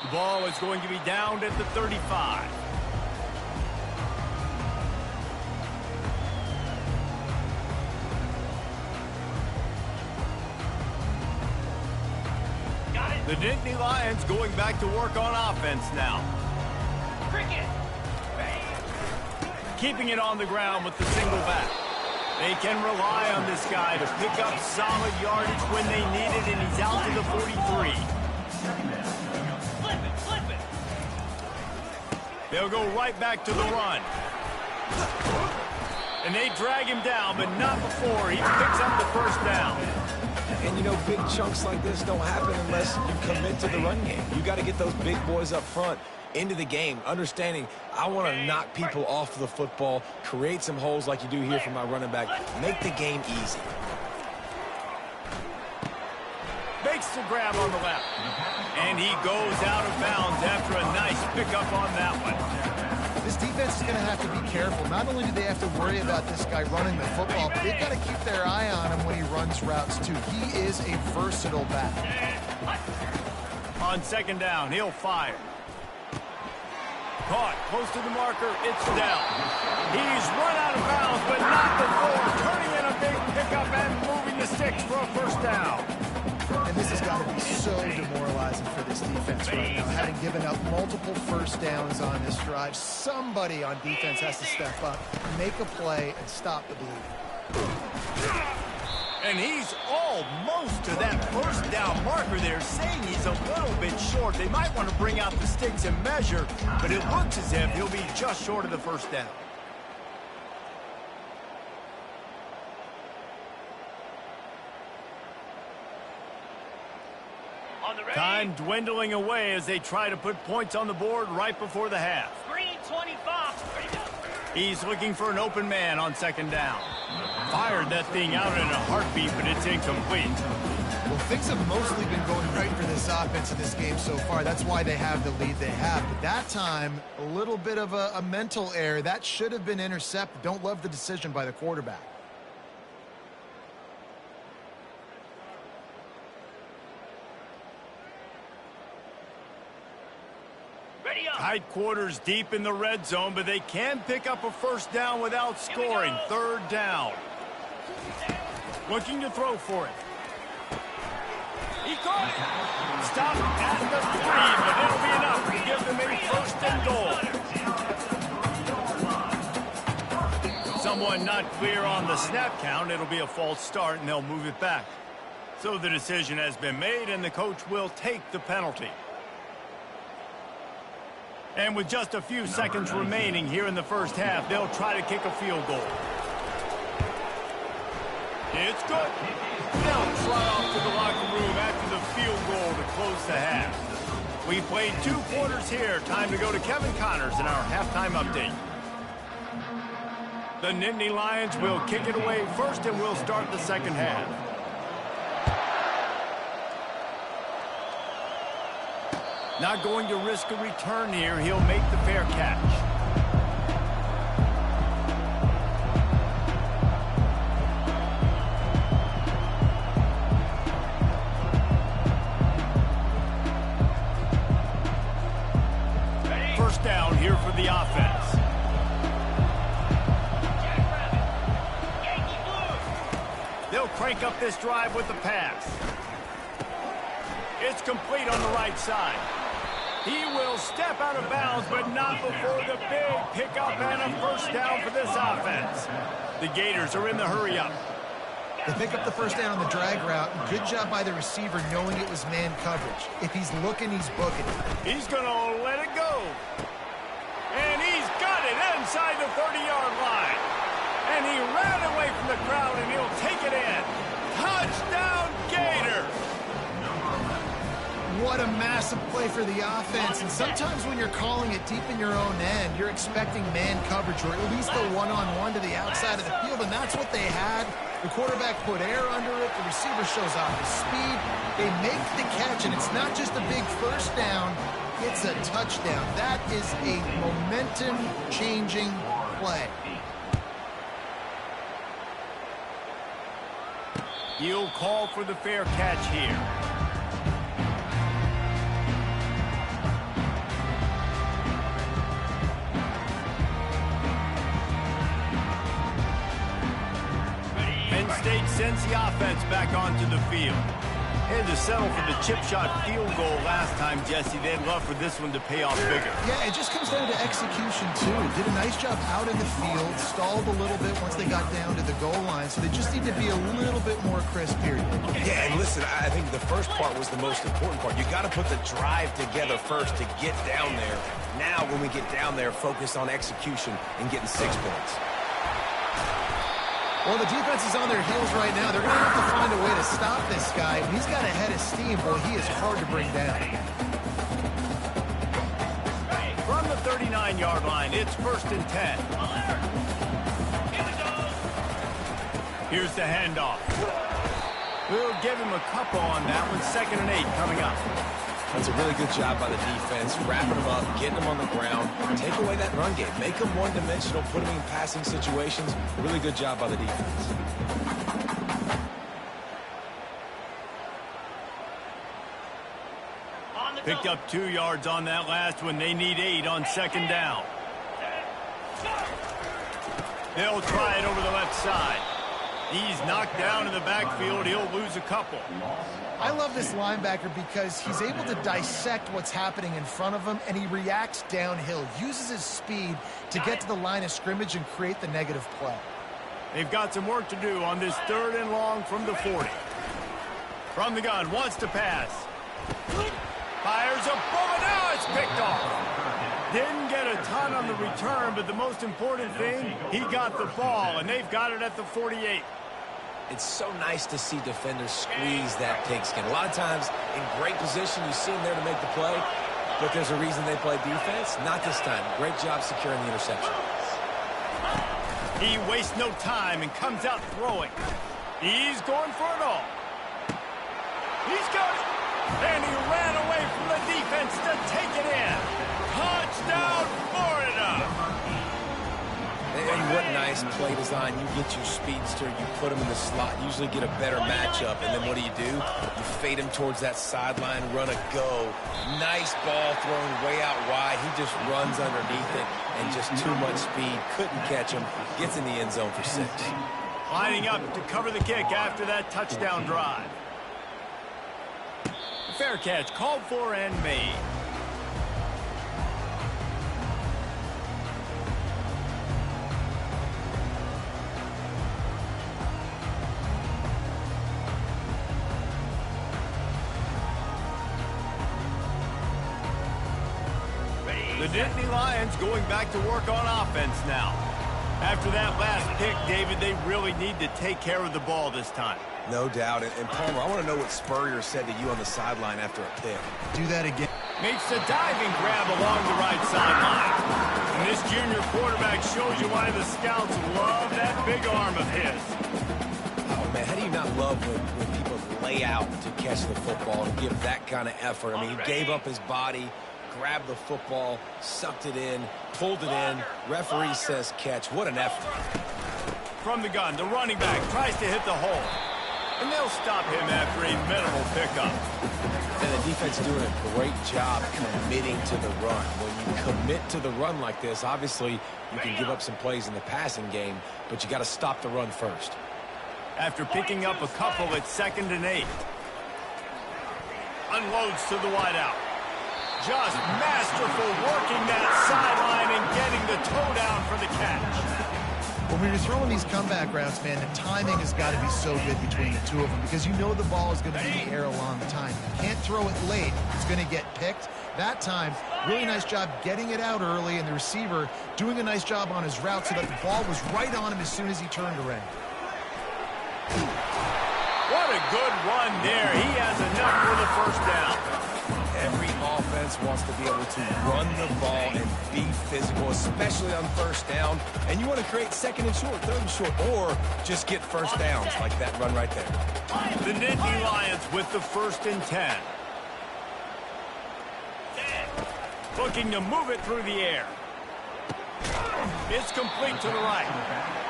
The ball is going to be downed at the 35. The Nittany Lions going back to work on offense now. Cricket. Keeping it on the ground with the single back. They can rely on this guy to pick up solid yardage when they need it, and he's out to the 43. Flip it. They'll go right back to the run. And they drag him down, but not before he picks up the first down. And, you know, big chunks like this don't happen unless you commit to the run game. You got to get those big boys up front into the game, understanding I want to knock people off the football, create some holes like you do here for my running back, make the game easy. Makes the grab on the left. And he goes out of bounds after a nice pickup on that one. This defense is going to have to be careful. Not only do they have to worry about this guy running the football, but they've got to keep their eye on him when he runs routes, too. He is a versatile back. On 2nd down, he'll fire. Caught close to the marker. It's down. He's run out of bounds, but not before turning in a big pickup and moving the sticks for a first down. And this has got to be so demoralizing for this defense right now. Having given up multiple first downs on this drive, somebody on defense has to step up, make a play, and stop the bleeding. And he's almost to that first down marker there, saying he's a little bit short. They might want to bring out the sticks and measure, but it looks as if he'll be just short of the first down. Time dwindling away as they try to put points on the board right before the half. Green 25. Ready to go. He's looking for an open man on 2nd down. Fired that thing out in a heartbeat, but it's incomplete. Well, things have mostly been going right for this offense in this game so far. That's why they have the lead they have. But that time, a little bit of a mental error. That should have been intercepted. Don't love the decision by the quarterback. Tight quarters deep in the red zone, but they can pick up a first down without scoring. Third down. Looking to throw for it. He caught it. Stop at the 3, but it'll be enough to give them a first and goal. Someone not clear on the snap count. It'll be a false start, and they'll move it back. So the decision has been made, and the coach will take the penalty. And with just a few seconds remaining here in the first half, they'll try to kick a field goal. It's good. They'll trot off to the locker room after the field goal to close the half. We played 2 quarters here. Time to go to Kevin Connors in our halftime update. The Nittany Lions will kick it away first, and we'll start the second half. Not going to risk a return here. He'll make the fair catch. First down here for the offense. They'll crank up this drive with the pass. It's complete on the right side. He will step out of bounds, but not before the big pickup and a first down for this offense. The Gators are in the hurry-up. They pick up the first down on the drag route. Good job by the receiver knowing it was man coverage. If he's looking, he's booking. He's going to let it go. And he's got it inside the 30-yard line. And he ran away from the crowd, and he'll take it in. Touchdown, Gators! What a massive play for the offense. And sometimes when you're calling it deep in your own end, you're expecting man coverage or at least the one-on-one to the outside of the field, and that's what they had. The quarterback put air under it. The receiver shows off his speed. They make the catch, and it's not just a big first down. It's a touchdown. That is a momentum-changing play. He'll call for the fair catch here. Penn State sends the offense back onto the field. Had to settle for the chip shot field goal last time, Jesse. They'd love for this one to pay off bigger. Yeah, it just comes down to execution, too. Did a nice job out in the field, stalled a little bit once they got down to the goal line, so they just need to be a little bit more crisp here. Yeah, and listen, I think the first part was the most important part. You got to put the drive together first to get down there. Now, when we get down there, focus on execution and getting 6 points. Well, the defense is on their heels right now. They're going to have to find a way to stop this guy. When he's got a head of steam, boy, he is hard to bring down. From the 39-yard line, it's 1st and 10. Here's the handoff. We'll give him a couple on that one. 2nd and 8 coming up. That's a really good job by the defense, wrapping them up, getting them on the ground, take away that run game, make them one-dimensional, put them in passing situations. Really good job by the defense. Picked up 2 yards on that last one. They need 8 on 2nd down. They'll try it over the left side. He's knocked down in the backfield. He'll lose a couple. I love this linebacker because he's able to dissect what's happening in front of him, and he reacts downhill, uses his speed to get to the line of scrimmage and create the negative play. They've got some work to do on this 3rd and long from the 40. From the gun, wants to pass. Fires a bullet. Now it's picked off. Didn't get a ton on the return, but the most important thing, he got the ball, and they've got it at the 48. It's so nice to see defenders squeeze that pigskin. A lot of times, in great position, you see them there to make the play, but there's a reason they play defense. Not this time. Great job securing the interception. He wastes no time and comes out throwing. He's going for it all. He's got it. And he ran away from the defense to take it in. Touchdown, Florida. And what nice play design. You get your speedster, you put him in the slot, usually get a better matchup, and then what do? You fade him towards that sideline, run a go. Nice ball thrown way out wide. He just runs underneath it, and just too much speed. Couldn't catch him. Gets in the end zone for 6. Lining up to cover the kick after that touchdown drive. Fair catch called for and made. The Nittany Lions going back to work on offense now. After that last pick, David, they really need to take care of the ball this time. No doubt. And Palmer, I want to know what Spurrier said to you on the sideline after a pick. Do that again. Makes a diving grab along the right sideline. And this junior quarterback shows you why the scouts love that big arm of his. Oh, man, how do you not love when people lay out to catch the football and give that kind of effort? I mean, he gave up his body, grabbed the football, sucked it in, pulled it in. Referee says catch. What an effort. From the gun, the running back tries to hit the hole. And they'll stop him after a minimal pickup. And the defense doing a great job committing to the run. When you commit to the run like this, obviously you can give up some plays in the passing game, but you got to stop the run first. After picking up a couple at 2nd and 8. Unloads to the wideout. Just masterful working that sideline and getting the toe down for the catch. When you're throwing these comeback routes, man, the timing has got to be so good between the two of them because you know the ball is going to be in the air a long time. You can't throw it late. It's going to get picked. That time, really nice job getting it out early, and the receiver doing a nice job on his route so that the ball was right on him as soon as he turned around. What a good run there. He has enough for the first down. Every offense wants to be able to run the ball and be physical, especially on first down. And you want to create 2nd and short, 3rd and short, or just get first downs like that run right there. The Nittany Lions with the 1st and 10. Looking to move it through the air. It's complete to the right.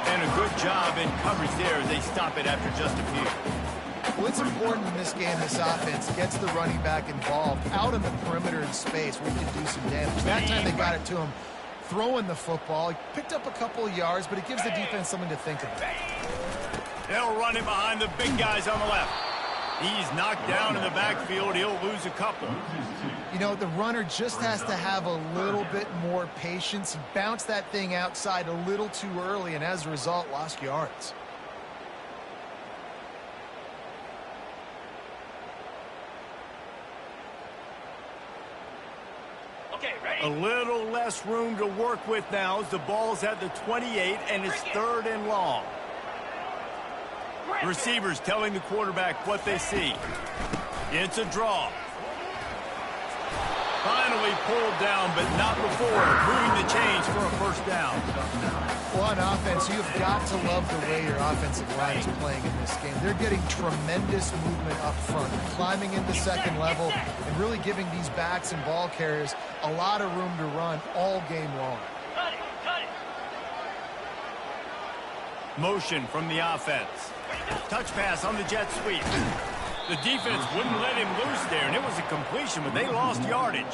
And a good job in coverage there as they stop it after just a few. Well, it's important in this game, this offense gets the running back involved out on the perimeter in space where he can do some damage. That time they got it to him throwing the football. He picked up a couple of yards, but it gives the defense something to think about. They'll run it behind the big guys on the left. He's knocked down in the backfield. He'll lose a couple. You know, the runner just has to have a little bit more patience. He bounced that thing outside a little too early, and as a result, lost yards. A little less room to work with now as the ball's at the 28 and it's 3rd and long. Receivers telling the quarterback what they see. It's a draw. Finally pulled down, but not before moving the chains for a first down. Well, on offense, you've got to love the way your offensive line is playing in this game. They're getting tremendous movement up front, climbing into 2nd level, and really giving these backs and ball carriers a lot of room to run all game long. Motion from the offense. Touch pass on the jet sweep. The defense wouldn't let him loose there, and it was a completion, but they lost yardage.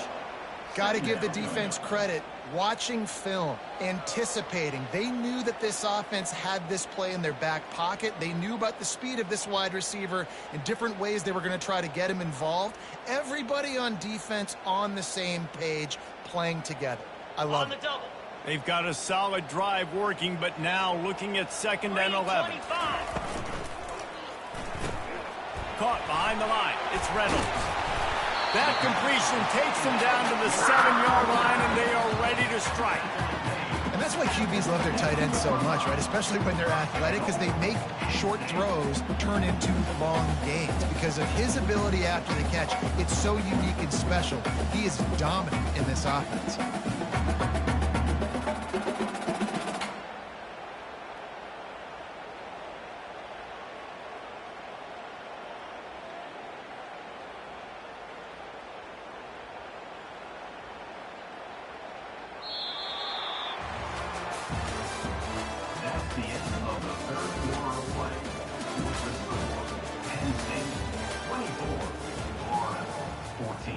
Got to give the defense credit. Watching film, anticipating. They knew that this offense had this play in their back pocket. They knew about the speed of this wide receiver in different ways they were going to try to get him involved. Everybody on defense on the same page, playing together. I love it. They've got a solid drive working, but now looking at 2nd and 11. Caught behind the line. It's Reynolds. That completion takes them down to the 7-yard line, and they are ready to strike. And that's why QBs love their tight ends so much, right? Especially when they're athletic, because they make short throws turn into long gains. Because of his ability after the catch, it's so unique and special. He is dominant in this offense. Score, Florida, 14.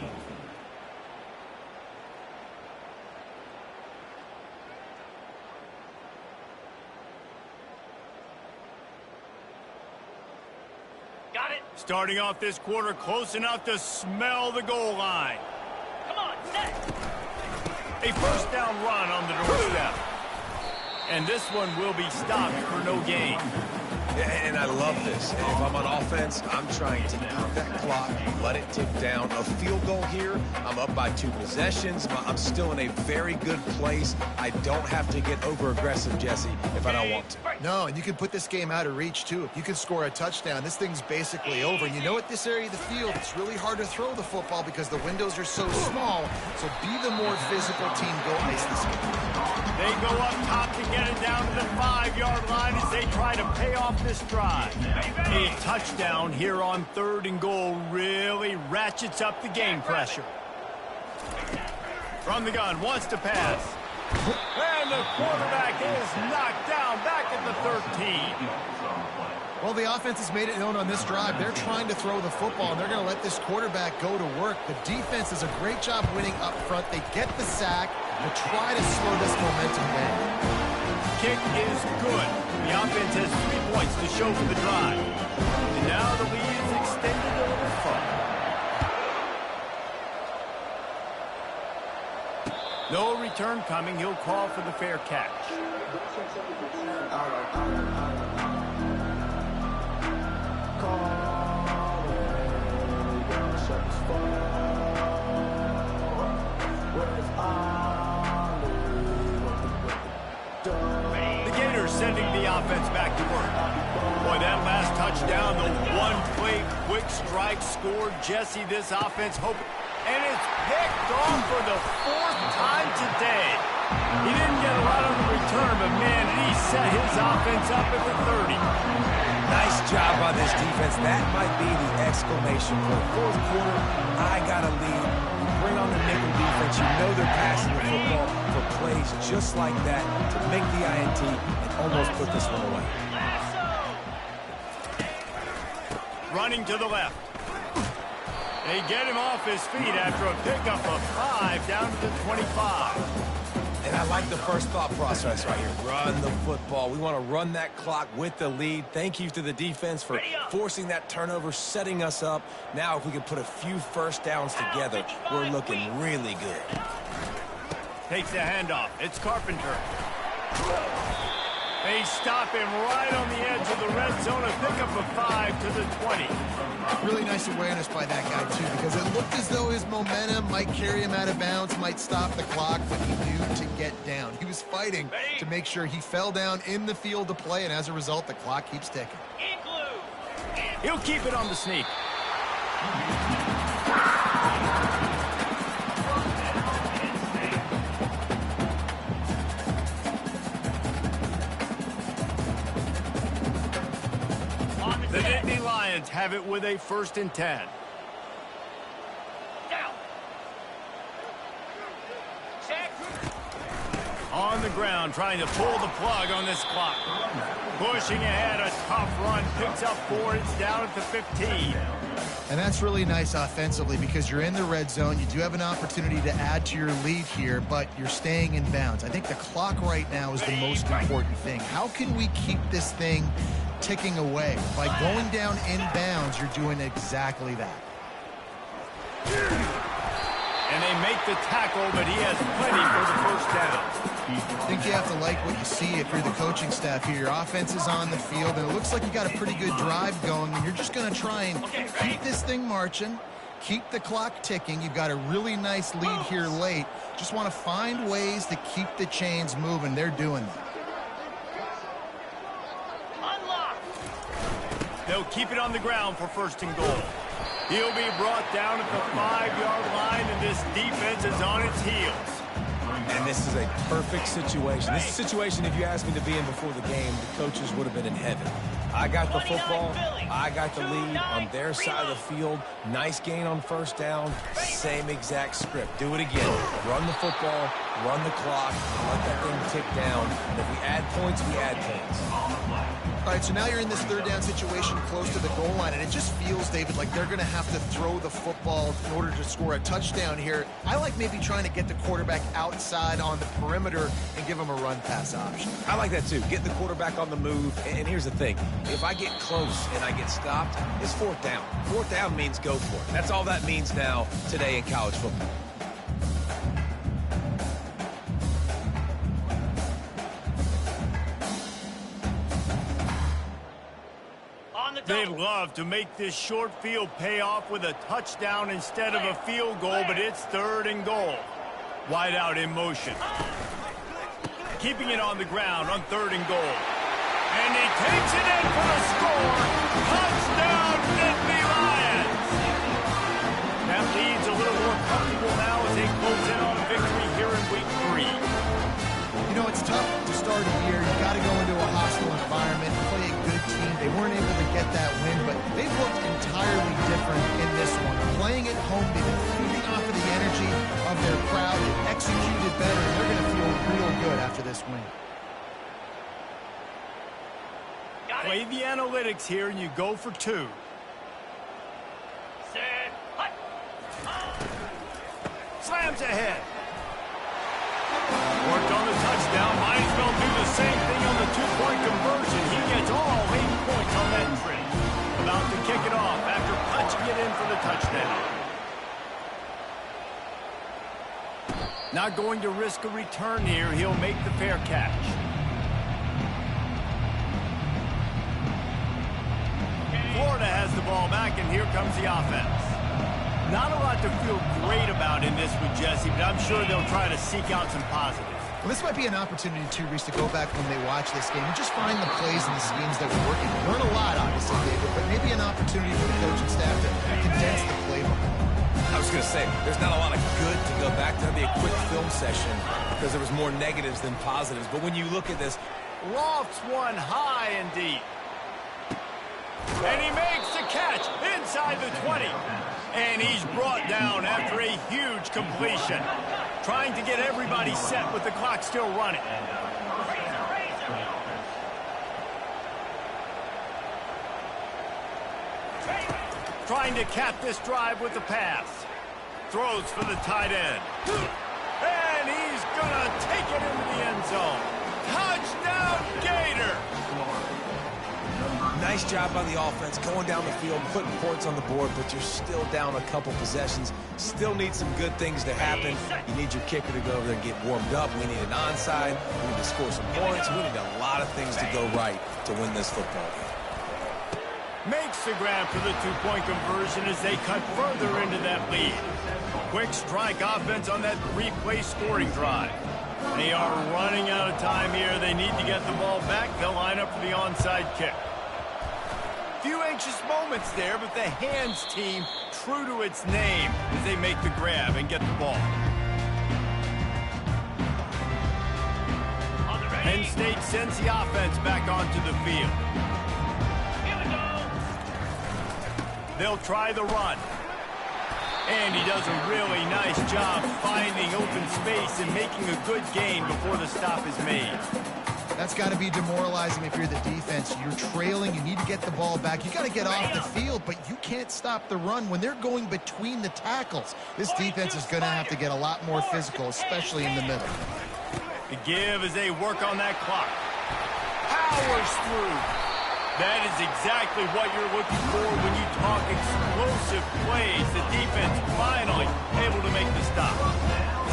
Got it. Starting off this quarter close enough to smell the goal line. Come on, set. A first down run on the doorstep. And this one will be stopped for no gain. And I love this. If I'm on offense, I'm trying to keep that clock, let it tick down. A field goal here, I'm up by 2 possessions. I'm still in a very good place. I don't have to get over-aggressive, Jesse, if I don't want to. No, and you can put this game out of reach, too. If you can score a touchdown, this thing's basically over. And you know, at this area of the field, it's really hard to throw the football because the windows are so small. So be the more physical team. Go ice this game. They go up top to get it down to the 5-yard line as they try to pay off this drive. A touchdown here on 3rd and goal really ratchets up the game pressure. From the gun, wants to pass. And the quarterback is knocked down back at the 13. Well, the offense has made it known on this drive. They're trying to throw the football, and they're going to let this quarterback go to work. The defense does a great job winning up front. They get the sack to try to slow this momentum down. Kick is good. The offense has 3 points to show for the drive. And now the lead is extended a little further. No return coming. He'll call for the fair catch. The Gators sending the offense back to work. Boy, that last touchdown, the one-play quick strike scored Jesse this offense hoping. And it's picked off for the 4th time today. He didn't get a lot on the return, but man, he set his offense up at the 30. Nice job by this defense. That might be the exclamation point. 4th quarter, I got a lead. You bring on the nickel defense. You know they're passing the football for plays just like that to make the INT and almost put this one away. Running to the left. They get him off his feet after a pickup of 5 down to the 25. And I like the first thought process right here. Run the football. We want to run that clock with the lead. Thank you to the defense for forcing that turnover, setting us up. Now, if we could put a few first downs together, we're looking really good. Takes the handoff. It's Carpenter. They stop him right on the edge of the red zone. A pickup of 5 to the 20. Really nice awareness by that guy, too, because it looked as though his momentum might carry him out of bounds, might stop the clock, but he knew to get down. He was fighting to make sure he fell down in the field to play, and as a result, the clock keeps ticking. He'll keep it on the sneak. The Nittany Lions have it with a 1st and 10. Down. Check. On the ground, trying to pull the plug on this clock. Pushing ahead, a tough run, picks up 4, it's down at the 15. And that's really nice offensively because you're in the red zone. You do have an opportunity to add to your lead here, but you're staying in bounds. I think the clock right now is the most important thing. How can we keep this thing ticking away? By going down in bounds, you're doing exactly that. And they make the tackle, but he has plenty for the 1st down. I think you have to like what you see if you're the coaching staff here. Your offense is on the field, and it looks like you got a pretty good drive going, and you're just going to try and keep this thing marching, keep the clock ticking. You've got a really nice lead here late. Just want to find ways to keep the chains moving. They're doing that. They'll keep it on the ground for 1st and goal. He'll be brought down at the 5-yard line, and this defense is on its heels. And this is a perfect situation. This is a situation, if you asked me to be in before the game, the coaches would have been in heaven. I got the football. I got the lead on their side of the field. Nice gain on 1st down. Same exact script. Do it again. Run the football, run the clock, let that thing tick down. And if we add points, we add points. All right, so now you're in this third down situation close to the goal line, and it just feels, David, like they're going to have to throw the football in order to score a touchdown here. I like maybe trying to get the quarterback outside on the perimeter and give him a run-pass option. I like that too. Get the quarterback on the move. And here's the thing. If I get close and I get stopped, it's fourth down. Fourth down means go for it. That's all that means now today in college football. They'd love to make this short field pay off with a touchdown instead of a field goal, but it's third and goal. Wide out in motion. Keeping it on the ground on third and goal. And he takes it in for the score. Touchdown, Nittany Lions! That lead's a little more comfortable now as they close in on a victory here in week 3. You know, it's tough to start a year. You got to go into a hostile environment, play a good team. They weren't able to get that win, but they've looked entirely different in this one. Playing at home, they've been feeding off of the energy of their crowd. They've executed better, and they're going to feel real good after this win. Play the analytics here, and you go for 2. Set. Hut. Slams ahead. Worked on the touchdown. Might as well do the same thing on the 2-point conversion. He gets all 8 points on that trip. About to kick it off after punching it in for the touchdown. Not going to risk a return here. He'll make the fair catch. Florida has the ball back, and here comes the offense. Not a lot to feel great about in this with Jesse, but I'm sure they'll try to seek out some positives. Well, this might be an opportunity, too, Reese, to go back when they watch this game and just find the plays and the schemes that were working. Learn a lot, obviously, David, but maybe an opportunity for the coaching staff to condense the playbook. I was going to say, there's not a lot of good to go back to. That'd be a quick film session because there was more negatives than positives. But when you look at this, Lofts one high and deep. And he makes the catch inside the 20. And he's brought down after a huge completion. Trying to get everybody set with the clock still running. Trying to cap this drive with the pass. Throws for the tight end. And he's going to take it into the end zone. Touchdown, Gator! nice job by the offense going down the field, putting points on the board, but you're still down a couple possessions. Still need some good things to happen. You need your kicker to go over there and get warmed up. We need an onside. We need to score some points. We need a lot of things to go right to win this football game. Makes the grab for the two-point conversion as they cut further into that lead. Quick strike offense on that three-play scoring drive. They are running out of time here. They need to get the ball back. They'll line up for the onside kick. Few anxious moments there, but the hands team true to its name as they make the grab and get the ball. Penn State sends the offense back onto the field. Here we go. They'll try the run. And he does a really nice job finding open space and making a good gain before the stop is made. That's got to be demoralizing if you're the defense. You're trailing. You need to get the ball back. You got to get off the field, but you can't stop the run when they're going between the tackles. This defense is going to have to get a lot more physical, especially in the middle. The give as they work on that clock. Powers through. That is exactly what you're looking for when you talk explosive plays. The defense finally able to make the stop.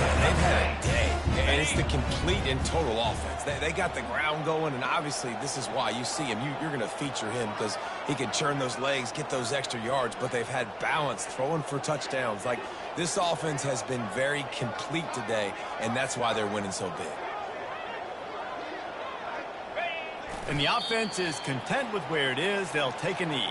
They've had a day, and it's the complete and total offense. They got the ground going, and obviously this is why you see him. You're going to feature him because he can churn those legs, get those extra yards, but they've had balance, throwing for touchdowns. Like, this offense has been very complete today, and that's why they're winning so big. And the offense is content with where it is. They'll take a knee.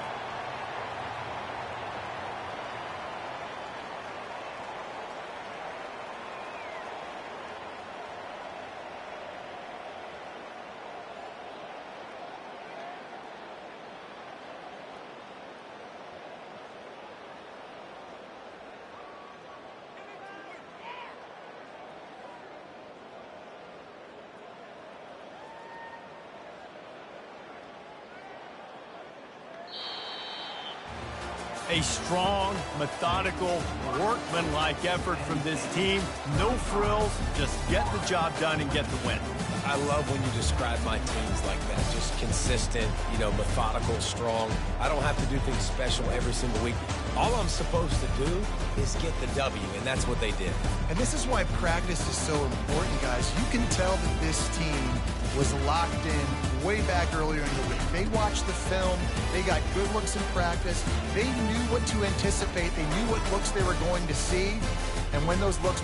A strong, methodical, workmanlike effort from this team. No frills, just get the job done and get the win. I love when you describe my teams like that. Just consistent, methodical, strong. I don't have to do things special every single week. All I'm supposed to do is get the W, and that's what they did. And this is why practice is so important, guys. You can tell that this team was locked in way back earlier in the week. They watched the film. They got good looks in practice. They knew what to anticipate. They knew what looks they were going to see. And when those looks